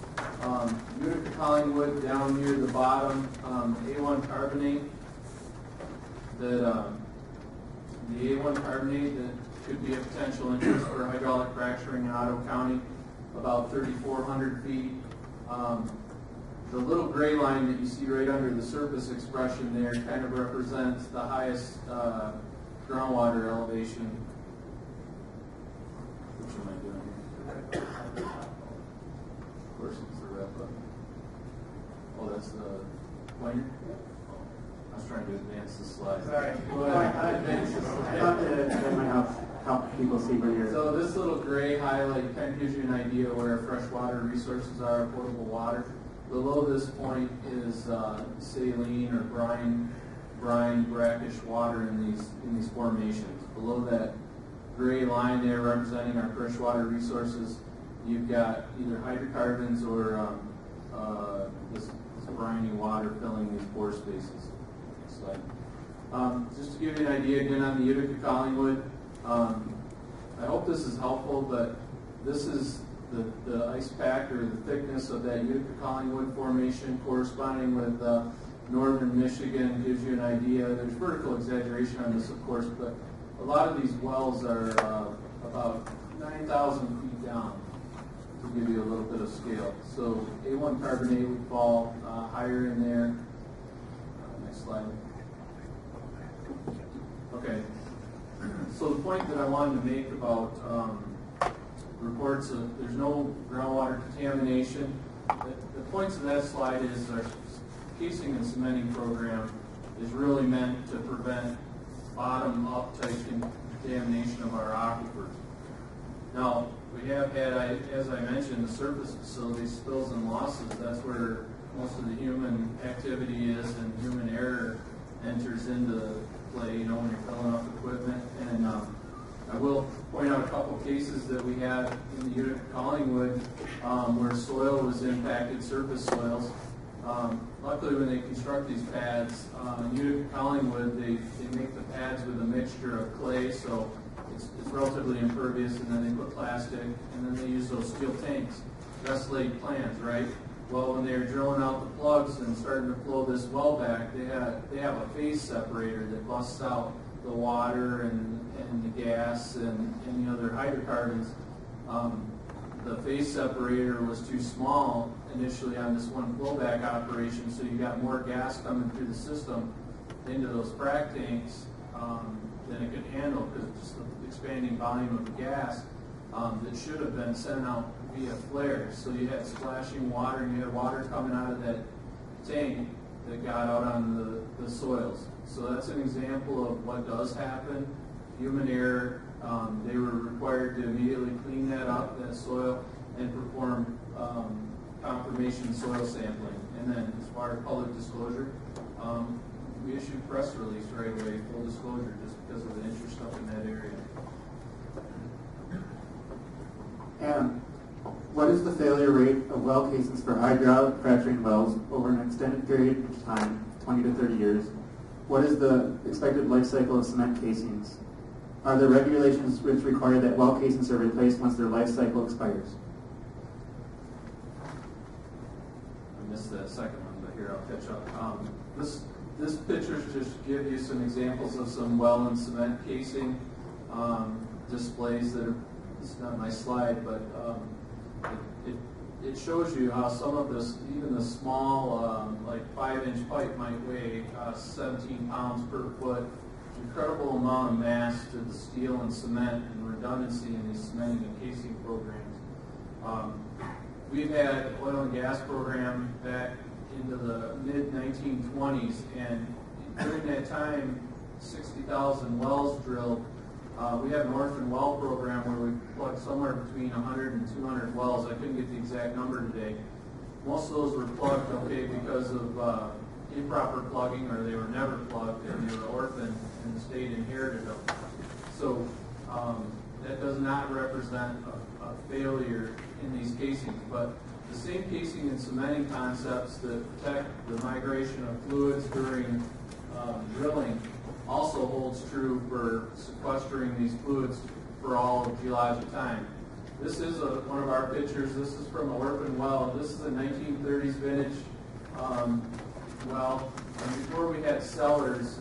[SPEAKER 6] Utica Collingwood down near the bottom, A1 carbonate, the A1 carbonate that could be a potential interest for hydraulic fracturing in Ottawa County, about 3,400 feet. The little gray line that you see right under the surface expression there kind of represents the highest groundwater elevation. Which am I doing here? Of course, it's the wrap up. Oh, that's the pointer? I was trying to advance the slide.
[SPEAKER 5] Sorry.
[SPEAKER 6] Go ahead. Advance the
[SPEAKER 5] I thought
[SPEAKER 6] slide.
[SPEAKER 5] that might help people see where you're.
[SPEAKER 6] So this little gray highlight kind of gives you an idea where our freshwater resources are, potable water. Below this point is saline or brine, brackish water in these formations. Below that gray line there representing our freshwater resources, you've got either hydrocarbons or this briny water filling these pore spaces. Next slide. Just to give you an idea again on the Utica Collingwood, I hope this is helpful, but this is the ice pack or the thickness of that Utica Collingwood formation corresponding with northern Michigan gives you an idea. There's vertical exaggeration on this, of course, but a lot of these wells are about 9,000 feet down, to give you a little bit of scale. So A1 carbonate would fall higher in there. Next slide. Okay. So the point that I wanted to make about reports of there's no groundwater contamination. The points of that slide is our casing and cementing program is really meant to prevent bottom-up type contamination of our aquifers. Now, we have had, as I mentioned, the surface facilities, spills and losses. That's where most of the human activity is and human error enters into play, when you're filling up equipment. And I will point out a couple cases that we had in the Utica Collingwood where soil was impacted, surface soils. Luckily, when they construct these pads, in Utica Collingwood, they make the pads with a mixture of clay, so it's relatively impervious, and then they put plastic, and then they use those steel tanks. Best laid plans, right? Well, when they were drilling out the plugs and starting to flow this well back, they have a phase separator that busts out the water and the gas and any other hydrocarbons. The phase separator was too small initially on this one flowback operation, so you got more gas coming through the system into those frac tanks than it could handle because of just the expanding volume of the gas that should have been sent out via flares. So you had splashing water and you had water coming out of that tank that got out on the soils. So that's an example of what does happen. Human error. They were required to immediately clean that up, that soil, and perform confirmation soil sampling. And then as far as public disclosure, we issued press release right away, full disclosure, just because of the interest up in that area.
[SPEAKER 5] And what is the failure rate of well casings for hydraulic fracturing wells over an extended period of time, 20 to 30 years? What is the expected life cycle of cement casings? Are there regulations which require that well casings are replaced once their life cycle expires?
[SPEAKER 6] I missed that second one, but here I'll catch up. This picture just give you some examples of some well and cement casing displays that are, it's not my slide, but it shows you how some of this, even the small, like 5-inch pipe might weigh 17 pounds per foot. Incredible amount of mass to the steel and cement and redundancy in these cementing and casing programs. We've had oil and gas program back into the mid-1920s, and during that time, 60,000 wells drilled. We have an orphan well program where we plugged somewhere between 100 and 200 wells. I couldn't get the exact number today. Most of those were plugged, okay, because of improper plugging, or they were never plugged and they were orphaned and the state inherited them. So that does not represent a failure in these casings, but the same casing and cementing concepts that protect the migration of fluids during drilling also holds true for sequestering these fluids for all geologic time. This is one of our pictures. This is from a orphan well. This is a 1930s vintage well. And before we had cellars,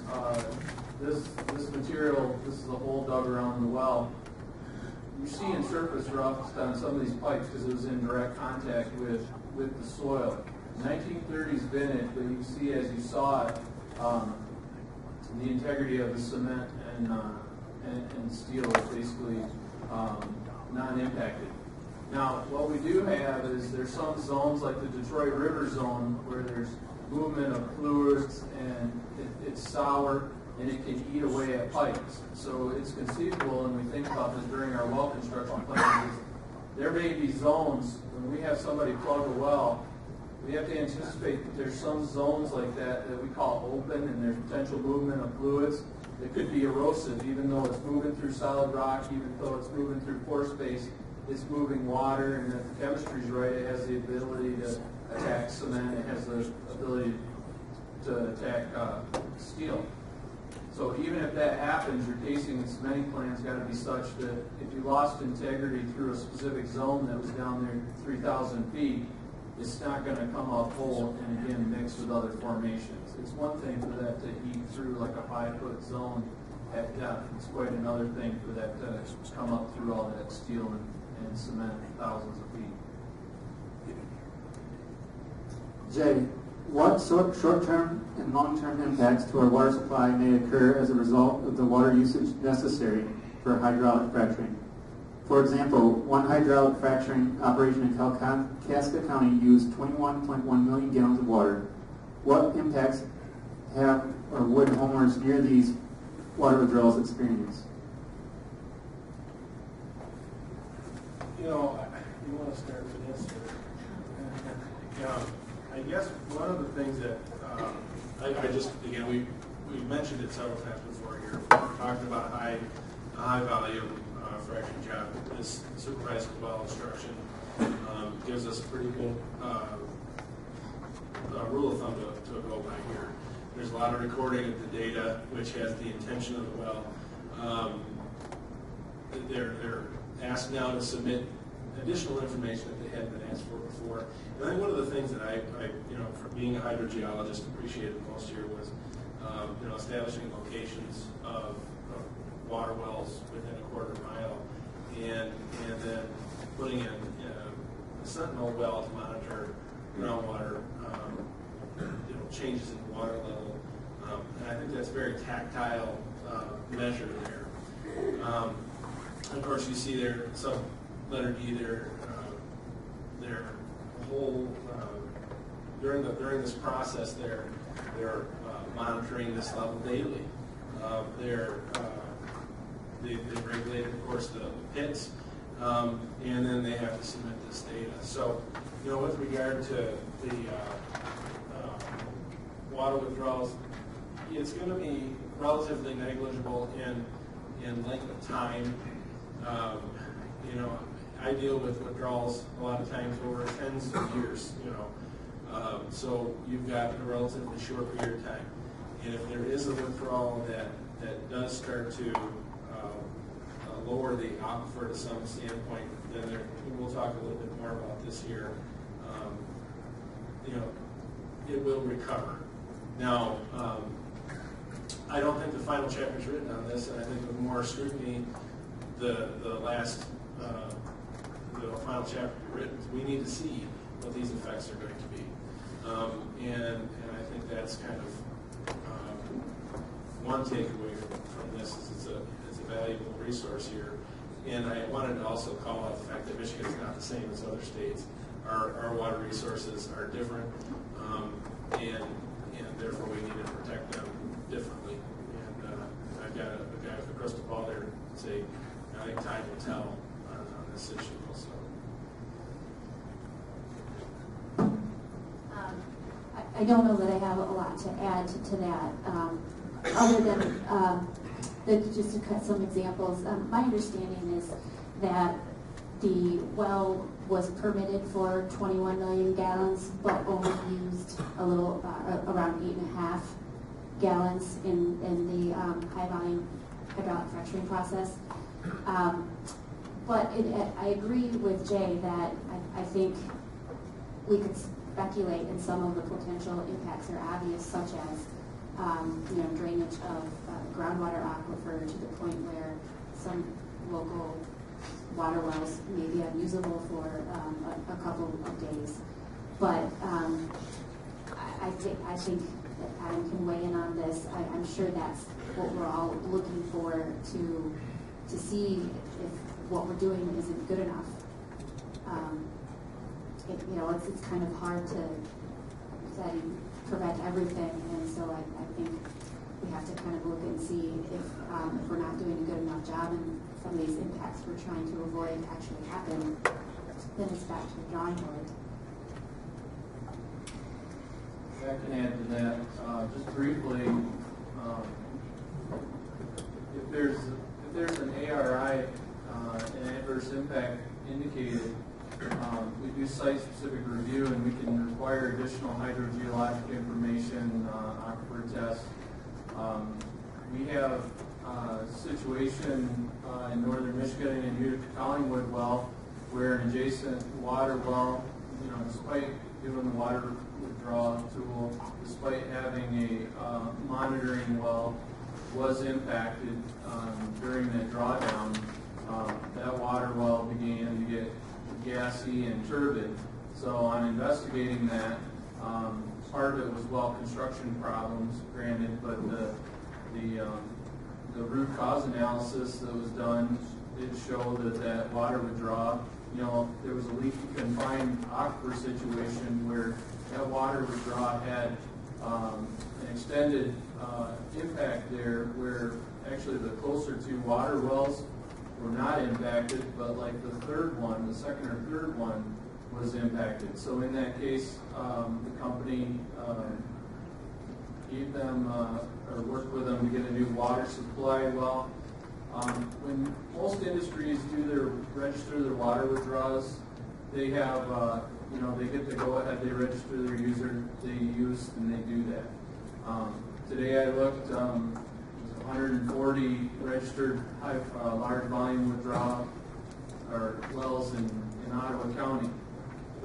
[SPEAKER 6] this material, this is a hole dug around the well. You're seeing surface rust on some of these pipes because it was in direct contact with the soil. 1930s vintage, but you see as you saw it, the integrity of the cement and steel is basically non-impacted. Now, what we do have is there's some zones like the Detroit River Zone where there's movement of fluids and it's sour and it can eat away at pipes. So it's conceivable, and we think about this during our well construction plans, is there may be zones when we have somebody plug a well, we have to anticipate that there's some zones like that that we call open and there's potential movement of fluids. It could be erosive, even though it's moving through solid rock, even though it's moving through pore space, it's moving water, and if the chemistry's right, it has the ability to attack cement, it has the ability to attack steel. So even if that happens, your casing and cementing plan's got to be such that if you lost integrity through a specific zone that was down there 3,000 feet, it's not going to come up whole and again mix with other formations. It's one thing for that to eat through like a 5-foot zone at depth. It's quite another thing for that to come up through all that steel and cement thousands of feet.
[SPEAKER 5] Jay, what short-term and long-term impacts to our water supply may occur as a result of the water usage necessary for hydraulic fracturing? For example, one hydraulic fracturing operation in Kalkaska County used 21.1 million gallons of water. What impacts have or would homeowners near these water withdrawals experience?
[SPEAKER 4] You know, you want to start with this? I guess one of the things that I just, again, we mentioned it several times before here. We're talking about a high value fracturing job. This supervised well instruction gives us a pretty good rule of thumb to go by here. There's a lot of recording of the data, which has the intention of the well. They're asked now to submit additional information that they hadn't been asked for before. And I think one of the things that I from being a hydrogeologist, appreciated most here was, establishing locations of water wells within a quarter mile, and then putting in a sentinel well to monitor groundwater, changes in the water level. And I think that's a very tactile measure there. Of course, you see there, sub letter D, their whole during this process, they're monitoring this level daily. They've regulated, of course, the pits, and then they have to submit this data. So, with regard to the water withdrawals, it's going to be relatively negligible in length of time. I deal with withdrawals a lot of times over tens of years, so you've got a relatively short period of time. And if there is a withdrawal that does start to lower the aquifer to some standpoint, then we'll talk a little bit more about this here. It will recover. Now, I don't think the final chapter is written on this, and I think with more scrutiny, the final chapter to be written. We need to see what these effects are going to be, and I think that's kind of one takeaway from this is it's a valuable resource here. And I wanted to also call out the fact that Michigan is not the same as other states. Our water resources are different, and therefore we need to protect them differently. And I've got a guy with a crystal ball there to say, I think time will tell on this issue also.
[SPEAKER 8] I don't know that I have a lot to add to that, other than that just to cut some examples. My understanding is that the well was permitted for 21 million gallons, but only used a little, around 8.5 gallons in the high volume hydraulic fracturing process. But I agree with Jay that I think we could speculate, and some of the potential impacts are obvious, such as drainage of groundwater aquifer to the point where some local water wells may be unusable for a couple of days. But I think that Adam can weigh in on this. I'm sure that's what we're all looking for to see if what we're doing isn't good enough. It's kind of hard to prevent everything, and so I think we have to kind of look and see if we're not doing a good enough job, and some of these impacts we're trying to avoid actually happen, then it's back to the drawing board.
[SPEAKER 6] I can add to that, just briefly, if there's an ARI, an adverse impact indicated, we do site-specific review, and we can require additional hydrogeologic information, aquifer tests. We have a situation in northern Michigan in Utica Collingwood well, where an adjacent water well, despite doing the water withdrawal tool, despite having a monitoring well, was impacted during that drawdown. That water well began to get gassy and turbid. So on investigating that, part of it was well construction problems, granted, but the root cause analysis that was done did show that water withdrawal, there was a leaky confined aquifer situation where that water withdrawal had an extended impact there, where actually the closer two water wells were not impacted, but like the second or third one was impacted. So in that case, the company gave them or worked with them to get a new water supply well. When most industries register their water withdrawals, they have they get the go ahead, they register their user, they use, and they do that. Today I looked. 140 registered large volume withdrawal or wells in Ottawa County.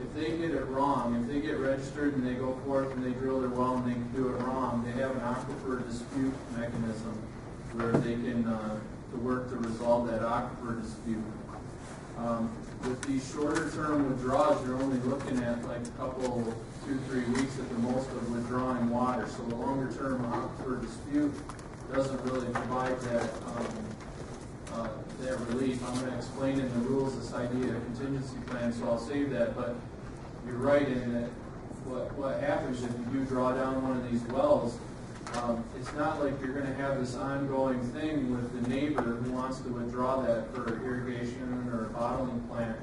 [SPEAKER 6] If they get it wrong, if they get registered and they go forth and they drill their well and they do it wrong, they have an aquifer dispute mechanism where they can to work to resolve that aquifer dispute. With these shorter term withdrawals, you're only looking at like a couple, 2-3 weeks at the most of withdrawing water. So the longer term aquifer dispute doesn't really provide that relief. I'm going to explain in the rules this idea of contingency plan, so I'll save that. But you're right in that what happens if you do draw down one of these wells, it's not like you're going to have this ongoing thing with the neighbor who wants to withdraw that for irrigation or a bottling plant.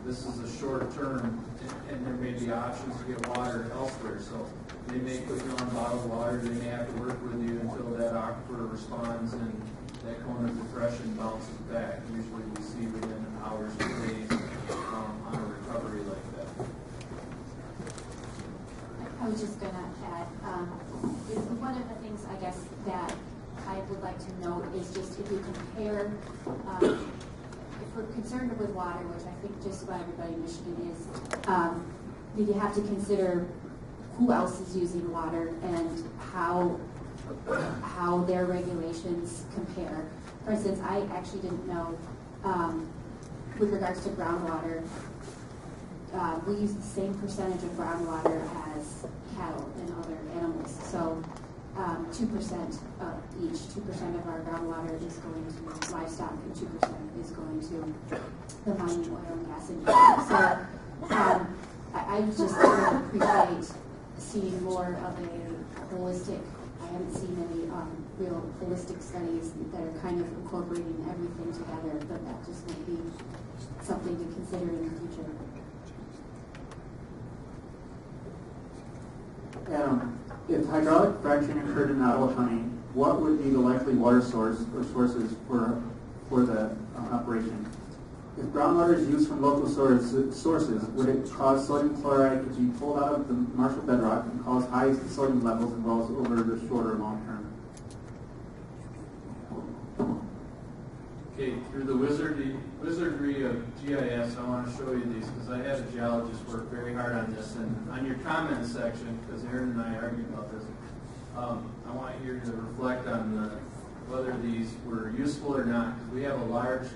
[SPEAKER 6] This is a short term, and there may be options to get water elsewhere. So they may put you on bottled water. They may have to work with you until that aquifer responds and that cone of depression bounces back. Usually we see within hours or days on a recovery like that.
[SPEAKER 8] I was just going to add, one of the things I guess that I would like to note is just if you compare, if we're concerned with water, which I think just about everybody in Michigan is, you have to consider who else is using water and how their regulations compare. For instance, I actually didn't know, with regards to groundwater, we use the same percentage of groundwater as cattle and other animals. So 2% each, 2% of our groundwater is going to livestock and 2% is going to the mining, oil, and gas industry. So I just really appreciate seeing more of a holistic. I haven't seen any real holistic studies that are kind of incorporating everything together, but that just might be something to consider in the future.
[SPEAKER 5] Adam, if hydraulic fracturing occurred in Ottawa County, what would be the likely water source or sources for the operation? If groundwater is used from local sources, would it cause sodium chloride to be pulled out of the Marshall bedrock and cause high sodium levels in wells over the short or long term?
[SPEAKER 6] Okay, through the wizardry of GIS, I want to show you these because I had a geologist work very hard on this. And on your comment section, because Aaron and I argued about this, I want you to reflect on whether these were useful or not. Because we have a large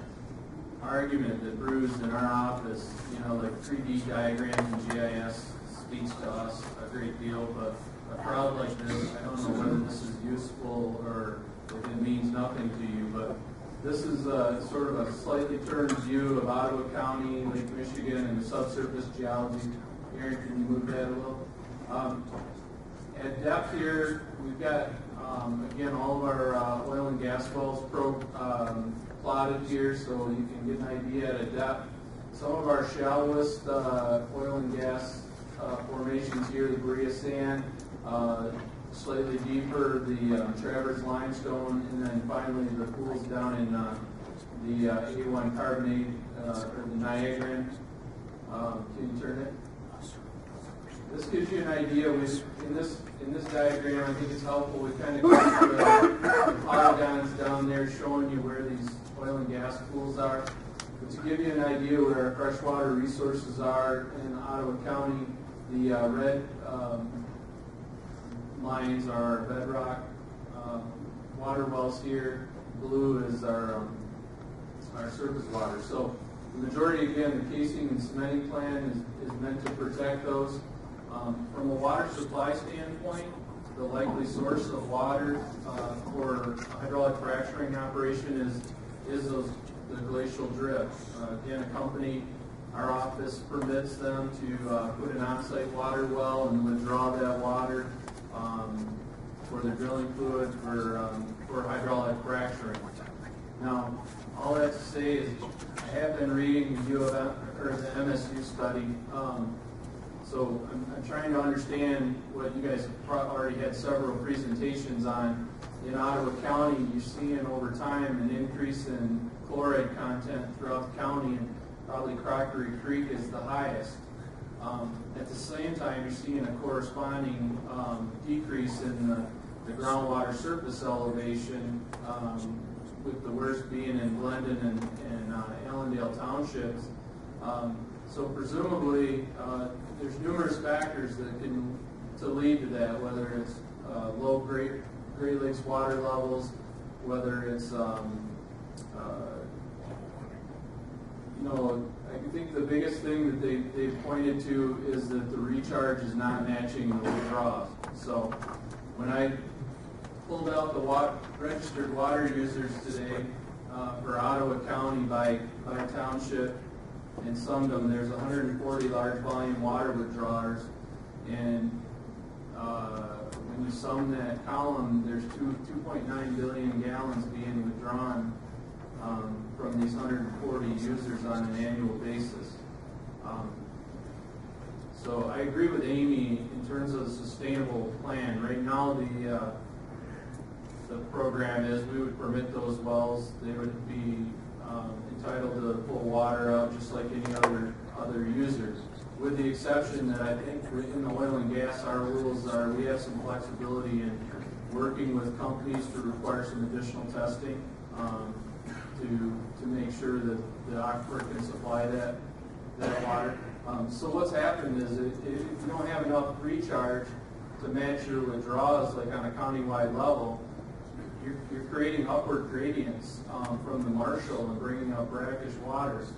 [SPEAKER 6] argument that brews in our office, like 3D diagrams and GIS speaks to us a great deal, but a crowd like this, I don't know whether this is useful or if it means nothing to you, but this is sort of a slightly turned view of Ottawa County, Lake Michigan, and the subsurface geology. Aaron, can you move that a little? At depth here, we've got, again, all of our oil and gas wells plotted here so you can get an idea at a depth. Some of our shallowest oil and gas formations here, the Berea Sand, slightly deeper, the Travers Limestone, and then finally the pools down in the A1 Carbonate, or the Niagaran. Can you turn it? This gives you an idea. In this diagram, I think it's helpful. We kind of got the polygons down there showing you where these oil and gas pools are. But to give you an idea where our freshwater resources are in Ottawa County, the red lines are bedrock water wells here. Blue is our surface water. So the majority, again, the casing and cementing plan is meant to protect those. From a water supply standpoint, the likely source of water for a hydraulic fracturing operation is the glacial drift. Again, a company, our office permits them to put an on-site water well and withdraw that water for their drilling fluid for hydraulic fracturing. Now, all that to say is I have been reading the MSU study. So I'm trying to understand what you guys have already had several presentations on. In Ottawa County, you're seeing over time an increase in chloride content throughout the county, and probably Crockery Creek is the highest. At the same time, you're seeing a corresponding decrease in the groundwater surface elevation, with the worst being in Glendon and Allendale townships. So presumably, there's numerous factors that can lead to that, whether it's low Great Lakes water levels, whether it's I think the biggest thing that they've pointed to is that the recharge is not matching the withdrawals. So when I pulled out the registered water users today for Ottawa County by township and summed them, there's 140 large volume water withdrawers, and when you sum that column, there's 2.9 billion gallons being withdrawn from these 140 users on an annual basis. So I agree with Amy in terms of the sustainable plan. Right now, the program is we would permit those wells. They would be entitled to pull water out just like any other users, with the exception that I think in the oil and gas, our rules are we have some flexibility in working with companies to require some additional testing to make sure that the aquifer can supply that water. So what's happened is if you don't have enough recharge to match your withdrawals, like on a countywide level, you're creating upward gradients from the Marshall and bringing up brackish waters.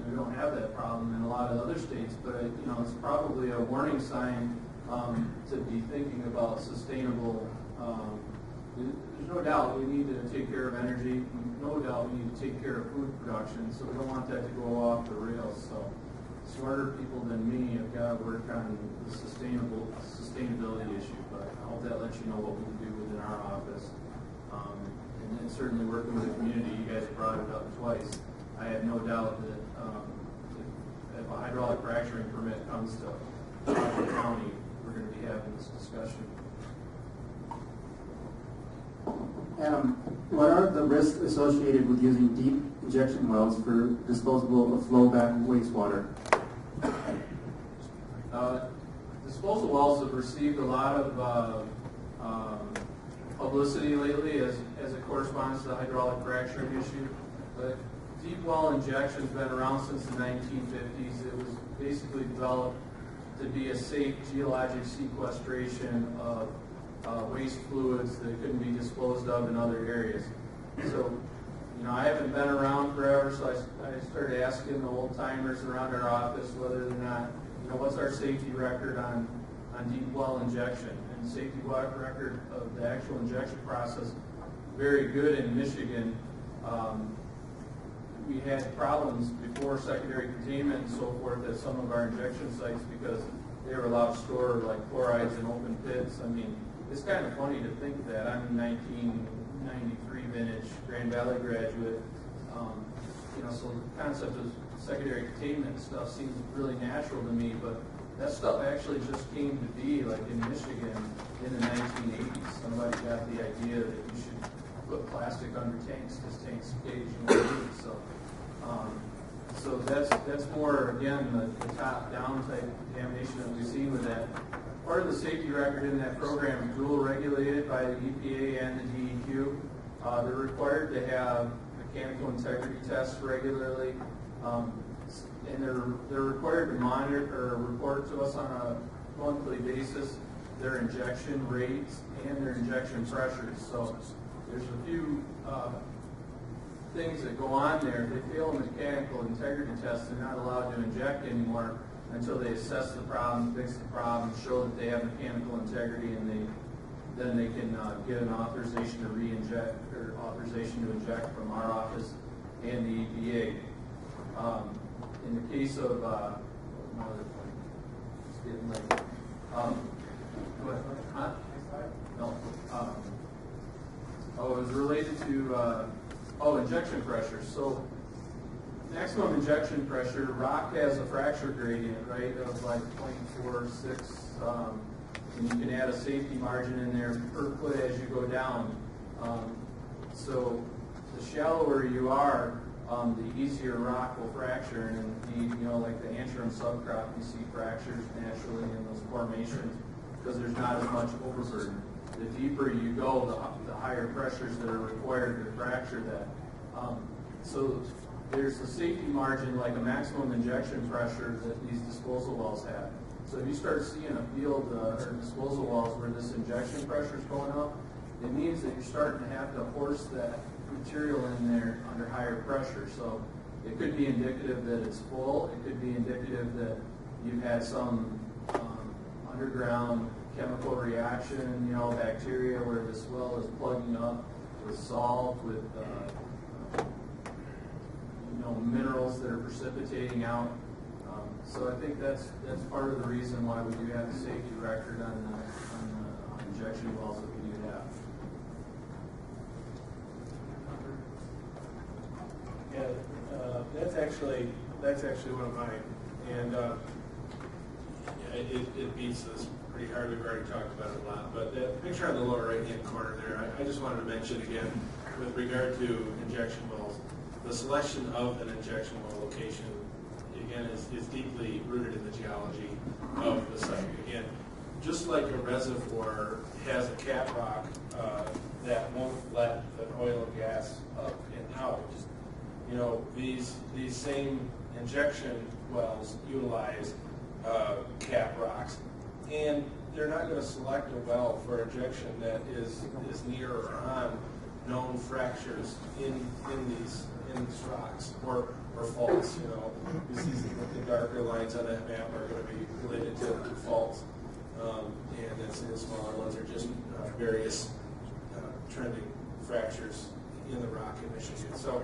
[SPEAKER 6] We don't have that problem in a lot of other states, but it's probably a warning sign to be thinking about sustainable. There's no doubt we need to take care of energy. No doubt we need to take care of food production. So we don't want that to go off the rails. So smarter people than me have got to work on the sustainability issue. But I hope that lets you know what we can do within our office. And then certainly working with the community, you guys brought it up twice. I have no doubt that if a hydraulic fracturing permit comes to Ottawa County, we're going to be having this discussion.
[SPEAKER 5] Adam, what are the risks associated with using deep injection wells for disposable of flowback wastewater?
[SPEAKER 6] Disposal wells have received a lot of publicity lately as it corresponds to the hydraulic fracturing issue. But deep well injection has been around since the 1950s. It was basically developed to be a safe geologic sequestration of waste fluids that couldn't be disposed of in other areas. So, I haven't been around forever, so I started asking the old timers around our office whether or not, what's our safety record on deep well injection. And safety record of the actual injection process, very good in Michigan. We had problems before secondary containment and so forth at some of our injection sites because they were allowed to store like chlorides in open pits. I mean, it's kind of funny to think that. I'm a 1993 vintage Grand Valley graduate. So the concept of secondary containment stuff seems really natural to me, but that stuff actually just came to be like in Michigan in the 1980s. Somebody got the idea that you should put plastic under tanks because tanks occasionally leak. So that's more, again, the top-down type contamination that we've seen with that. Part of the safety record in that program is dual regulated by the EPA and the DEQ. They're required to have mechanical integrity tests regularly, and they're required to monitor or report to us on a monthly basis their injection rates and their injection pressures. So there's a few things that go on there. If they fail a mechanical integrity test, they're not allowed to inject anymore until they assess the problem, fix the problem, show that they have mechanical integrity, and then they can get an authorization to re-inject or authorization to inject from our office and the EPA. In the case of it's getting late. Go ahead. Huh? No. It was related to injection pressure. So maximum injection pressure, rock has a fracture gradient, right, of like 0.46, and you can add a safety margin in there per foot as you go down. So the shallower you are, the easier rock will fracture, and indeed, like the antrim subcrop, you see fractures naturally in those formations because there's not as much overburden. The deeper you go, the higher pressures that are required to fracture that. So there's a safety margin, like a maximum injection pressure that these disposal wells have. So if you start seeing a field or disposal wells where this injection pressure is going up, it means that you're starting to have to force that material in there under higher pressure. So it could be indicative that it's full. It could be indicative that you've had some underground chemical reaction, bacteria where this well is plugging up with salt, with minerals that are precipitating out. So I think that's part of the reason why we do have the safety record on injection wells that we do have.
[SPEAKER 4] Yeah, that's actually one of mine, and it beats this pretty hard. We've already talked about it a lot, but the picture on the lower right-hand corner there, I just wanted to mention again, with regard to injection wells, the selection of an injection well location, again, is deeply rooted in the geology of the site. Again, just like a reservoir has a cap rock that won't let the oil and gas up and out, these same injection wells utilize cap rocks, and they're not going to select a well for injection that is near or on known fractures in these rocks or faults. You see the darker lines on that map are going to be related to faults, and the smaller ones are just various trending fractures in the rock in Michigan. So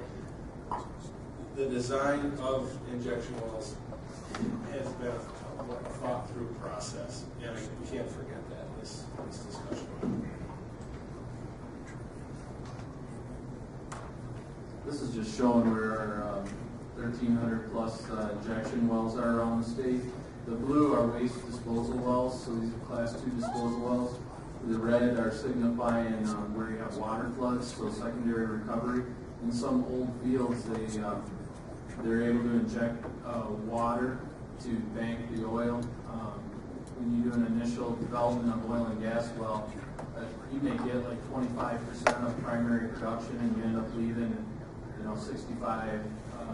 [SPEAKER 4] the design of injection wells has been a thought-through process, and we can't forget that in this discussion.
[SPEAKER 6] This is just showing where our 1,300 plus injection wells are around the state. The blue are waste disposal wells, so these are class 2 disposal wells. The red are signifying where you have water floods, so secondary recovery. In some old fields, they're able to inject water to bank the oil. When you do an initial development of oil and gas well, you may get like 25% of primary production, and you end up leaving, 65,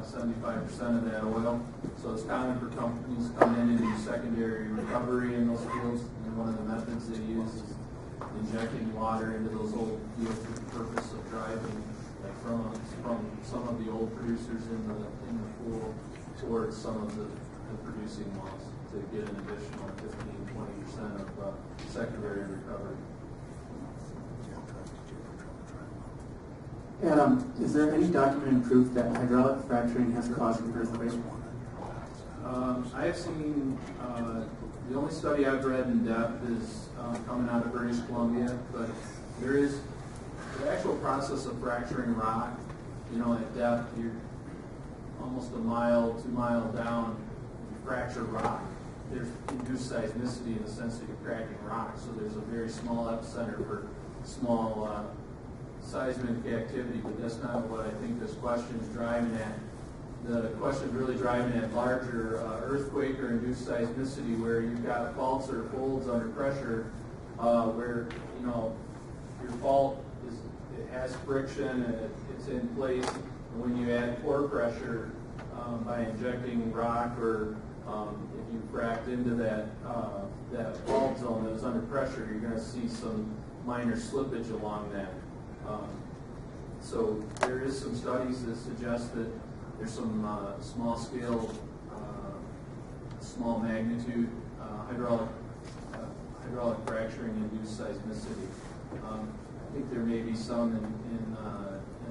[SPEAKER 6] 75% of that oil. So it's common for companies to come in and do secondary recovery in those fields. And one of the methods they use is injecting water into those old fields for the purpose of driving, like from some of the old producers in the pool towards some of the producing wells to get an additional 15-20% of secondary recovery.
[SPEAKER 5] Adam, is there any documented proof that hydraulic fracturing has caused an earthquake?
[SPEAKER 6] I have seen, the only study I've read in depth is coming out of British Columbia, but there is the actual process of fracturing rock. At depth, you're almost a mile, 2 miles down, you fracture rock. There's induced seismicity in the sense that you're cracking rock, so there's a very small epicenter for small seismic activity, but that's not what I think this question is driving at. The question is really driving at larger earthquake or induced seismicity, where you've got faults or folds under pressure, where your fault it has friction and it's in place. And when you add pore pressure by injecting rock, or if you fracked into that fault zone that was under pressure, you're going to see some minor slippage along that. So there is some studies that suggest that there's some small scale, small magnitude hydraulic fracturing induced seismicity. I think there may be some in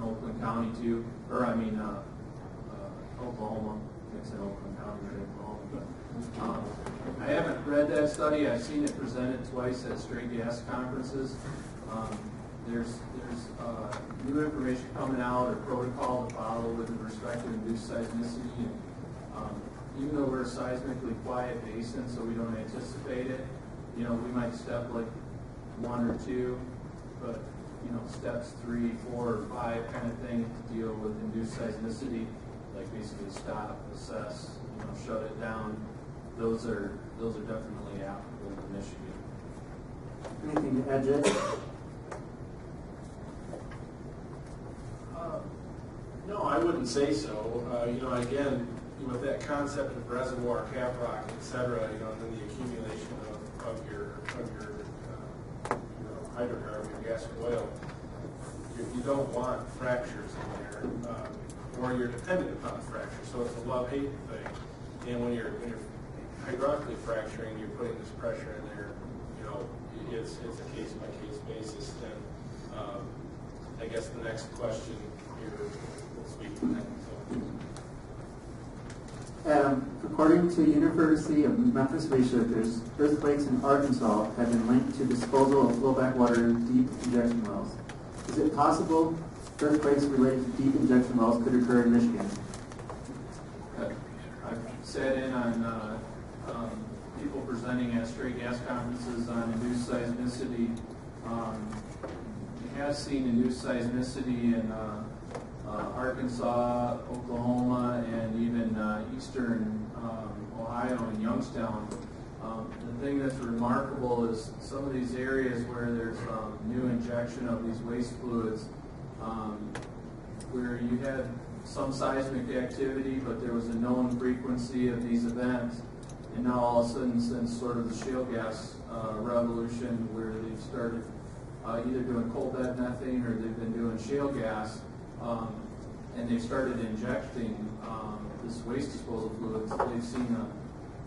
[SPEAKER 6] Oakland County too, or Oklahoma. It's in Oakland County, Oklahoma. But I haven't read that study. I've seen it presented twice at straight gas conferences. There's new information coming out, or protocol to follow with respect to induced seismicity. And, even though we're a seismically quiet basin, so we don't anticipate it, we might step like 1 or 2, but steps 3, 4, or 5 kind of thing to deal with induced seismicity, like basically stop, assess, shut it down. Those are definitely applicable in Michigan.
[SPEAKER 5] Anything to add, Jay?
[SPEAKER 4] No, I wouldn't say so. Again, with that concept of reservoir, cap rock, et cetera, and then the accumulation of your hydrocarbon, gas or oil, you don't want fractures in there, or you're dependent upon fracture. So it's a love-hate thing. And when you're hydraulically fracturing, you're putting this pressure in there. It's a case-by-case basis. And I guess the next question here will speak to that.
[SPEAKER 5] Adam, according to University of Memphis researchers, earthquakes in Arkansas have been linked to disposal of flowback water in deep injection wells. Is it possible earthquakes related to deep injection wells could occur in Michigan?
[SPEAKER 6] I've sat in on people presenting at straight gas conferences on induced seismicity. You have seen induced seismicity in Arkansas, Oklahoma, and even eastern Ohio and Youngstown. The thing that's remarkable is some of these areas where there's new injection of these waste fluids, where you had some seismic activity, but there was a known frequency of these events. And now all of a sudden, since sort of the shale gas revolution, where they've started either doing coal bed methane or they've been doing shale gas, and they've started injecting this waste disposal fluids, they've seen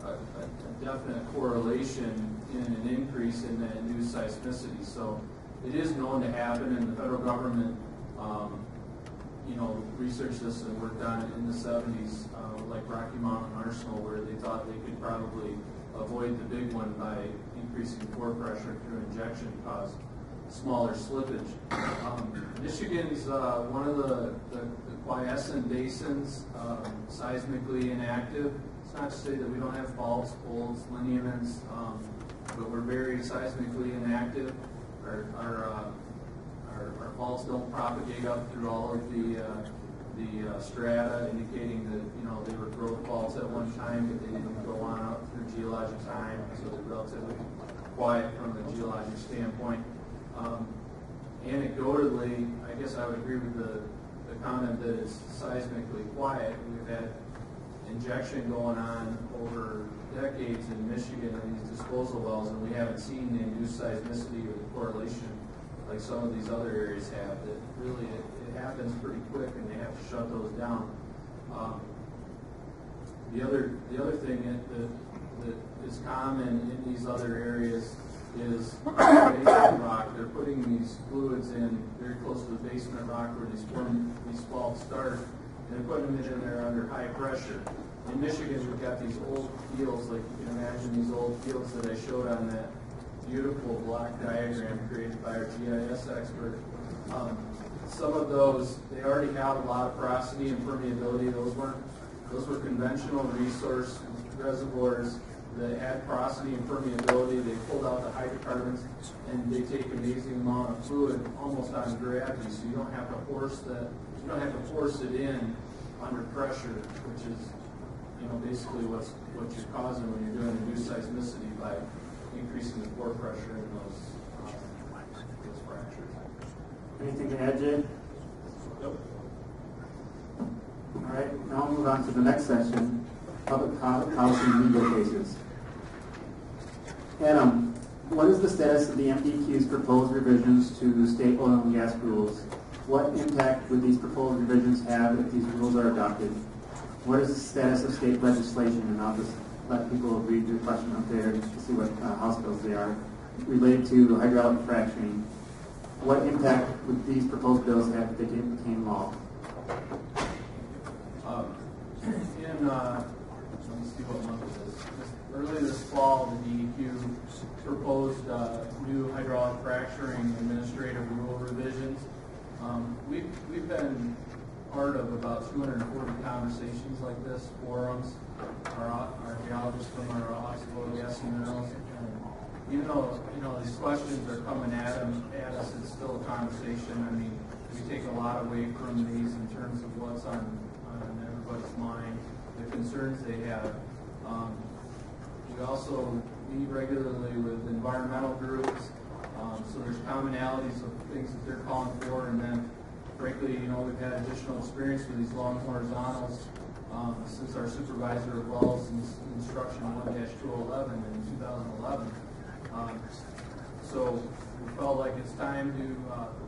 [SPEAKER 6] a definite correlation in an increase in that induced seismicity. So it is known to happen, and the federal government researched this and worked on it in the 70s, like Rocky Mountain Arsenal, where they thought they could probably avoid the big one by increasing pore pressure through injection to cause smaller slippage. Michigan's one of the quiescent basins, seismically inactive. It's not to say that we don't have faults, folds, lineaments, but we're very seismically inactive. Our faults don't propagate up through all of the strata, indicating that they were growth faults at one time, but they didn't go on up through geologic time, so they're relatively quiet from the geologic standpoint. Anecdotally, I guess I would agree with the comment that it's seismically quiet. We've had injection going on over decades in Michigan in these disposal wells, and we haven't seen the induced seismicity or the correlation like some of these other areas have. That really it happens pretty quick, and they have to shut those down. The other thing that is common in these other areas is basement rock. They're putting these fluids in very close to the basement rock where these faults start, and they're putting them in there under high pressure. In Michigan, we've got these old fields, like you can imagine these old fields that I showed on that beautiful block diagram created by our GIS expert. Some of those, they already have a lot of porosity and permeability. Those were conventional resource reservoirs that had porosity and permeability. They pulled out the hydrocarbons, and they take an amazing amount of fluid almost on gravity, so you don't have to force it in under pressure, which is basically what you're causing when you're doing induced seismicity by increasing the pore pressure in those fractures.
[SPEAKER 5] Anything to add, Jay?
[SPEAKER 6] Nope.
[SPEAKER 5] All right, now we'll move on to the next section, public policy legal cases. Adam, what is the status of the MDQ's proposed revisions to state oil and gas rules? What impact would these proposed revisions have if these rules are adopted? What is the status of state legislation? And I'll just let people read the question up there to see what House bills they are related to hydraulic fracturing. What impact would these proposed bills have if they became law?
[SPEAKER 6] Let me see what month it is. Early this fall, the DEQ proposed new hydraulic fracturing administrative rule revisions. We've been part of about 240 conversations like this, forums. Our geologists from our Office of Oil, Gas, and Minerals. And even though these questions are coming at us, it's still a conversation. I mean, we take a lot away from these in terms of what's on everybody's mind, the concerns they have. We also meet regularly with environmental groups, so there's commonalities of things that they're calling for, and then frankly, we've had additional experience with these long horizontals since our supervisor of wells in instruction 1-211 in 2011. So we felt like it's time to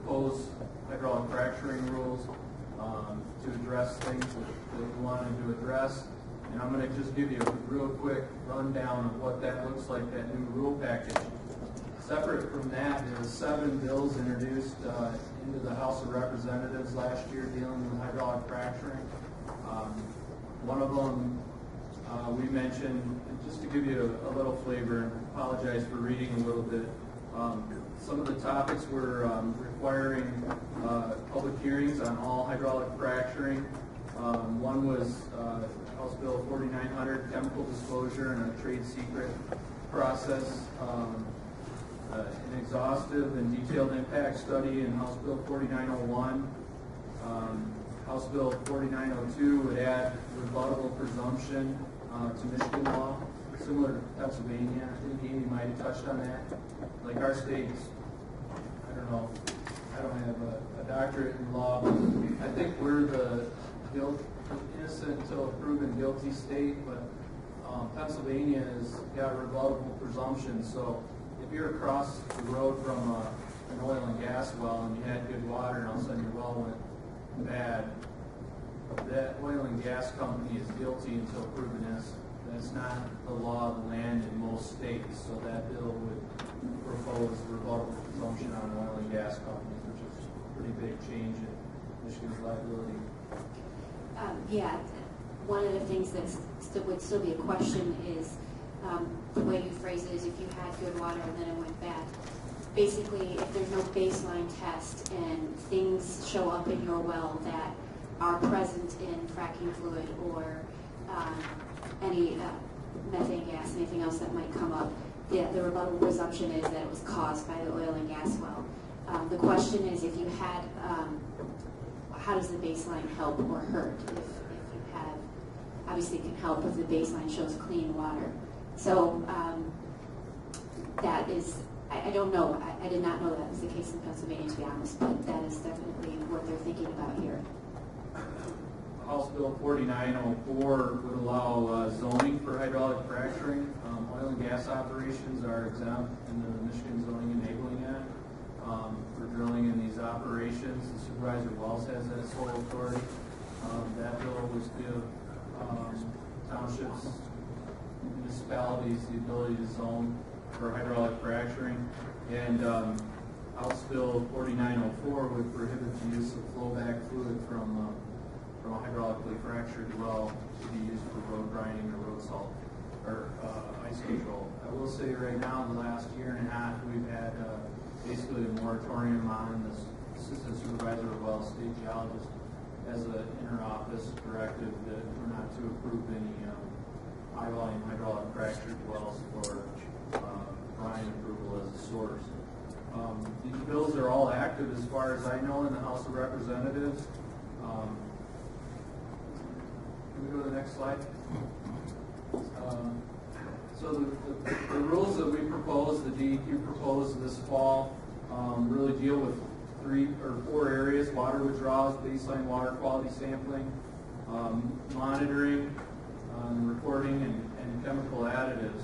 [SPEAKER 6] propose hydraulic fracturing rules to address things that we wanted to address. And I'm going to just give you a real quick rundown of what that looks like, that new rule package. Separate from that, there were 7 bills introduced into the House of Representatives last year dealing with hydraulic fracturing. One of them we mentioned, just to give you a little flavor, and apologize for reading a little bit, some of the topics were requiring public hearings on all hydraulic fracturing. One was House Bill 4900, chemical disclosure and a trade secret process. An exhaustive and detailed impact study in House Bill 4901. House Bill 4902 would add rebuttable presumption to Michigan law, similar to Pennsylvania. I think Amy might have touched on that. Like our states, I don't know, I don't have a doctorate in law, but I think we're the innocent until proven guilty state, but Pennsylvania has got rebuttable presumption. So if you're across the road from an oil and gas well and you had good water and all of a sudden your well went bad, that oil and gas company is guilty until proven innocent. That's not the law of the land in most states, so that bill would propose rebuttable presumption on oil and gas companies, which is a pretty big change in Michigan's liability.
[SPEAKER 8] Yeah, one of the things that would still be a question is the way you phrase it is if you had good water and then it went bad. Basically, if there's no baseline test and things show up in your well that are present in fracking fluid or any methane gas, anything else that might come up, the rebuttable presumption is that it was caused by the oil and gas well. The question is, if you had, how does the baseline help or hurt? If you have, obviously it can help if the baseline shows clean water. So that is, I don't know, I did not know that was the case in Pennsylvania, to be honest, but that is definitely what they're thinking about here.
[SPEAKER 6] House Bill 4904 would allow zoning for hydraulic fracturing. Oil and gas operations are exempt in the Michigan Zoning Enabling Act for drilling in these operations. The supervisor of wells has that sole authority. That bill would give townships, municipalities the ability to zone for hydraulic fracturing. And House Bill 4904 would prohibit the use of flowback fluid from a hydraulically fractured well to be used for road grinding or road salt or ice control. I will say right now, in the last year and a half, we've had basically a moratorium on this assistant supervisor of wells, state geologist, as an inter-office directive that we're not to approve any high-volume hydraulic fractured wells for brine approval as a source. These bills are all active as far as I know in the House of Representatives. Can we go to the next slide? So the rules that we proposed, the DEQ proposed this fall, really deal with 3 or 4 areas: water withdrawals, baseline water quality sampling, monitoring, reporting, and chemical additives.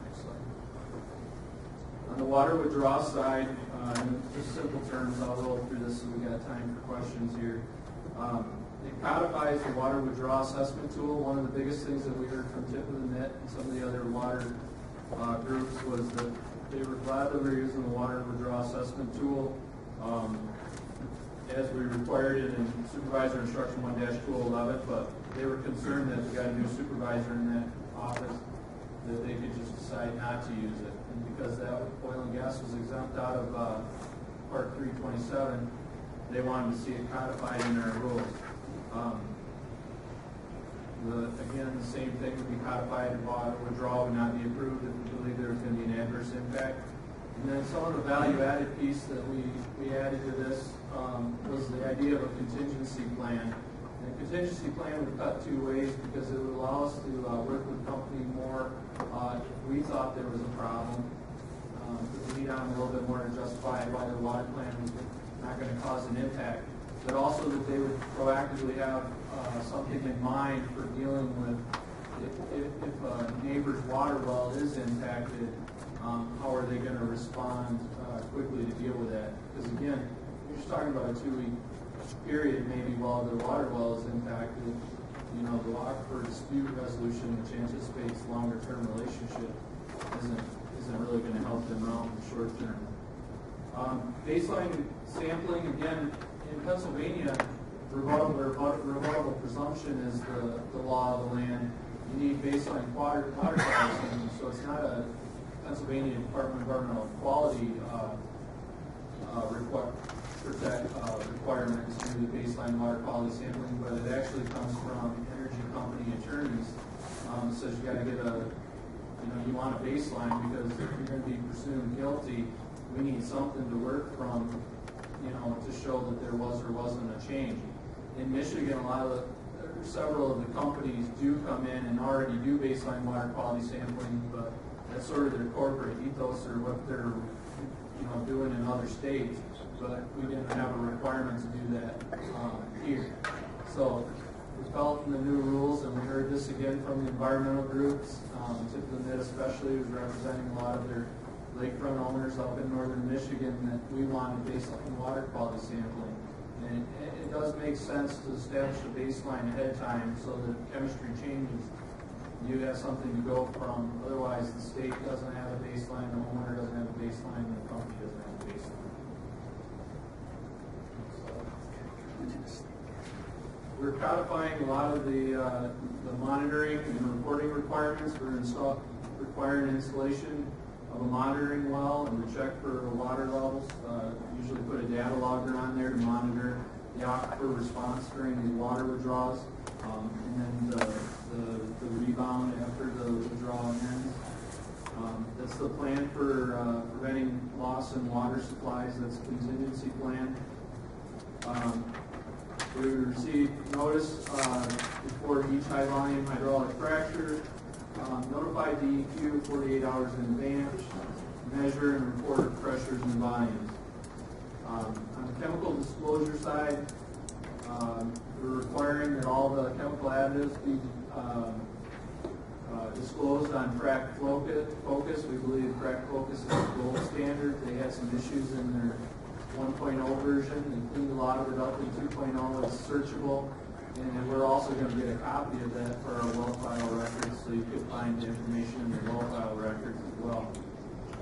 [SPEAKER 6] Next slide. On the water withdrawal side, in just simple terms, I'll roll through this so we got time for questions here. It codifies the water withdrawal assessment tool. One of the biggest things that we heard from Tip of the Net and some of the other water groups was that they were glad that we were using the water withdrawal assessment tool as we required it in Supervisor Instruction 1-211, but they were concerned that we got a new supervisor in that office that they could just decide not to use it. And because that oil and gas was exempt out of Part 327, they wanted to see it codified in our rules. Again, the same thing would be codified. Water withdrawal would not be approved if we believe there was going to be an adverse impact. And then some of the value-added piece that we added to this was the idea of a contingency plan. And a contingency plan would cut 2 ways because it would allow us to work with the company more if we thought there was a problem. We need on a little bit more to justify why the water plan was not going to cause an impact, but also that they would proactively have something in mind for dealing with if a neighbor's water well is impacted, how are they going to respond quickly to deal with that? Because again, you're just talking about a 2-week period maybe while the water well is impacted. You know, the aquifer dispute resolution, which anticipates longer-term relationship, isn't really going to help them out in the short term. Baseline sampling, again, in Pennsylvania, rebuttable presumption is the law of the land. You need baseline water quality sampling, so it's not a Pennsylvania Department of Environmental Quality requirement to do the baseline water quality sampling, but it actually comes from energy company attorneys. It says you got to get you want a baseline because if you're going to be presumed guilty, we need something to work from, to show that there was or wasn't a change. In Michigan, several of the companies do come in and already do baseline water quality sampling, but that's sort of their corporate ethos or what they're, doing in other states. But we didn't have a requirement to do that here. So we felt in the new rules, and we heard this again from the environmental groups, Tip of the Net especially, who's representing a lot of their lakefront owners up in northern Michigan, that we wanted baseline water quality sampling. And it does make sense to establish a baseline ahead of time so that if chemistry changes, you have something to go from. Otherwise, the state doesn't have a baseline, the homeowner doesn't have a baseline, and the company doesn't have a baseline. We're codifying a lot of the monitoring and reporting requirements. We're requiring installation of a monitoring well and to check for water levels. Usually put a data logger on there to monitor the aquifer response during these water withdrawals, and then the rebound after the withdrawal ends. That's the plan for preventing loss in water supplies. That's a contingency plan. We received notice before each high volume hydraulic fracture, notified the EQ 48 hours in advance, measure and report pressures and volumes. On the chemical disclosure side, we're requiring that all the chemical additives be disclosed on Frac Focus. We believe Frac Focus is the gold standard. They had some issues in their 1.0 version and cleaned a lot of it up in 2.0. It's searchable, and we're also going to get a copy of that for our well file records, so you can find the information in the well file records as well.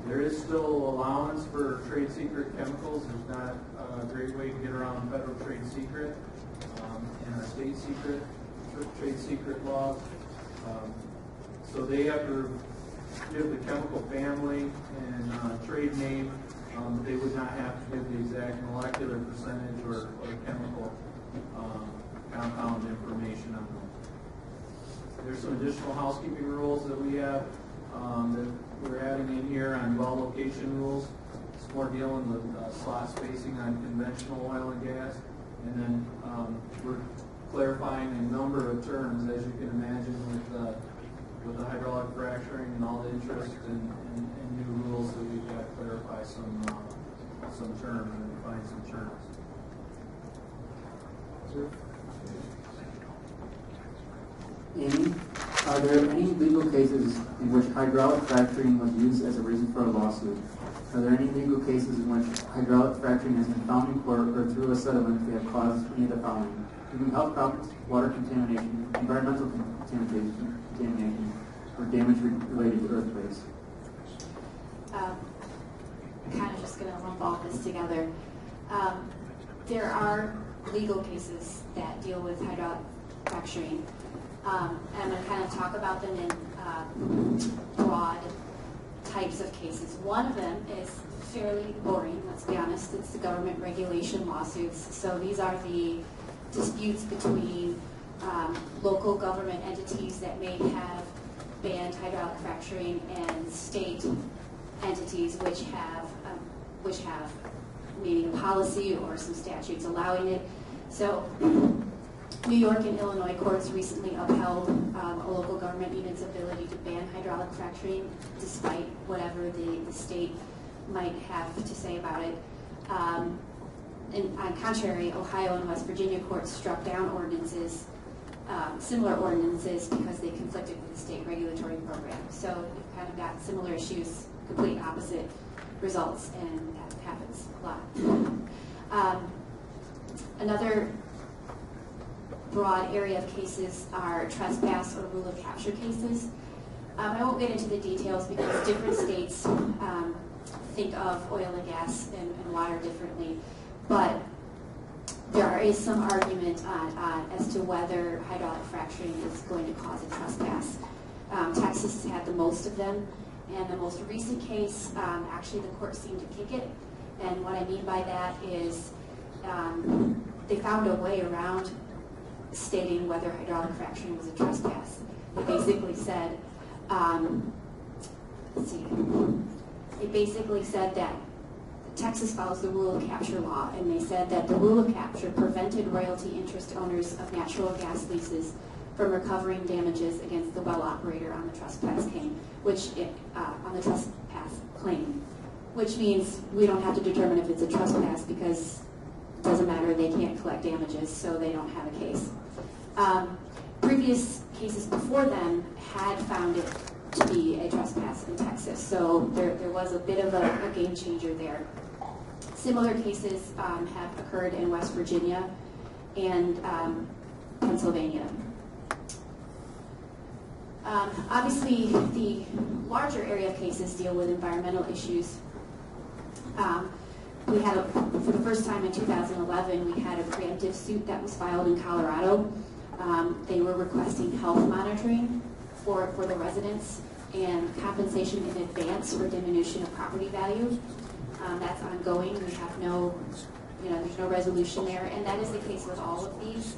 [SPEAKER 6] There is still allowance for trade secret chemicals. There's not a great way to get around federal trade secret and our state secret trade secret laws. So they have to give the chemical family and trade name. They would not have to give the exact molecular percentage or chemical compound information on them. There's some additional housekeeping rules that we have that we're adding in here on well location rules. It's more dealing with slot spacing on conventional oil and gas. And then we're clarifying a number of terms, as you can imagine, with the hydraulic fracturing and all the interest and new rules that we've got to clarify some terms and define some terms.
[SPEAKER 5] Amy, are there any legal cases in which hydraulic fracturing was used as a reason for a lawsuit? Are there any legal cases in which hydraulic fracturing has been found in court or through a settlement they have caused any of the following: health problems, water contamination, environmental contamination, or damage related to earthquakes?
[SPEAKER 8] Kind of just going to lump all this together. There are legal cases that deal with hydraulic fracturing. And I'm going to kind of talk about them in broad types of cases. One of them is fairly boring, let's be honest. It's the government regulation lawsuits. So these are the disputes between local government entities that may have banned hydraulic fracturing and state entities which have maybe a policy or some statutes allowing it. So New York and Illinois courts recently upheld a local government unit's ability to ban hydraulic fracturing despite whatever the state might have to say about it. And on contrary, Ohio and West Virginia courts struck down ordinances, similar ordinances, because they conflicted with the state regulatory program. So you've kind of got similar issues, complete opposite results, and that happens a lot. Another broad area of cases are trespass or rule of capture cases. I won't get into the details because different states think of oil and gas and water differently, but there is some argument as to whether hydraulic fracturing is going to cause a trespass. Texas has had the most of them, and the most recent case, actually the court seemed to kick it, and what I mean by that is they found a way around stating whether hydraulic fracturing was a trespass. They basically said, it basically said that Texas follows the rule of capture law, and they said that the rule of capture prevented royalty interest owners of natural gas leases from recovering damages against the well operator on the trespass claim, which means we don't have to determine if it's a trespass because it doesn't matter, they can't collect damages, so they don't have a case. Previous cases before them had found it to be a trespass in Texas, so there was a bit of a game changer there. Similar cases have occurred in West Virginia and Pennsylvania. Obviously, the larger area of cases deal with environmental issues. We had, for the first time in 2011, we had a preemptive suit that was filed in Colorado. They were requesting health monitoring for the residents and compensation in advance for diminution of property value. That's ongoing. We have no, there's no resolution there, and that is the case with all of these.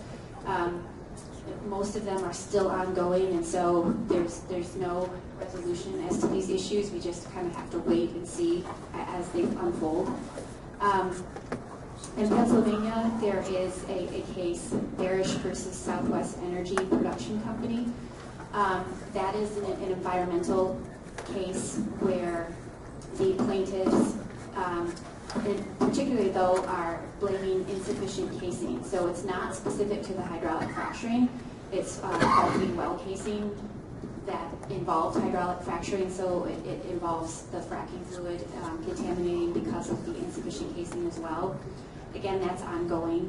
[SPEAKER 8] Most of them are still ongoing, and so there's no resolution as to these issues. We just kind of have to wait and see as they unfold. In Pennsylvania, there is a case, Barish versus Southwest Energy Production Company. That is an environmental case where the plaintiffs, particularly though, are blaming insufficient casing. So it's not specific to the hydraulic fracturing. It's faulty well casing that involved hydraulic fracturing, so it involves the fracking fluid contaminating because of the insufficient casing as well. Again, that's ongoing.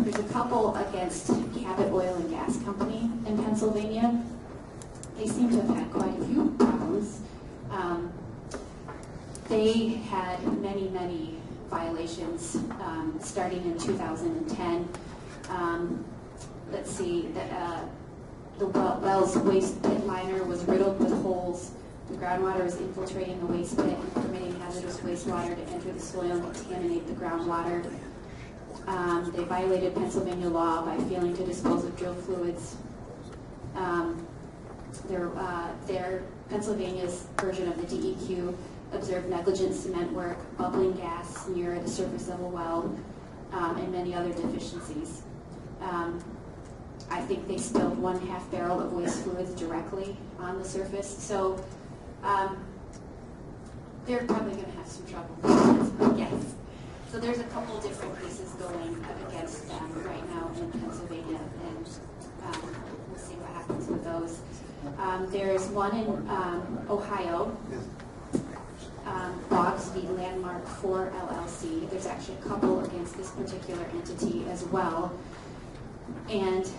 [SPEAKER 8] There's a couple against Cabot Oil and Gas Company in Pennsylvania. They seem to have had quite a few problems. They had many violations starting in 2010. Let's see, the well's waste pit liner was riddled with holes. The groundwater was infiltrating the waste pit and permitting hazardous wastewater to enter the soil and contaminate the groundwater. They violated Pennsylvania law by failing to dispose of drill fluids. Their Pennsylvania's version of the DEQ observed negligent cement work, bubbling gas near the surface of a well, and many other deficiencies. I think they spilled 1/2 barrel of waste fluids directly on the surface. So they're probably going to have some trouble, I guess. So there's a couple different cases going against them right now in Pennsylvania, and we'll see what happens with those. There's one in Ohio, Boggs v. Landmark 4 LLC. There's actually a couple against this particular entity as well. And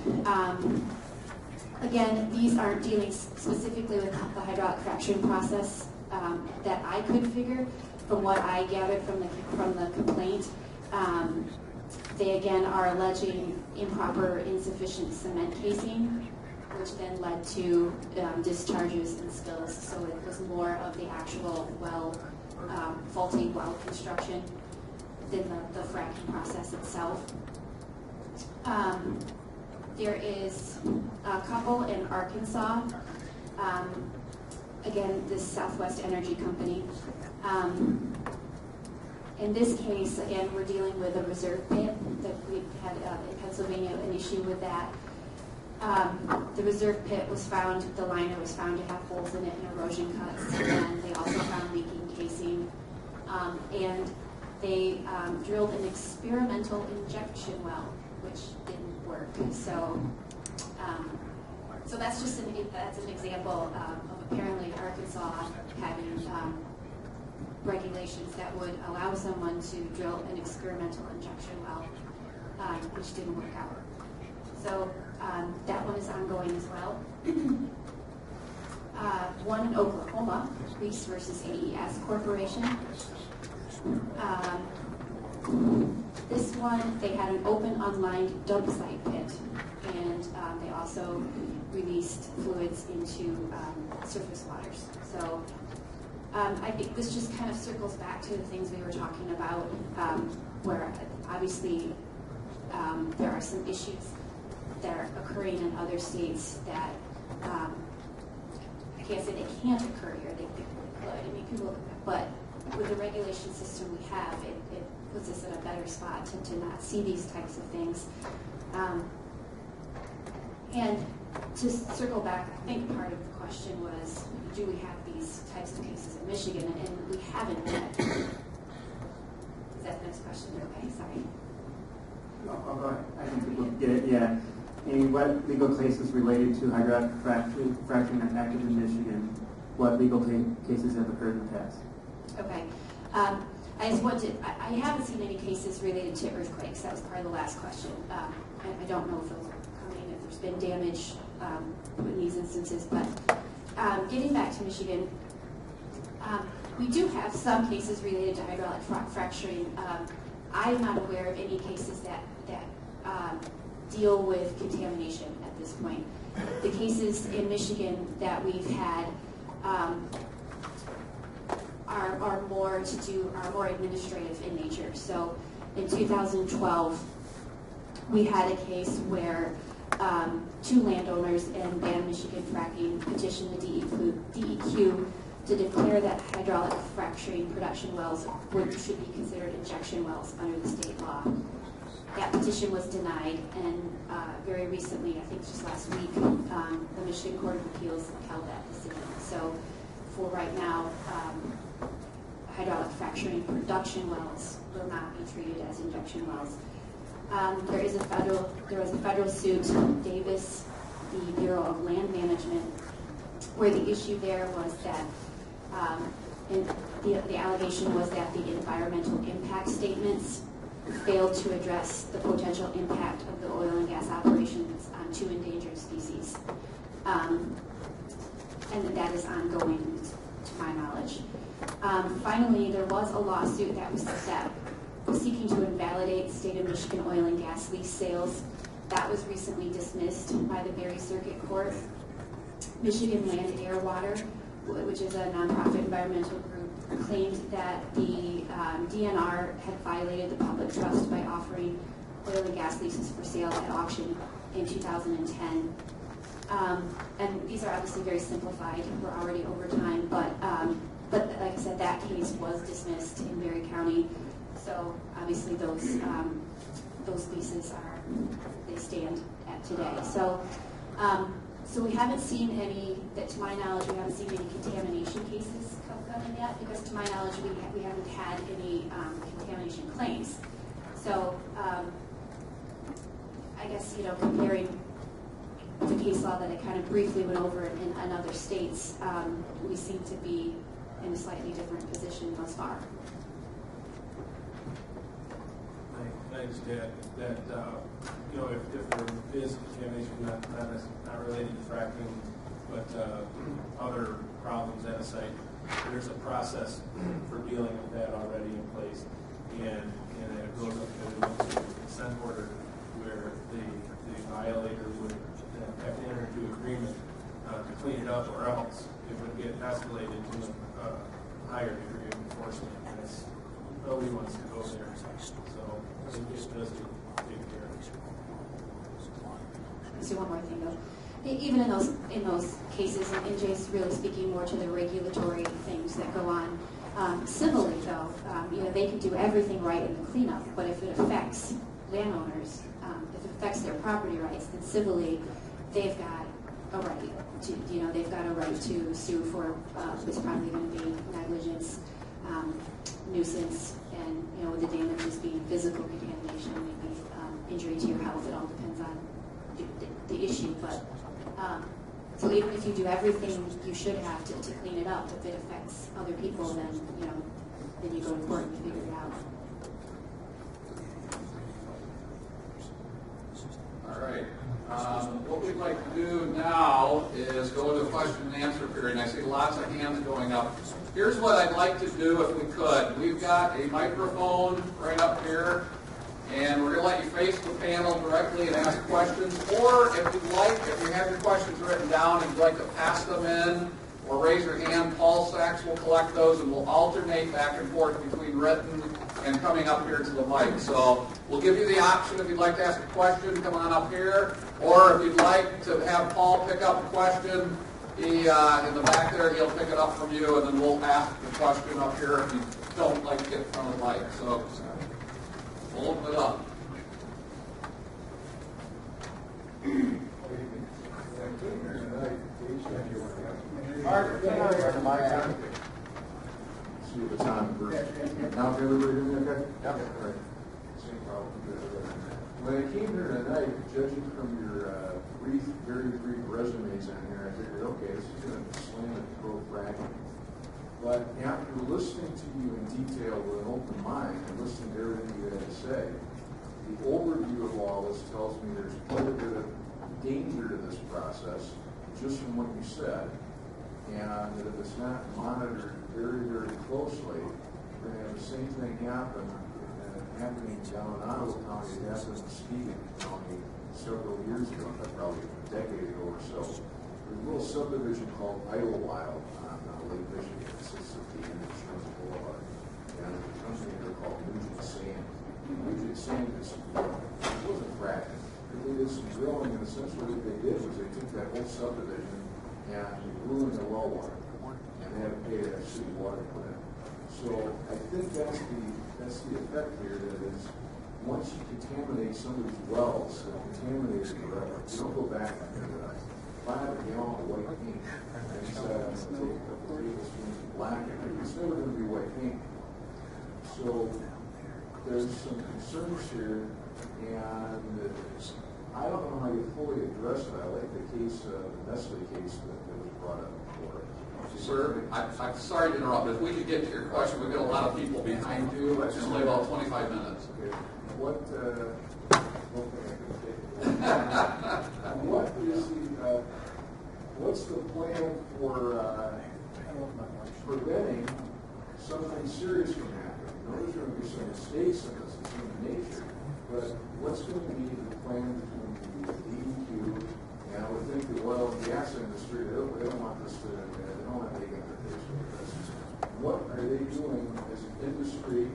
[SPEAKER 8] again, these aren't dealing specifically with the hydraulic fracturing process that I could figure. From what I gathered from the complaint, they again are alleging improper, insufficient cement casing, which then led to discharges and spills. So it was more of the actual well, faulty well construction than the fracking process itself. There is a couple in Arkansas. Again, this Southwest Energy Company. In this case, again, we're dealing with a reserve pit that we had in Pennsylvania, an issue with that. The reserve pit was found, the liner was found to have holes in it and erosion cuts, and they also found leaking casing. And they drilled an experimental injection well, which didn't work. So that's just an example of apparently Arkansas having regulations that would allow someone to drill an experimental injection well, which didn't work out. So that one is ongoing as well. One in Oklahoma, Reese versus AES Corporation. This one, they had an open, unlined dump site pit, and they also released fluids into surface waters. So I think this just kind of circles back to the things we were talking about, where obviously there are some issues that are occurring in other states that I can't say they can't occur here. They could. I mean, people, but with the regulation system we have, it puts us in a better spot to not see these types of things. And to circle back, I think part of the question was, do we have these types of cases in Michigan? And we haven't yet. Is that the next question? Okay, sorry.
[SPEAKER 5] I'll go ahead. I think people get it, yeah. And what legal cases related to hydraulic fracturing are active in Michigan? What legal cases have occurred in the past?
[SPEAKER 8] Okay. I just wanted, I haven't seen any cases related to earthquakes. That was part of the last question. I don't know if those are coming, if there's been damage in these instances, but getting back to Michigan, we do have some cases related to hydraulic fracturing. I'm not aware of any cases that deal with contamination at this point. The cases in Michigan that we've had are more administrative in nature. So in 2012, we had a case where 2 landowners in Ban Michigan fracking petitioned the DEQ to declare that hydraulic fracturing production wells should be considered injection wells under the state law. That petition was denied, and very recently, I think just last week, the Michigan Court of Appeals upheld that decision. So for right now, hydraulic fracturing production wells will not be treated as injection wells. There was a federal suit, Davis v. Bureau of Land Management, where the issue there was that the allegation was that the environmental impact statements failed to address the potential impact of the oil and gas operations on 2 endangered species. And that is ongoing, to my knowledge. Finally, there was a lawsuit that was seeking to invalidate state of Michigan oil and gas lease sales. That was recently dismissed by the Berry Circuit Court. Michigan Land, Air, Water, which is a nonprofit environmental group, claimed that the DNR had violated the public trust by offering oil and gas leases for sale at auction in 2010. And these are obviously very simplified. We're already over time, but like I said, that case was dismissed in Berry County. So obviously those leases they stand at today. So we haven't seen any, that to my knowledge, we haven't seen any contamination cases come in yet, because to my knowledge, we haven't had any contamination claims. So I guess, comparing the case law that I kind of briefly went over in other states, we seem to be in a slightly different position thus far.
[SPEAKER 4] I just add that if there is contamination not related to fracking, but other problems at a site, there's a process for dealing with that already in place, and it goes up to the consent order where the violator would have to enter into agreement to clean it up, or else it would get escalated to a higher degree of enforcement. And nobody wants to go there. So it just doesn't take care of it.
[SPEAKER 8] Let's do one more thing though. Even in those cases, and Jay's really speaking more to the regulatory things that go on. Civilly though, they can do everything right in the cleanup, but if it affects landowners, if it affects their property rights, then civilly they've got a right to sue for what's probably going to be negligence, nuisance, and with the damages being physical contamination, maybe injury to your health. It all depends on the issue, but so even if you do everything you should have to clean it up, if it affects other people, then you go to court and you figure it out.
[SPEAKER 1] All right. What we'd like to do now is go to the question and answer period. And I see lots of hands going up. Here's what I'd like to do if we could. We've got a microphone right up here, and we're going to let you face the panel directly and ask questions. Or if you'd like, if you have your questions written down and you'd like to pass them in or raise your hand, Paul Sachs will collect those, and we'll alternate back and forth between written and coming up here to the mic. So we'll give you the option if you'd like to ask a question, come on up here. Or if you'd like to have Paul pick up a question, he, in the back there, he'll pick it up from you, and then we'll ask the question up here if you don't like to get in front of the mic. So we'll open it up.
[SPEAKER 2] See if it's on first. Now, can everybody hear me okay? Yeah. All right. Same problem. When I came here tonight, judging from your very brief resumes on here, I figured, okay, this is going to slam it pro fracking. But after listening to you in detail with an open mind and listening to everything you had to say, the overview of all this tells me there's quite a bit of danger to this process, just from what you said, and that if it's not monitored very, very closely, we're going to have the same thing happening down in Ottawa County, it happened in Muskegon County several years ago, probably a decade ago or so. There's a little subdivision called Idlewild on Lake Michigan. It sits at the end of Sherman Boulevard. And there's a company there called Nugent Sand. Nugent Sand it wasn't fracking. They did some drilling, and essentially what they did was they took that whole subdivision and blew in the well water. And they had to pay to have city water for that. So I think that's the effect here, that is, once you contaminate somebody's wells, contaminate it forever. You don't go back and buy a gallon of white paint and take a couple tablespoons of black in it. It's never going to be white paint. So there's some concerns here, and I don't know how you fully address it. I like the case, the Nestle case that was brought up before.
[SPEAKER 1] Sir, I'm sorry to interrupt, but if we could get to your question, we've got a lot of people behind you. It's only about 25 minutes.
[SPEAKER 2] Okay. What is the, what's the plan for preventing something serious from happening? I know there's going to be some mistakes in this, it's human nature, but what's going to be the plan between the DEQ, and I would think the oil and gas industry, they don't want this to, they don't want to take interpretation with this. What are they doing as an industry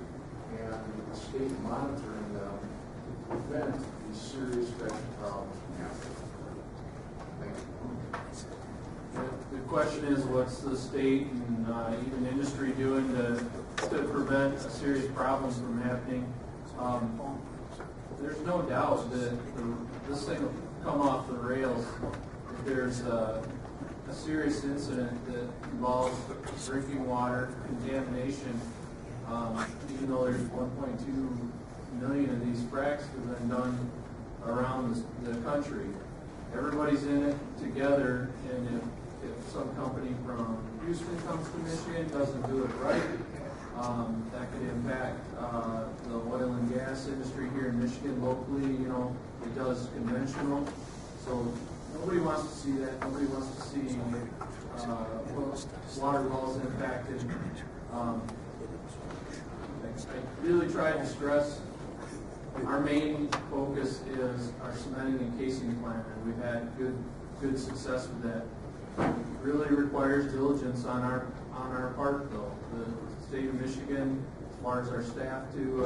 [SPEAKER 2] and the state monitoring them to prevent these serious infection problems from happening? Thank you.
[SPEAKER 6] The question is, what's the state and even industry doing to prevent a serious problem from happening? There's no doubt that this thing will come off the rails if there's a serious incident that involves drinking water contamination. Even though there's 1.2 million of these fracks that have been done around the country, everybody's in it together, and if some company from Houston comes to Michigan, doesn't do it right, that could impact the oil and gas industry here in Michigan locally. You know, it does conventional, so nobody wants to see that. Nobody wants to see water wells impacted. I really try to stress our main focus is our cementing and casing plan, and we've had good success with that. It really requires diligence on our part, though. The state of Michigan, as far as our staff to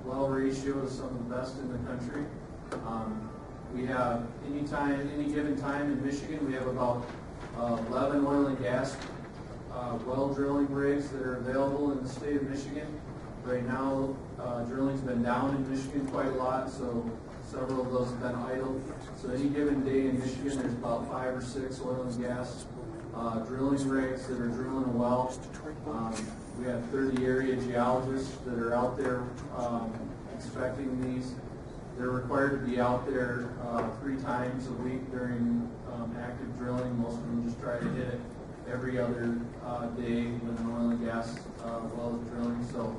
[SPEAKER 6] well ratio, is some of the best in the country. We have any given time in Michigan, we have about 11 oil and gas well drilling rigs that are available in the state of Michigan. Right now, drilling's been down in Michigan quite a lot, so several of those have been idle. So any given day in Michigan, there's about 5 or 6 oil and gas drilling rigs that are drilling a well. We have 30 area geologists that are out there inspecting these. They're required to be out there 3 times a week during active drilling. Most of them just try to hit it every other day when an oil and gas well is drilling. So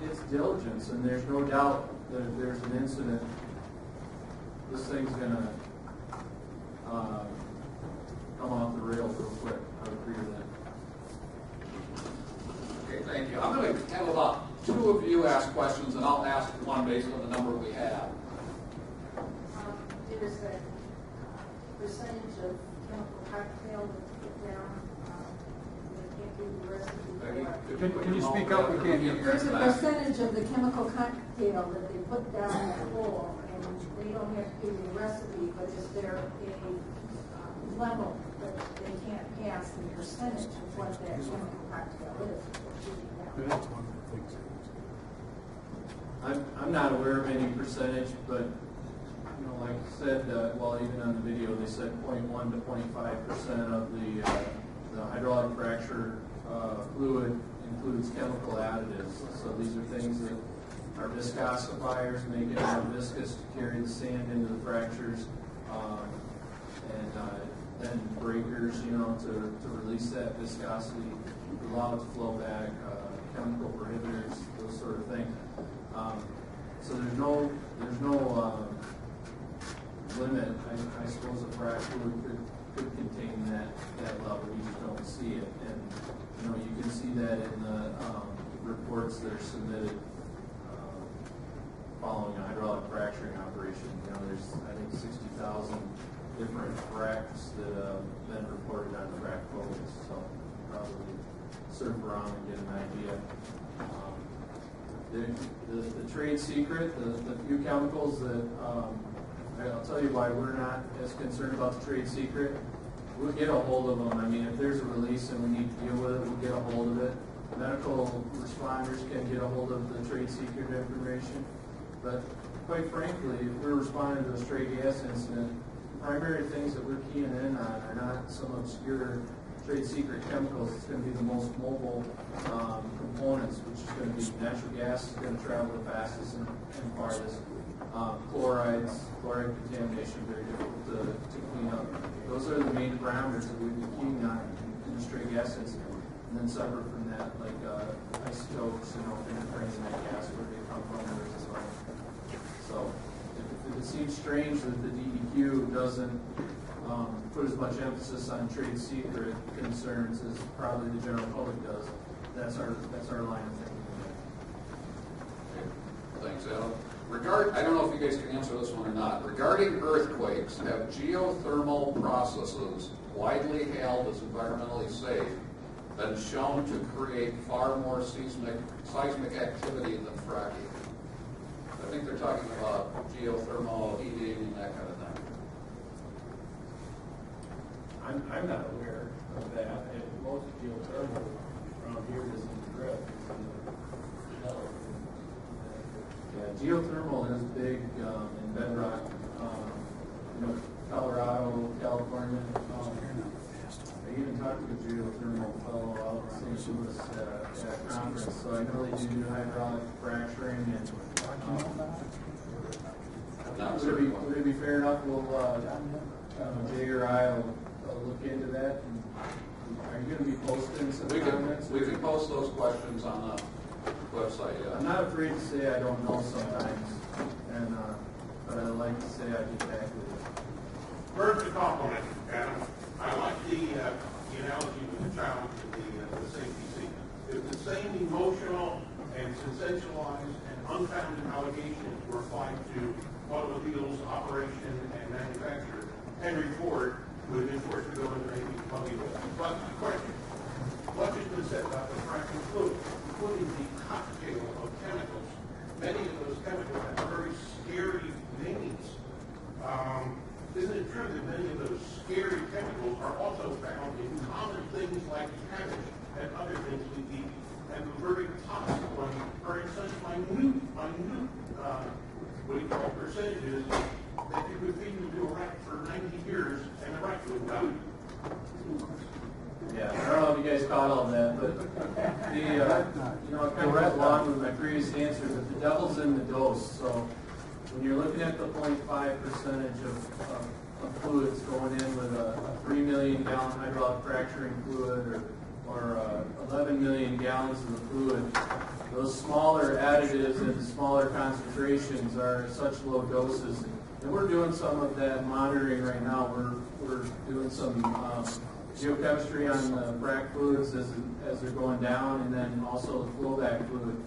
[SPEAKER 6] it's diligence, and there's no doubt that if there's an incident, this thing's going to come off the rails real quick. I would agree with that.
[SPEAKER 1] Okay, thank you. I'm going to have about 2 of you ask questions, and I'll ask one based on the number we have.
[SPEAKER 9] There's a percentage of chemical cocktail that's put down. They can't do the recipe.
[SPEAKER 10] Can you speak up? We can't hear you.
[SPEAKER 9] There's a percentage of the chemical cocktail that they put down in the bowl, and they don't have to give you the recipe, but is there a level that they can't pass the percentage of what that chemical cocktail is?
[SPEAKER 6] I'm not aware of any percentage, but you know, like I said, well, even on the video, they said 0.1 to 0.5% of the hydraulic fracture fluid includes chemical additives. So these are things that are viscosifiers, make it more viscous to carry the sand into the fractures, and then breakers, you know, to release that viscosity, allow it to flow back, chemical prohibitors, those sort of things. So there's no limit. I suppose a frac fluid could contain that level. We just don't see it, and you know, you can see that in the reports that are submitted following a hydraulic fracturing operation. You know, there's I think different fracks that have been reported on frack focus, so probably surf around and get an idea. The trade secret, the few chemicals that, I'll tell you why we're not as concerned about the trade secret. We'll get a hold of them. I mean, if there's a release and we need to deal with it, we'll get a hold of it. Medical responders can get a hold of the trade secret information. But quite frankly, if we're responding to a stray gas incident, the primary things that we're keying in on are not some obscure trade secret chemicals. It's going to be the most mobile components, which is going to be natural gas is going to travel the fastest and farthest. Chloride contamination, very difficult to clean up. Those are the main parameters that we'd be keying on in a stray gas incident. And then separate from that, like isotopes and fingerprints in that gas, where they come from, there as well. So if it seems strange that the DEQ doesn't put as much emphasis on trade secret concerns as probably the general public does, that's our line of thinking.
[SPEAKER 1] Thanks, Adam. I don't know if you guys can answer this one or not. Regarding earthquakes, have geothermal processes widely hailed as environmentally safe been shown to create far more seismic activity than fracking? I think they're talking about geothermal heating and that kind of thing.
[SPEAKER 6] I'm not aware of that. And most geothermal around here is in the grid. Yeah, geothermal is big in bedrock. Colorado, California. I even talked to a geothermal fellow out in St. Louis at a conference, so I know they do hydraulic fracturing. And would it be fair enough? We'll Jay or I will look into that. And are you going to be posting some comments?
[SPEAKER 1] We can post those questions on the website. Yeah.
[SPEAKER 6] I'm not afraid to say I don't know sometimes, and but I like to say I get back with it.
[SPEAKER 11] First, a compliment, Adam. I like the analogy with the child and the safety seat. If the same emotional and sensationalized and unfounded allegations were applied to automobiles, operation, and manufacture, Henry Ford would have been forced to go into Navy Columbia. But the question, what has been said about the fracking fluid, including the cocktail of chemicals? Many of those chemicals have very scary names. Isn't it true that many of those scary chemicals are also found in common things like cabbage and other things we eat? And the very toxic ones are in such minute, what do you call percentages, that you could feed them to a rat for 90 years and the rat would die.
[SPEAKER 6] Yeah, I don't know if you guys caught all that, but it kind of goes along with my previous answer that the devil's in the dose. So when you're looking at the 0.5 percentage of fluids going in with a 3 million gallon hydraulic fracturing fluid or 11 million gallons of the fluid, those smaller additives and smaller concentrations are such low doses. And we're doing some of that monitoring right now. We're doing some geochemistry on the frac fluids as they're going down, and then also the flowback fluid.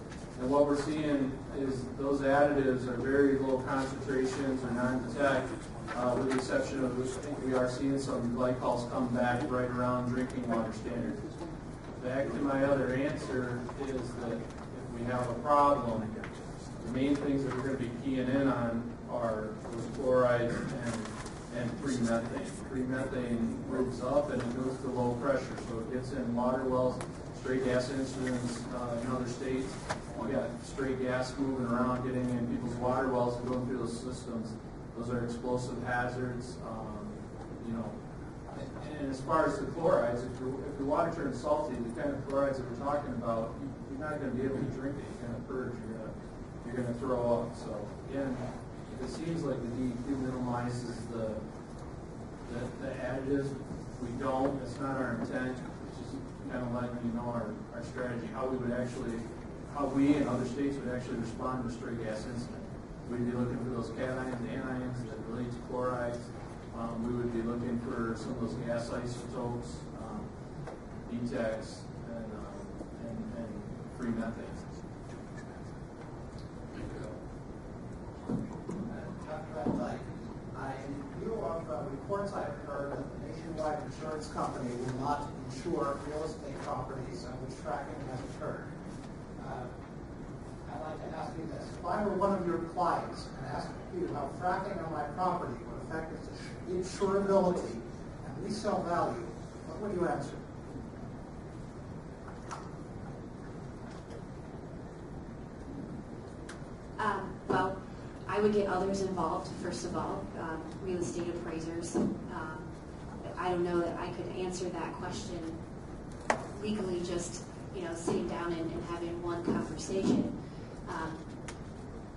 [SPEAKER 6] And what we're seeing is those additives are very low concentrations or non-detect, with the exception of, I think we are seeing some glycols come back right around drinking water standards. Back to my other answer is that if we have a problem, the main things that we're going to be keying in on are those chlorides and free methane. Free methane moves up and it goes to low pressure, so it gets in water wells, straight gas incidents in other states. We got straight gas moving around, getting in people's water wells and going through those systems. Those are explosive hazards. And as far as the chlorides, if your water turns salty, the kind of chlorides that we're talking about, you're not going to be able to drink it. You're going to purge. You're going to throw up. So again, it seems like the DEQ minimizes the additives. We don't. It's not our intent. It's just kind of letting you know our strategy, how we and other states would actually respond to a stray gas incident. We'd be looking for those cations, anions that relate to chlorides. We would be looking for some of those gas isotopes, BTEX, and free methane.
[SPEAKER 12] In view of reports insurance company will not insure real estate properties on which fracking has occurred. I'd like to ask you this. If I were one of your clients and asked you how fracking on my property would affect its insurability and resale value, what would you answer?
[SPEAKER 8] Well, I would get others involved, first of all, real estate appraisers. I don't know that I could answer that question legally, just, sitting down and having one conversation.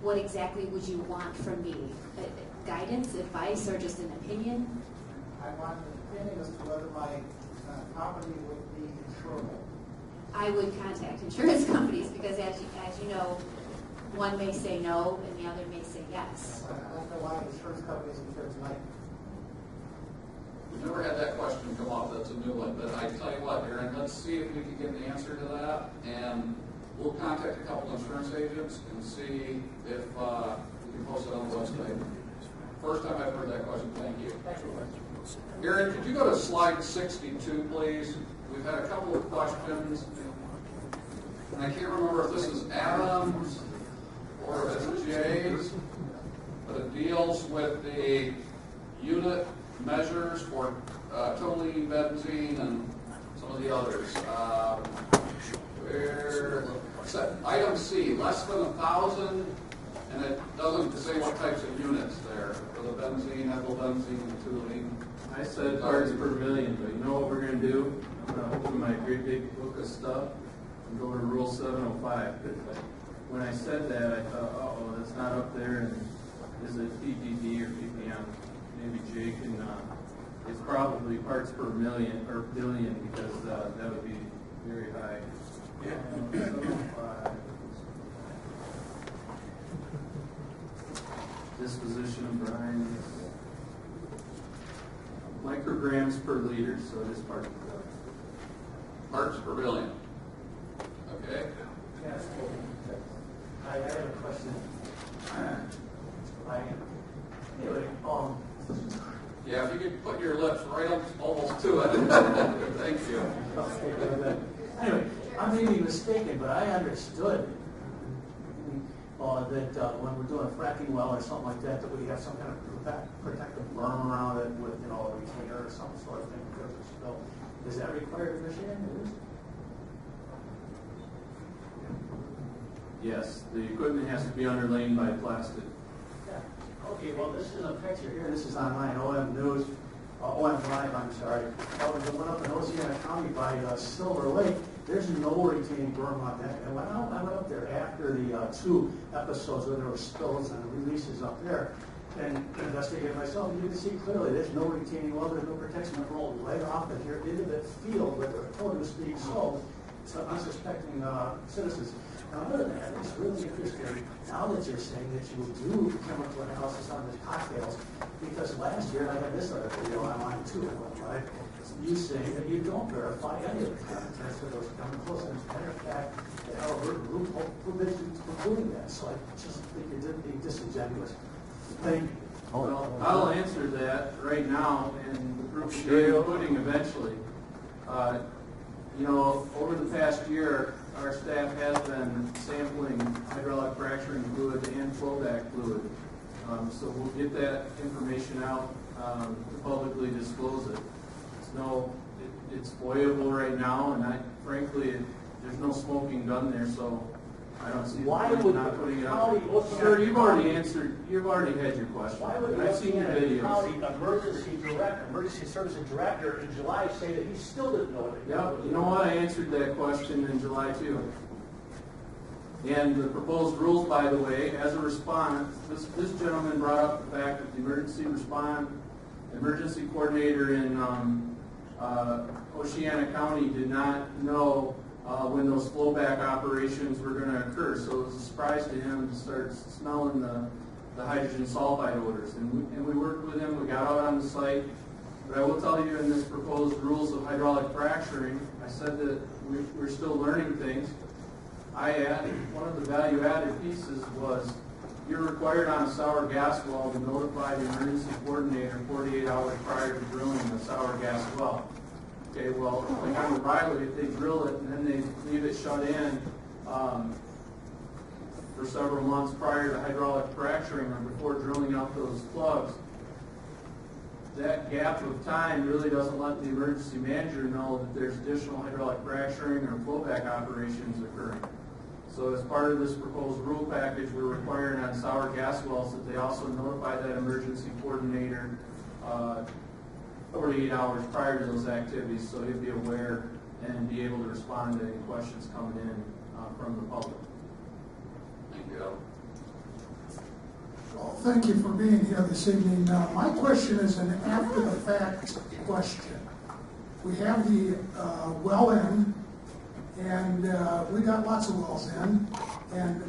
[SPEAKER 8] What exactly would you want from me? Guidance, advice, or just an opinion?
[SPEAKER 12] I want an opinion as to whether my property would be insurable.
[SPEAKER 8] I would contact insurance companies because, as you know, one may say no and the other may say yes.
[SPEAKER 12] I'd like to know why insurance companies insure tonight.
[SPEAKER 1] We've never had that question come up. That's a new one. But I tell you what, Aaron, let's see if we can get an answer to that. And we'll contact a couple insurance agents and see if we can post it on the website. First time I've heard that question. Thank you. Aaron, could you go to slide 62, please? We've had a couple of questions. And I can't remember if this is Adam's or if it's Jay's, but it deals with the unit measures for toluene, benzene, and some of the others. Item C, less than 1,000, and it doesn't say what types of units there for the benzene, ethylbenzene, and toluene.
[SPEAKER 6] I said parts per million, but you know what we're going to do? I'm going to open my great big book of stuff and go to Rule 705. When I said that, I thought, uh-oh, that's not up there, and is it PPD or PPM? Maybe Jay can, it's probably parts per million, or billion, because that would be very high. Disposition of brines. Micrograms per liter, so it is parts per billion.
[SPEAKER 1] Parts per billion. Okay.
[SPEAKER 12] Yes. I have a question. Anyway,
[SPEAKER 1] Yeah, if you could put your lips right up almost to it. Thank you.
[SPEAKER 12] Anyway, I may be mistaken, but I understood that when we're doing a fracking well or something like that, that we have some kind of protective berm around it with, a retainer or some sort of thing because of spill. Is that required in Michigan?
[SPEAKER 6] Yes, the equipment has to be underlain by plastic.
[SPEAKER 12] Yeah. Okay, well, this is a picture here. This is online, OM News, OM Live, I'm sorry. I went up in Oceana County by Silver Lake. There's no retaining berm on that. And I went up there after the 2 episodes where there were spills and releases up there and investigated myself. And you can see clearly there's no retaining wall, there's no protection. It rolled right off in here into the field where the code was being sold to unsuspecting citizens. Now, other than that, it's really interesting now that you're saying that you will do chemical analysis on the cocktails, because last year, and I had this other video online too, right? You say that you don't verify any of the contents of those chemicals, and as a matter of fact, there are loophole provisions for doing that, so I just think you're being disingenuous. Thank you.
[SPEAKER 6] Well, I'll answer that right now, and the proof will be pudding eventually. Over the past year, our staff has been sampling hydraulic fracturing fluid and flowback fluid. So we'll get that information out to publicly disclose it. It's voidable right now, and frankly, there's no smoking gun there, so I don't see
[SPEAKER 12] why
[SPEAKER 6] the point
[SPEAKER 12] would
[SPEAKER 6] not putting it
[SPEAKER 12] the
[SPEAKER 6] out.
[SPEAKER 12] county,
[SPEAKER 6] Sir, you've already answered. You've already had your question.
[SPEAKER 12] why would
[SPEAKER 6] I've seen your videos.
[SPEAKER 12] county emergency services director in July say that he still didn't know it?
[SPEAKER 6] Yeah, you know what? I answered that question in July too. And the proposed rules, by the way, as a response, this gentleman brought up the fact that the emergency coordinator in Oceana County did not know when those flowback operations were going to occur. So it was a surprise to him to start smelling the hydrogen sulfide odors. And we worked with him, we got out on the site. But I will tell you, in this proposed rules of hydraulic fracturing, I said that we're still learning things. I added, one of the value-added pieces was you're required on a sour gas well to notify the emergency coordinator 48 hours prior to drilling the sour gas well. Okay, well, like on the Riley, if they drill it and then they leave it shut in for several months prior to hydraulic fracturing or before drilling out those plugs, that gap of time really doesn't let the emergency manager know that there's additional hydraulic fracturing or flowback operations occurring. So as part of this proposed rule package, we're requiring on sour gas wells that they also notify that emergency coordinator 48 hours prior to those activities, so he'll be aware and be able to respond to any questions coming in from the public.
[SPEAKER 1] Thank you.
[SPEAKER 13] Well, thank you for being here this evening. My question is an after-the-fact question. We have the well in, and we got lots of wells in. And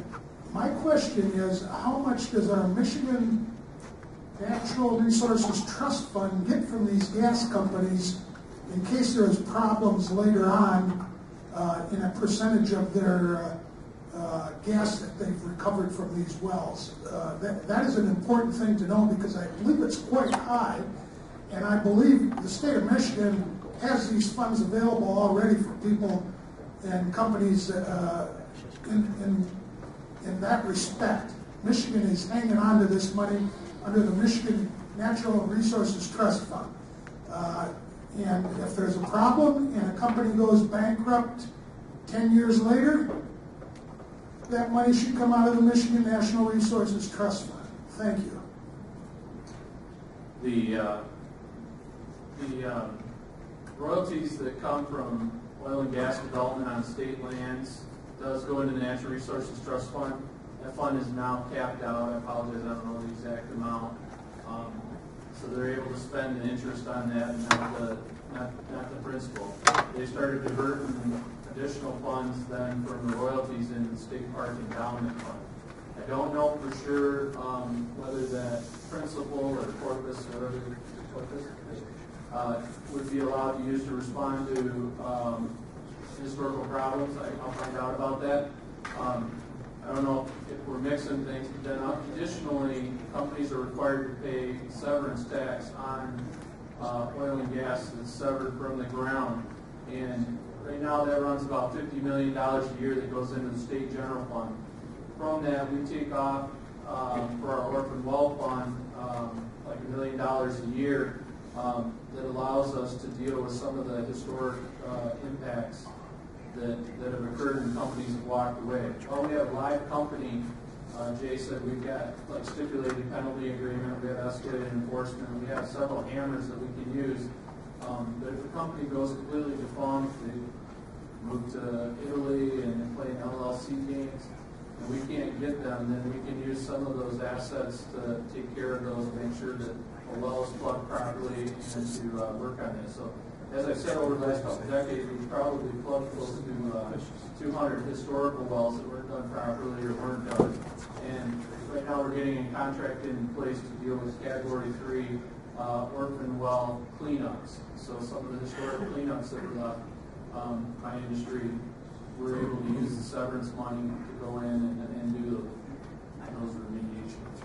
[SPEAKER 13] my question is, how much does our Michigan Natural Resources Trust Fund get from these gas companies in case there's problems later on in a percentage of their gas that they've recovered from these wells? That is an important thing to know because I believe it's quite high, and I believe the state of Michigan has these funds available already for people and companies in that respect. Michigan is hanging on to this money under the Michigan Natural Resources Trust Fund. And if there's a problem and a company goes bankrupt 10 years later, that money should come out of the Michigan Natural Resources Trust Fund. Thank you.
[SPEAKER 6] The royalties that come from oil and gas development on state lands does go into the Natural Resources Trust Fund. That fund is now capped out. I apologize, I don't know the exact amount. So they're able to spend the interest on that, not the principal. They started diverting additional funds then from the royalties into the state park endowment fund. I don't know for sure whether that principal or corpus, whatever would be allowed to use to respond to historical problems. I'll find out about that. I don't know if we're mixing things, but then additionally, companies are required to pay severance tax on oil and gas that's severed from the ground. And right now that runs about $50 million a year that goes into the state general fund. From that, we take off for our orphan well fund like $1 million a year that allows us to deal with some of the historic impacts that have occurred and companies have walked away. Well, we have a live company. Jay said we've got like stipulated penalty agreement, we have escalated enforcement, we have several hammers that we can use. But if a company goes completely defunct, they move to Italy and play LLC games, and we can't get them, then we can use some of those assets to take care of those and make sure that the well is plugged properly and to work on it. So, as I said, over the last couple of decades, we've probably plugged close to 200 historical wells that weren't done properly or weren't done. And right now we're getting a contract in place to deal with Category 3 orphan well cleanups. So some of the historic cleanups that were left by industry, we're able to use the severance money to go in and do those remediations.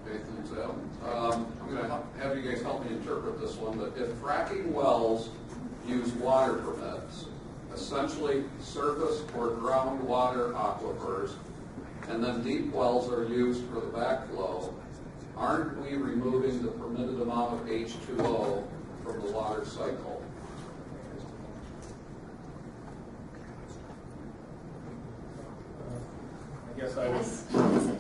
[SPEAKER 1] Okay, thanks, Adam. I'm going to have you guys help me interpret this one, but if fracking wells use water permits, essentially surface or groundwater aquifers, and then deep wells are used for the backflow, aren't we removing the permitted amount of H2O from the water cycle?
[SPEAKER 6] I guess I would.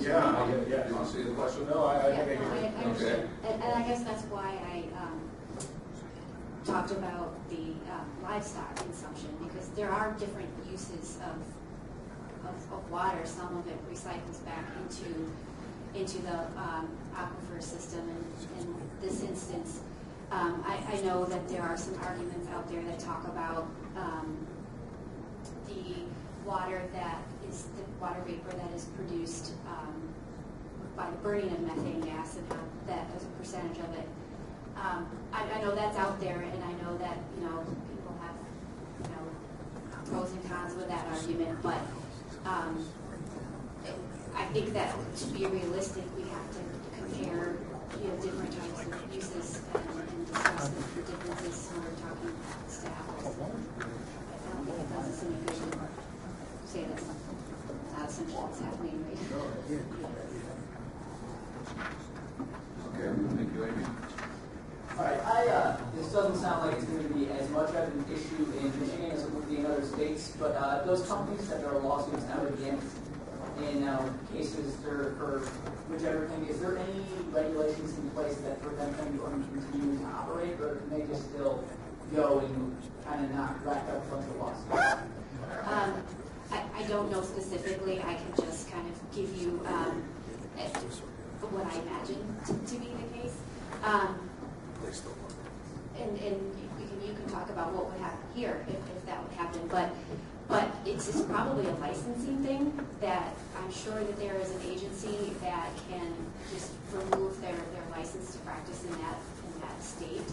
[SPEAKER 7] Yeah.
[SPEAKER 6] Yeah.
[SPEAKER 1] You want to see the question?
[SPEAKER 6] No, I
[SPEAKER 7] Yeah,
[SPEAKER 6] think
[SPEAKER 7] no, I
[SPEAKER 1] Okay.
[SPEAKER 7] understand. And I guess that's why I talked about the livestock consumption, because there are different uses of water. Some of it recycles back into the aquifer system. And in this instance, I know that there are some arguments out there that talk about the water that is the water vapor that is produced by the burning of methane gas and how that as a percentage of it. I know that's out there, and I know that people have pros and cons with that argument, but I think that to be realistic, we have to compare different types of uses and discuss the differences when we're talking
[SPEAKER 8] mainly.
[SPEAKER 2] Okay, thank you, Amy.
[SPEAKER 14] All right, this doesn't sound like it's going to be as much of an issue in Michigan as it would be in other states, but those companies that there are lawsuits out against in cases for whichever thing, is there any regulations in place that prevent them from continuing to operate, or can they just still go and kind of not rack up a bunch of lawsuits?
[SPEAKER 8] I don't know specifically. I can just kind of give you what I imagine to be the case. And you can talk about what would happen here if that would happen, but it's just probably a licensing thing that I'm sure that there is an agency that can just remove their license to practice in that state.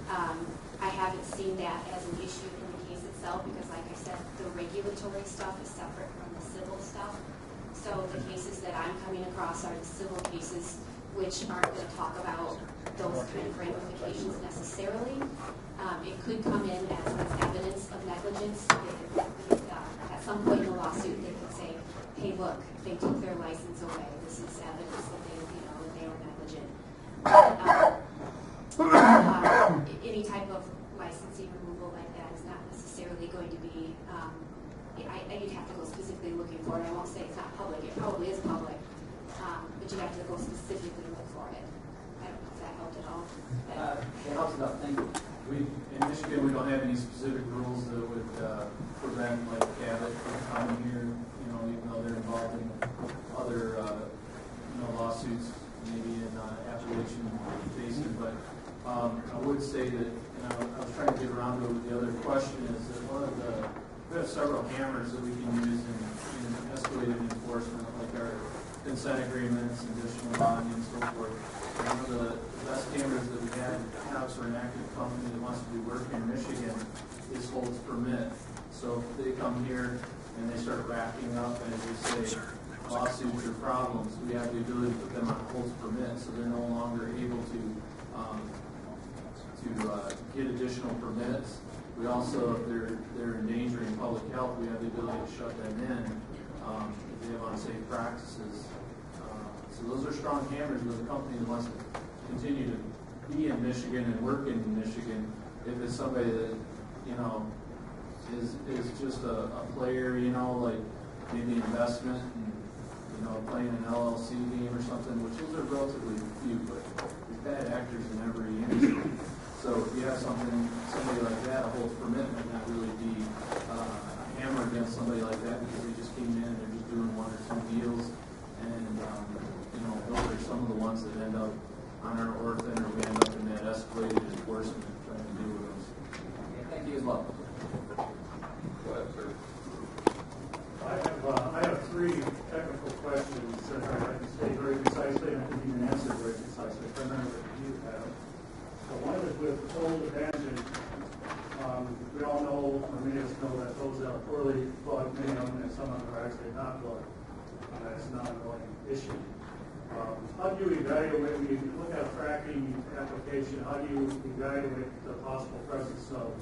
[SPEAKER 8] I haven't seen that as an issue in the case itself because, like I said, the regulatory stuff is separate from the civil stuff. So the cases that I'm coming across are the civil cases, which aren't going to talk about those kind of ramifications necessarily. It could come in as evidence of negligence. At some point in the lawsuit, they could say, "Hey, look, they took their license away. This is evidence that they were negligent." Any type of licensing removal like that is not necessarily going to be. You'd have to go specifically looking for it. I won't say it's not public. It probably is public, but you have to go specifically look for it. I don't know if that helped at all.
[SPEAKER 14] It helps enough. Thank you.
[SPEAKER 6] In Michigan, we don't have any specific rules that would prevent like Cabot from coming here, even though they're involved in other lawsuits, maybe in Appalachian Basin. But I would say that, I was trying to get around to it. The other question is that we have several hammers that we can use in escalated enforcement, like our consent agreements, additional bonding, and so forth. One of the best hammers that we have for an active company that wants to do work in Michigan is holds permit. So if they come here and they start racking up, as you say, lawsuits or problems, we have the ability to put them on holds permit, so they're no longer able to get additional permits. We also, if they're endangering public health, we have the ability to shut them in if they have unsafe practices. So those are strong hammers with a company that wants to continue to be in Michigan and work in Michigan. If it's somebody that is just a player, like maybe investment and playing an LLC game or something, which those are relatively few, but there's bad actors in every industry. So if you have somebody like that, a holds permit might not really be a hammer against somebody like that because they just came in and they're just doing one or two deals, and those are some of the ones that end up on our orphan, or we end up in that escalated enforcement trying to deal with those.
[SPEAKER 14] Okay, thank you as well.
[SPEAKER 1] Go ahead, sir.
[SPEAKER 12] I have three technical questions that I can state very concisely and I can even answer very concisely, primarily what you have. So one is with old abandoned. We all know, or many of us know, that those are poorly plugged, many of them, and some of them are actually not plugged. That's an ongoing issue. How do you evaluate, when you look at a fracking application, how do you evaluate the possible presence of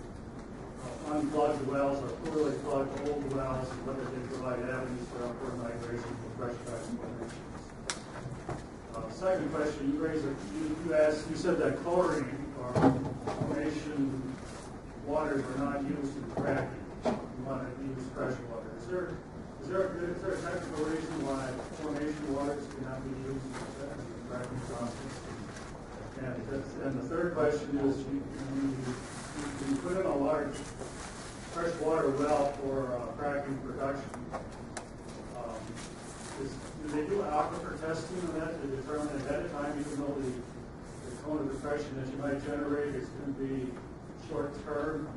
[SPEAKER 12] unplugged wells or poorly plugged old wells, and whether they provide avenues for upward migration for fresh types of formations? Second question, you said that chlorine or formation waters are not used in fracking. You want to use fresh water. Is there a technical reason why formation waters cannot be used in the fracking process? And the third question is, you put in a large freshwater well for fracking production. Do they do aquifer testing on that to determine ahead of time, even though the cone of depression that you might generate is going to be short-term?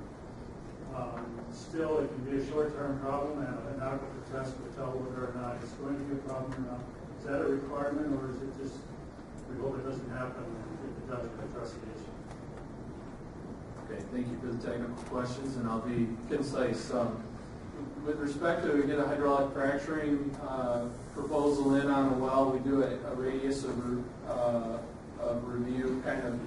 [SPEAKER 12] Still, it can be a short-term problem, and an aquifer test will tell whether or not it's going to be a problem or not. Is that a requirement, or is it just, we hope it doesn't happen, and if it does, we address the issue?
[SPEAKER 6] Okay, thank you for the technical questions, and I'll be concise. With respect to get a hydraulic fracturing proposal in on a well, we do a radius of review, kind of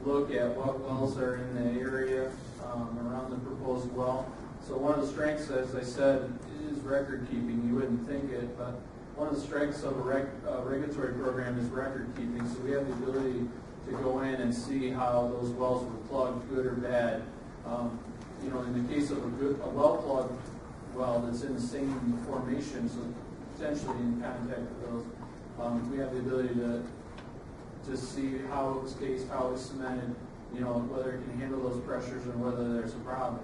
[SPEAKER 6] look at what wells are in the area around the proposed well. So one of the strengths, as I said, is record keeping. You wouldn't think it, but one of the strengths of a regulatory program is record keeping, so we have the ability to go in and see how those wells were plugged, good or bad. You know, in the case of a well-plugged well that's in the same formation, so potentially in contact with those, we have the ability to see how it was cased, how it was cemented, you know, whether it can handle those pressures and whether there's a problem,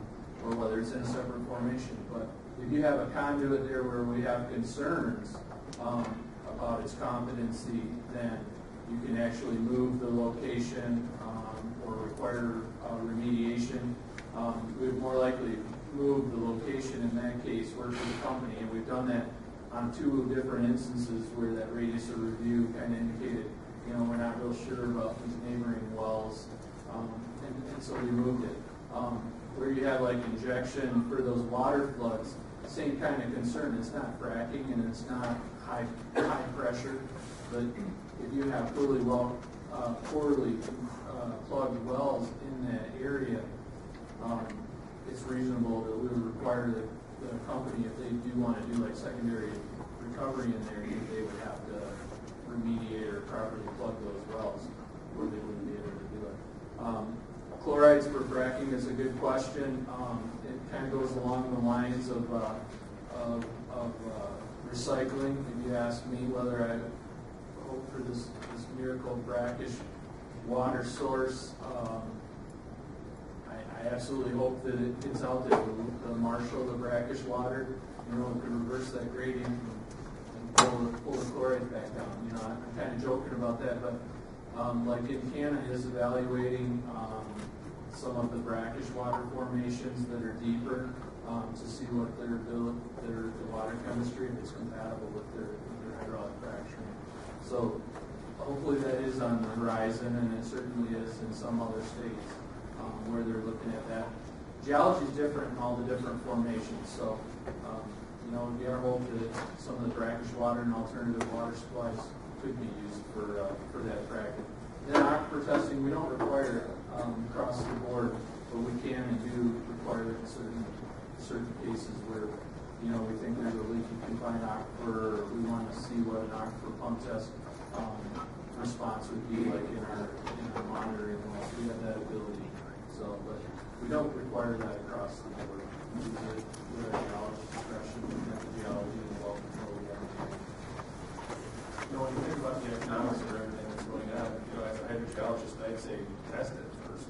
[SPEAKER 6] or whether it's in a separate formation. But if you have a conduit there where we have concerns about its competency, then you can actually move the location or require remediation. We would more likely move the location in that case, work with the company, and we've done that on 2 different instances where that radius of review kind of indicated, you know, we're not real sure about these neighboring wells, and so we moved it. Where you have like injection for those water floods, same kind of concern. It's not fracking and it's not high pressure, but if you have poorly plugged wells in that area, it's reasonable that we would require the company, if they do want to do like secondary recovery in there, they would have to remediate or properly plug those wells, or they wouldn't be able to do it. Chlorides for fracking is a good question. It kind of goes along the lines of recycling. If you ask me whether I hope for this miracle brackish water source, I absolutely hope that it gets out there. The marshal, the brackish water, you know, can reverse that gradient and pull the chloride back down. You know, I'm kind of joking about that, but like in Canada is evaluating some of the brackish water formations that are deeper to see what their water chemistry, if it's compatible with their hydraulic fracturing. So hopefully that is on the horizon, and it certainly is in some other states where they're looking at that. Geology is different in all the different formations, so you know, we are hoping that some of the brackish water and alternative water supplies could be used for that fracking. Then aquifer testing, we don't require across the board, but we can and do require it in certain cases where, you know, we think there's a leaky confined aquifer, or we want to see what an aquifer pump test response would be like in our monitoring wells. We have that ability. So, but we don't require that across the board. We use it with our geologist discretion, geology and well control.
[SPEAKER 4] You know, when you think about the economics of everything that's going on, you know, as a hydrogeologist, I'd say test it first.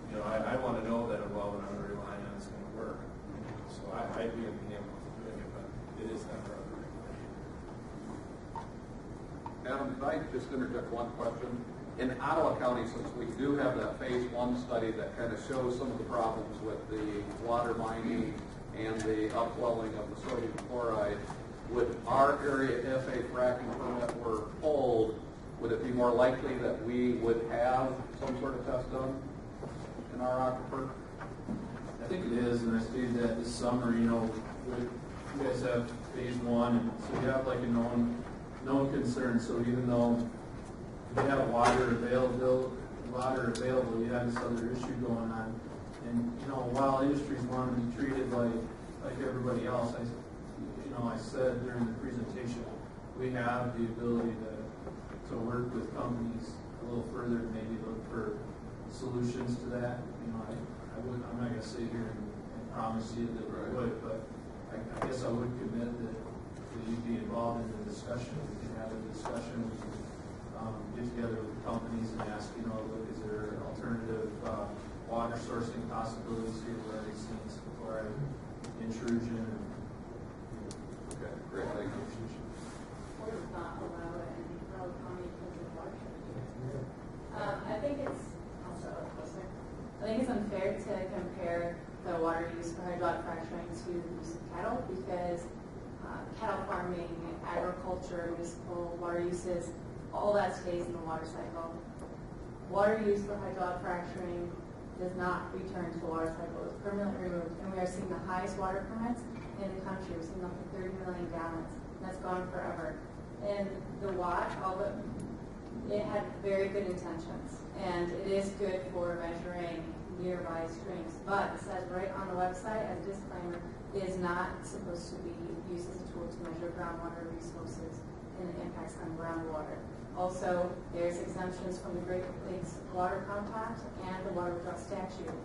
[SPEAKER 4] You know, I want to know that a well that I'm relying on is going to work. So I'd be in the game of doing it, but it is not for other regulation.
[SPEAKER 1] Adam, can I just interject one question? In Ottawa County, since we do have that phase 1 study that kind of shows some of the problems with the water mining and the upwelling of the sodium chloride, would our area, if a fracking permit were pulled, would it be more likely that we would have some sort of test done in our aquifer?
[SPEAKER 6] I think it is, and I stated that this summer, you know, you guys have phase 1, and so you have like a known concern. So even though you have water available, you have this other issue going on. And you know, while industries want to be treated like everybody else, I said during the presentation, we have the ability to work with companies a little further and maybe look for solutions to that. You know, I'm not going to sit here and promise you that we would, but I guess I would commit that you'd be involved in the discussion. We can have a discussion. We can get together with the companies and ask, you know, look, is there alternative water sourcing possibilities here where these things require intrusion?
[SPEAKER 1] Okay, great, thank you.
[SPEAKER 9] Or not allow it in Carroll County because of watershed.
[SPEAKER 15] I think it's unfair to compare the water use for hydraulic fracturing to the use of cattle, because cattle farming, agriculture, municipal water uses, all that stays in the water cycle. Water used for hydraulic fracturing does not return to the water cycle. It's permanently removed, and we are seeing the highest water permits in the country. We're seeing up to 30 million gallons, and that's gone forever. And the all the it had very good intentions, and it is good for measuring nearby streams, but it says right on the website as a disclaimer, it is not supposed to be used as a tool to measure groundwater resources and the impacts on groundwater. Also, there's exemptions from the Great Lakes Water Compact and the Water Withdrawal Statute.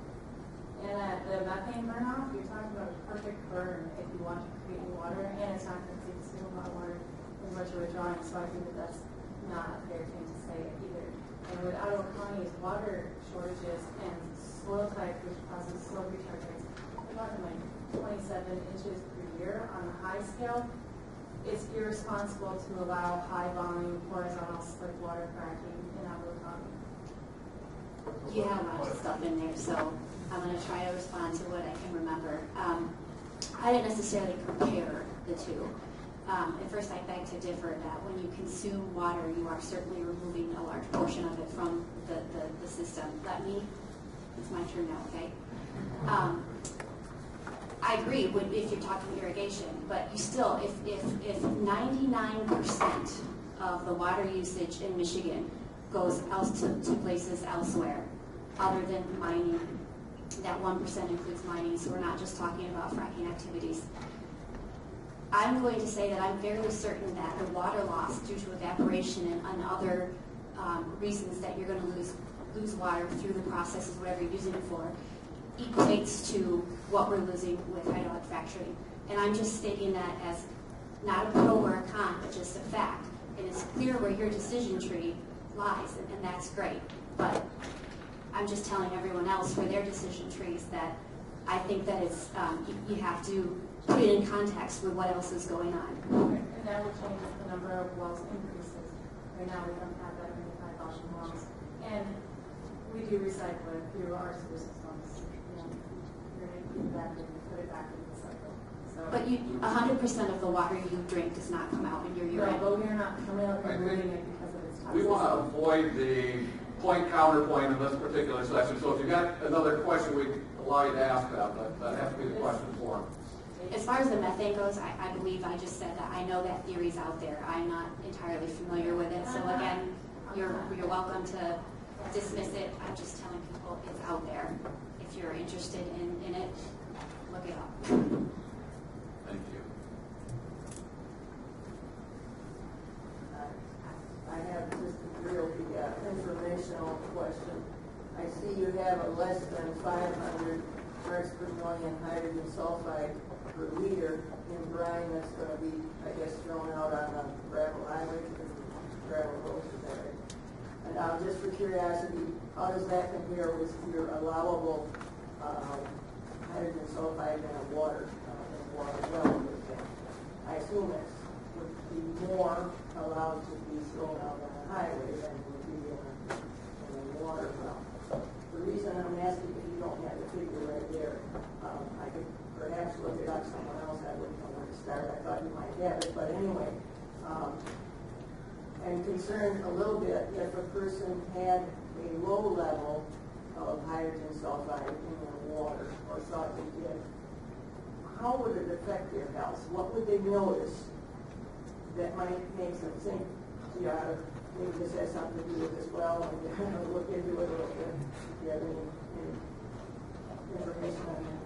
[SPEAKER 15] And the methane runoff, you're talking about a perfect burn if you want to create new water, and it's not going to take a single amount of water in much of a drawing, so I think that that's not a fair thing to say either. And with Ottawa County's water shortages and soil type, which causes soil recharge rates, we're talking like 27 inches per year on the high scale. It's irresponsible to allow high volume horizontal slick water fracking in Ottawa County.
[SPEAKER 8] You have a lot of stuff in there, so I'm going to try to respond to what I can remember. I didn't necessarily compare the two. At first, I beg to differ that when you consume water, you are certainly removing a large portion of it from the system. It's my turn now, okay? I agree if you're talking irrigation, but you still, if 99% of the water usage in Michigan goes to places elsewhere other than mining, that 1% includes mining, so we're not just talking about fracking activities. I'm going to say that I'm fairly certain that the water loss due to evaporation and other reasons that you're going to lose water through the processes, whatever you're using it for, equates to what we're losing with hydraulic fracturing. And I'm just stating that as not a pro or a con, but just a fact. And it's clear where your decision tree lies, and that's great. But I'm just telling everyone else for their decision trees that I think that it's you have to put it in context with what else is going on.
[SPEAKER 15] Okay. And that would change if the number of wells increases. Right now we don't have that many 5,000 wells. And we do recycle it through our sewer systems. You're going to keep that and put it back into the cycle. So,
[SPEAKER 8] But 100% of the water you drink does not come out in your urine.
[SPEAKER 15] No, but we're not coming out and removing it because of its toxicity.
[SPEAKER 1] We want to avoid the point counterpoint in this particular section. So if you've got another question, we allow you to ask that, but that has to be the question for him.
[SPEAKER 8] As far as the methane goes, I believe I just said that I know that theory's out there. I'm not entirely familiar with it. So again, you're welcome to dismiss it. I'm just telling people it's out there. If you're interested in it, look it up.
[SPEAKER 1] Thank you.
[SPEAKER 9] I have just a real informational question. I see you have a less than 500 parts per million hydrogen sulfide per liter in brine that's going to be, I guess, thrown out on the gravel highway because the gravel roads are there. And just for curiosity, how does that compare with your allowable hydrogen sulfide in a water well? I assume it would be more allowed to be thrown out on the highway than would be in a water well. The reason I'm asking, if you don't have the figure right there, I could perhaps look it up someone else. I wouldn't know where to start. I thought you might have it, but anyway, I'm concerned a little bit if a person had a low level of hydrogen sulfide in their water, or thought they did. How would it affect their health? What would they notice that might make them think, yeah, maybe this has something to do with this well, and look into it a little bit. Do you have any information on that?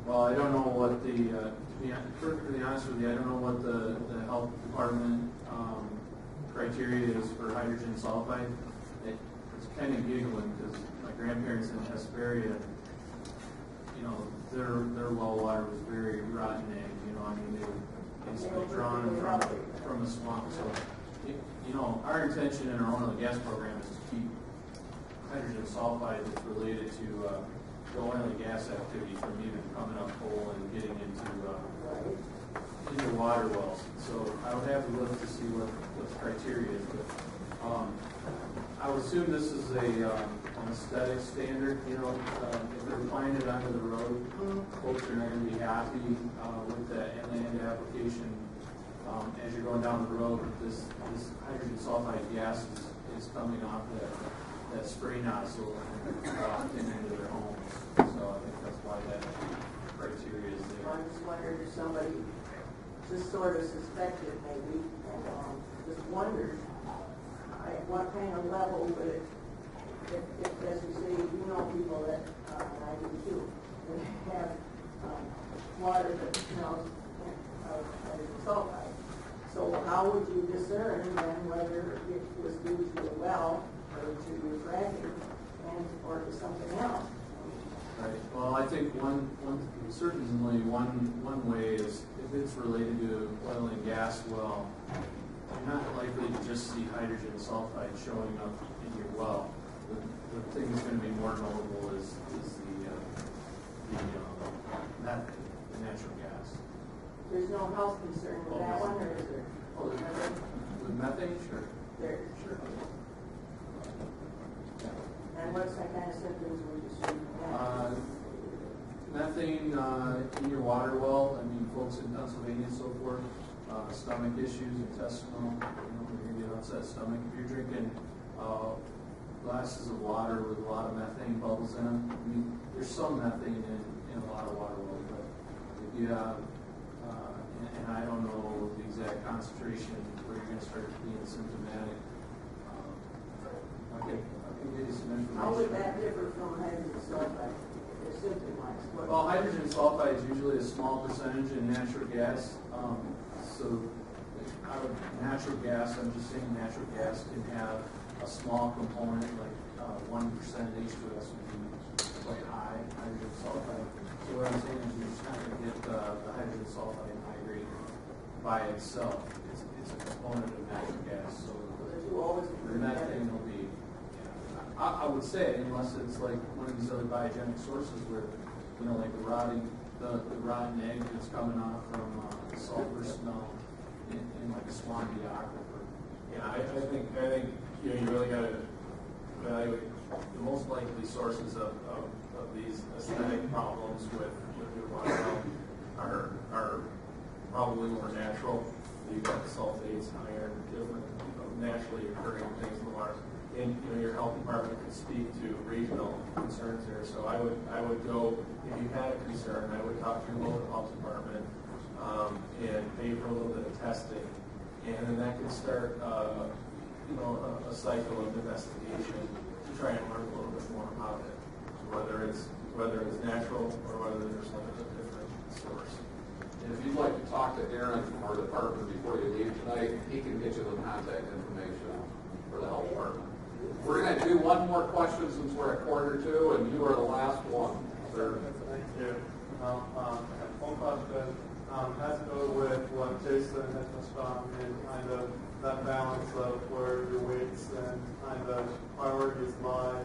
[SPEAKER 6] Well, I don't know what to be perfectly honest with you, I don't know what the health department criteria is for hydrogen sulfide. It's kind of giggling because my grandparents in Hesperia, their well water was very rotten egg. They were basically drawn from a swamp. So, our intention in our oil and gas program is to keep hydrogen sulfide that's related to the oil and gas activity from even coming up coal and getting into water wells. So I would have to look to see what the criteria is. But I would assume this is an aesthetic standard. If they're applying it onto the road, folks are not going to be happy with the inland application. As you're going down the road, this hydrogen sulfide gas is coming off that spray nozzle into their homes. So I think that's why that criteria is there.
[SPEAKER 9] I'm just wondering if somebody just sort of suspected maybe, and just wondered. what kind of level would it, if as you say, you know people that, and I do too, that have water that smells of hydrogen sulfide. So how would you discern then whether it was due to a well or to fracking and or to something else?
[SPEAKER 6] Right. Well, I think certainly one way is if it's related to oil and gas well, you're not likely to just see hydrogen sulfide showing up in your well. The thing that's going to be more notable is the methane, the natural gas.
[SPEAKER 9] There's no health concern with that one, or is there?
[SPEAKER 6] Oh, with methane, sure.
[SPEAKER 9] There.
[SPEAKER 6] Sure.
[SPEAKER 9] And what's that kind of symptoms would you see from that?
[SPEAKER 6] Methane in your water well. I mean, folks in Pennsylvania and so forth, stomach issues, intestinal. You're going to get upset stomach if you're drinking glasses of water with a lot of methane bubbles in them. I mean, there's some methane in a lot of water wells, but if you have, and I don't know the exact concentration where you're going to start being symptomatic. I can give you some information.
[SPEAKER 9] How would that differ from hydrogen sulfide, symptom-wise?
[SPEAKER 6] Well, hydrogen sulfide is usually a small percentage in natural gas. So out of natural gas, I'm just saying natural gas can have a small component, like 1% H2S would be quite high, hydrogen sulfide. So what I'm saying is you're just not going to get the hydrogen sulfide hydrate by itself. It's a component of natural gas. So the methane will be, I would say, unless it's like one of these other biogenic sources where, like the rotten egg that's coming off from the sulfur smell in like a swampy aquifer.
[SPEAKER 4] Yeah, I think you really got to evaluate the most likely sources of these aesthetic problems with your water are probably more natural. You've got the sulfates, iron, different naturally occurring things in the water. And your health department could speak to regional concerns there. So I would go, if you had a concern, I would talk to your local health department and pay for a little bit of testing, and then that could start a cycle of investigation to try and learn a little bit more about it, whether it's natural or whether there's a different source.
[SPEAKER 1] And if you'd like to talk to Aaron from our department before you leave tonight, he can get you the contact information for the health department. We're going to do one more question since we're at 1:45, and you are the last one, sir.
[SPEAKER 16] Thank you. One question has to do with what Jason had touched on and kind of that balance of where your weights and kind of priorities lie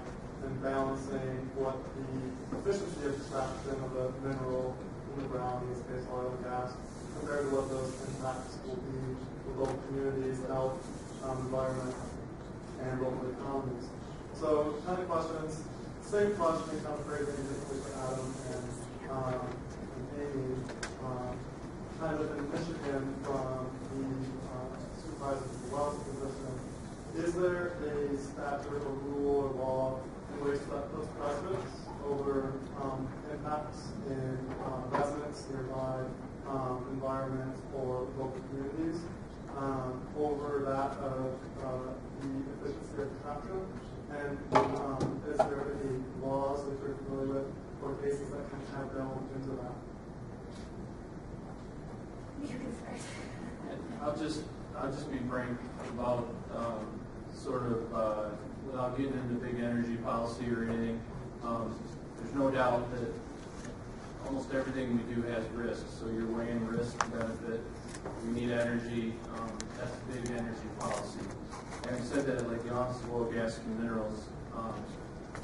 [SPEAKER 16] and balancing what the efficiency of extraction of the mineral in the ground, in this case oil and gas, compared to what those impacts will be for local communities, health, environment, and local economies. So kind of questions, same question, kind of phrasing differently for Adam and Amy. Kind of in Michigan from the supervisor of the wells position, is there a statute or rule or law in which that puts precedence over impacts in residents, nearby environment, or local communities over that of the efficiency of extraction? And is there any laws that you're familiar with or cases that can have delved into that?
[SPEAKER 6] I'll just be frank about sort of without getting into big energy policy or anything. There's no doubt that almost everything we do has risks. So you're weighing risk and benefit. We need energy. That's big energy policy. Having said that, like the Office of Oil, Gas, and Minerals,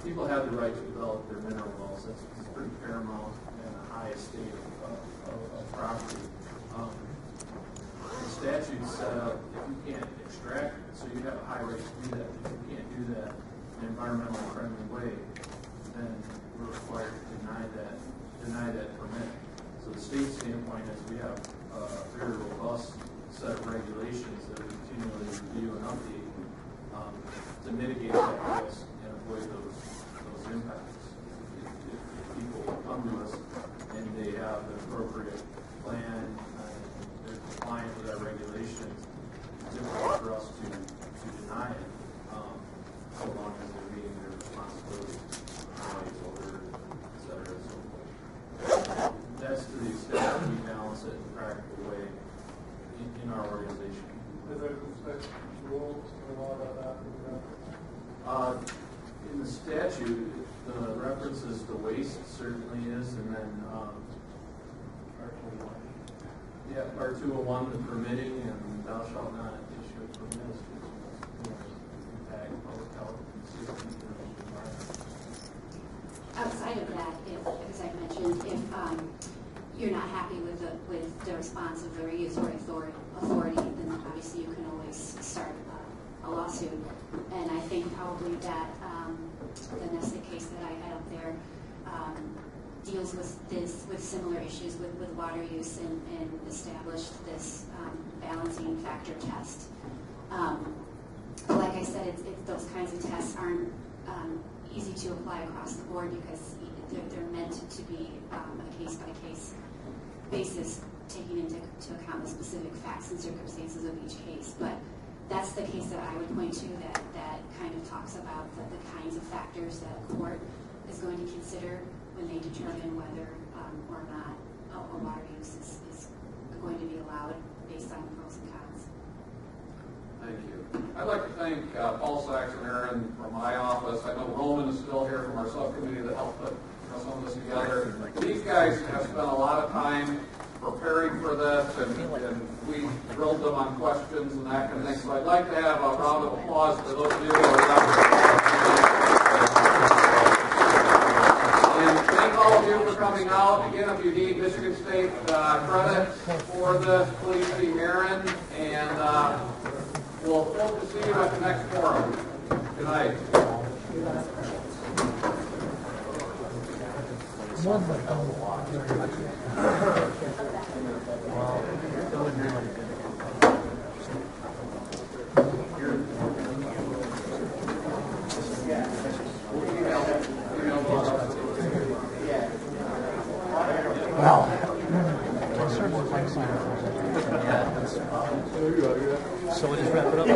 [SPEAKER 6] people have the right to develop their mineral wells. That's pretty paramount and the highest state of property. The statute set up if you can't extract it, so you have a high rate to do that. If you can't do that in an environmentally friendly way, then we're required to deny that permit. So the state standpoint is we have a very robust set of regulations that we continually review and update to mitigate that risk and avoid those impacts. If people come to us and they have the appropriate plan, they're compliant with our regulations, it's difficult for us to deny it. statute, the references to waste certainly is, and then, Part 201, the permitting, and thou shalt not issue a permit, which impact public health and safety for the environment.
[SPEAKER 8] Outside of that, as I mentioned, if you're not happy with the response of the regulatory authority, then obviously you can always start a lawsuit. And I think probably that the Nestle case that I had up there deals with similar issues with water use and established this balancing factor test. But like I said, those kinds of tests aren't easy to apply across the board because they're meant to be a case-by-case basis, taking into account the specific facts and circumstances of each case. But that's the case that I would point to that kind of talks about the kinds of factors that a court is going to consider when they determine whether or not a water use is going to be allowed based on the pros and cons.
[SPEAKER 1] Thank you. I'd like to thank Paul Saxon, Aaron from my office. I know Roman is still here from our subcommittee that helped put some of this together. These guys have spent a lot of time preparing for this, and we drilled them on questions and that kind of thing. So I'd like to have a round of applause for those of you who are and thank all of you for coming out. Again, if you need Michigan State credit for this, please see Aaron, and we'll hope to see you at the next forum. Good night.
[SPEAKER 10] Well, so we'll just wrap it up.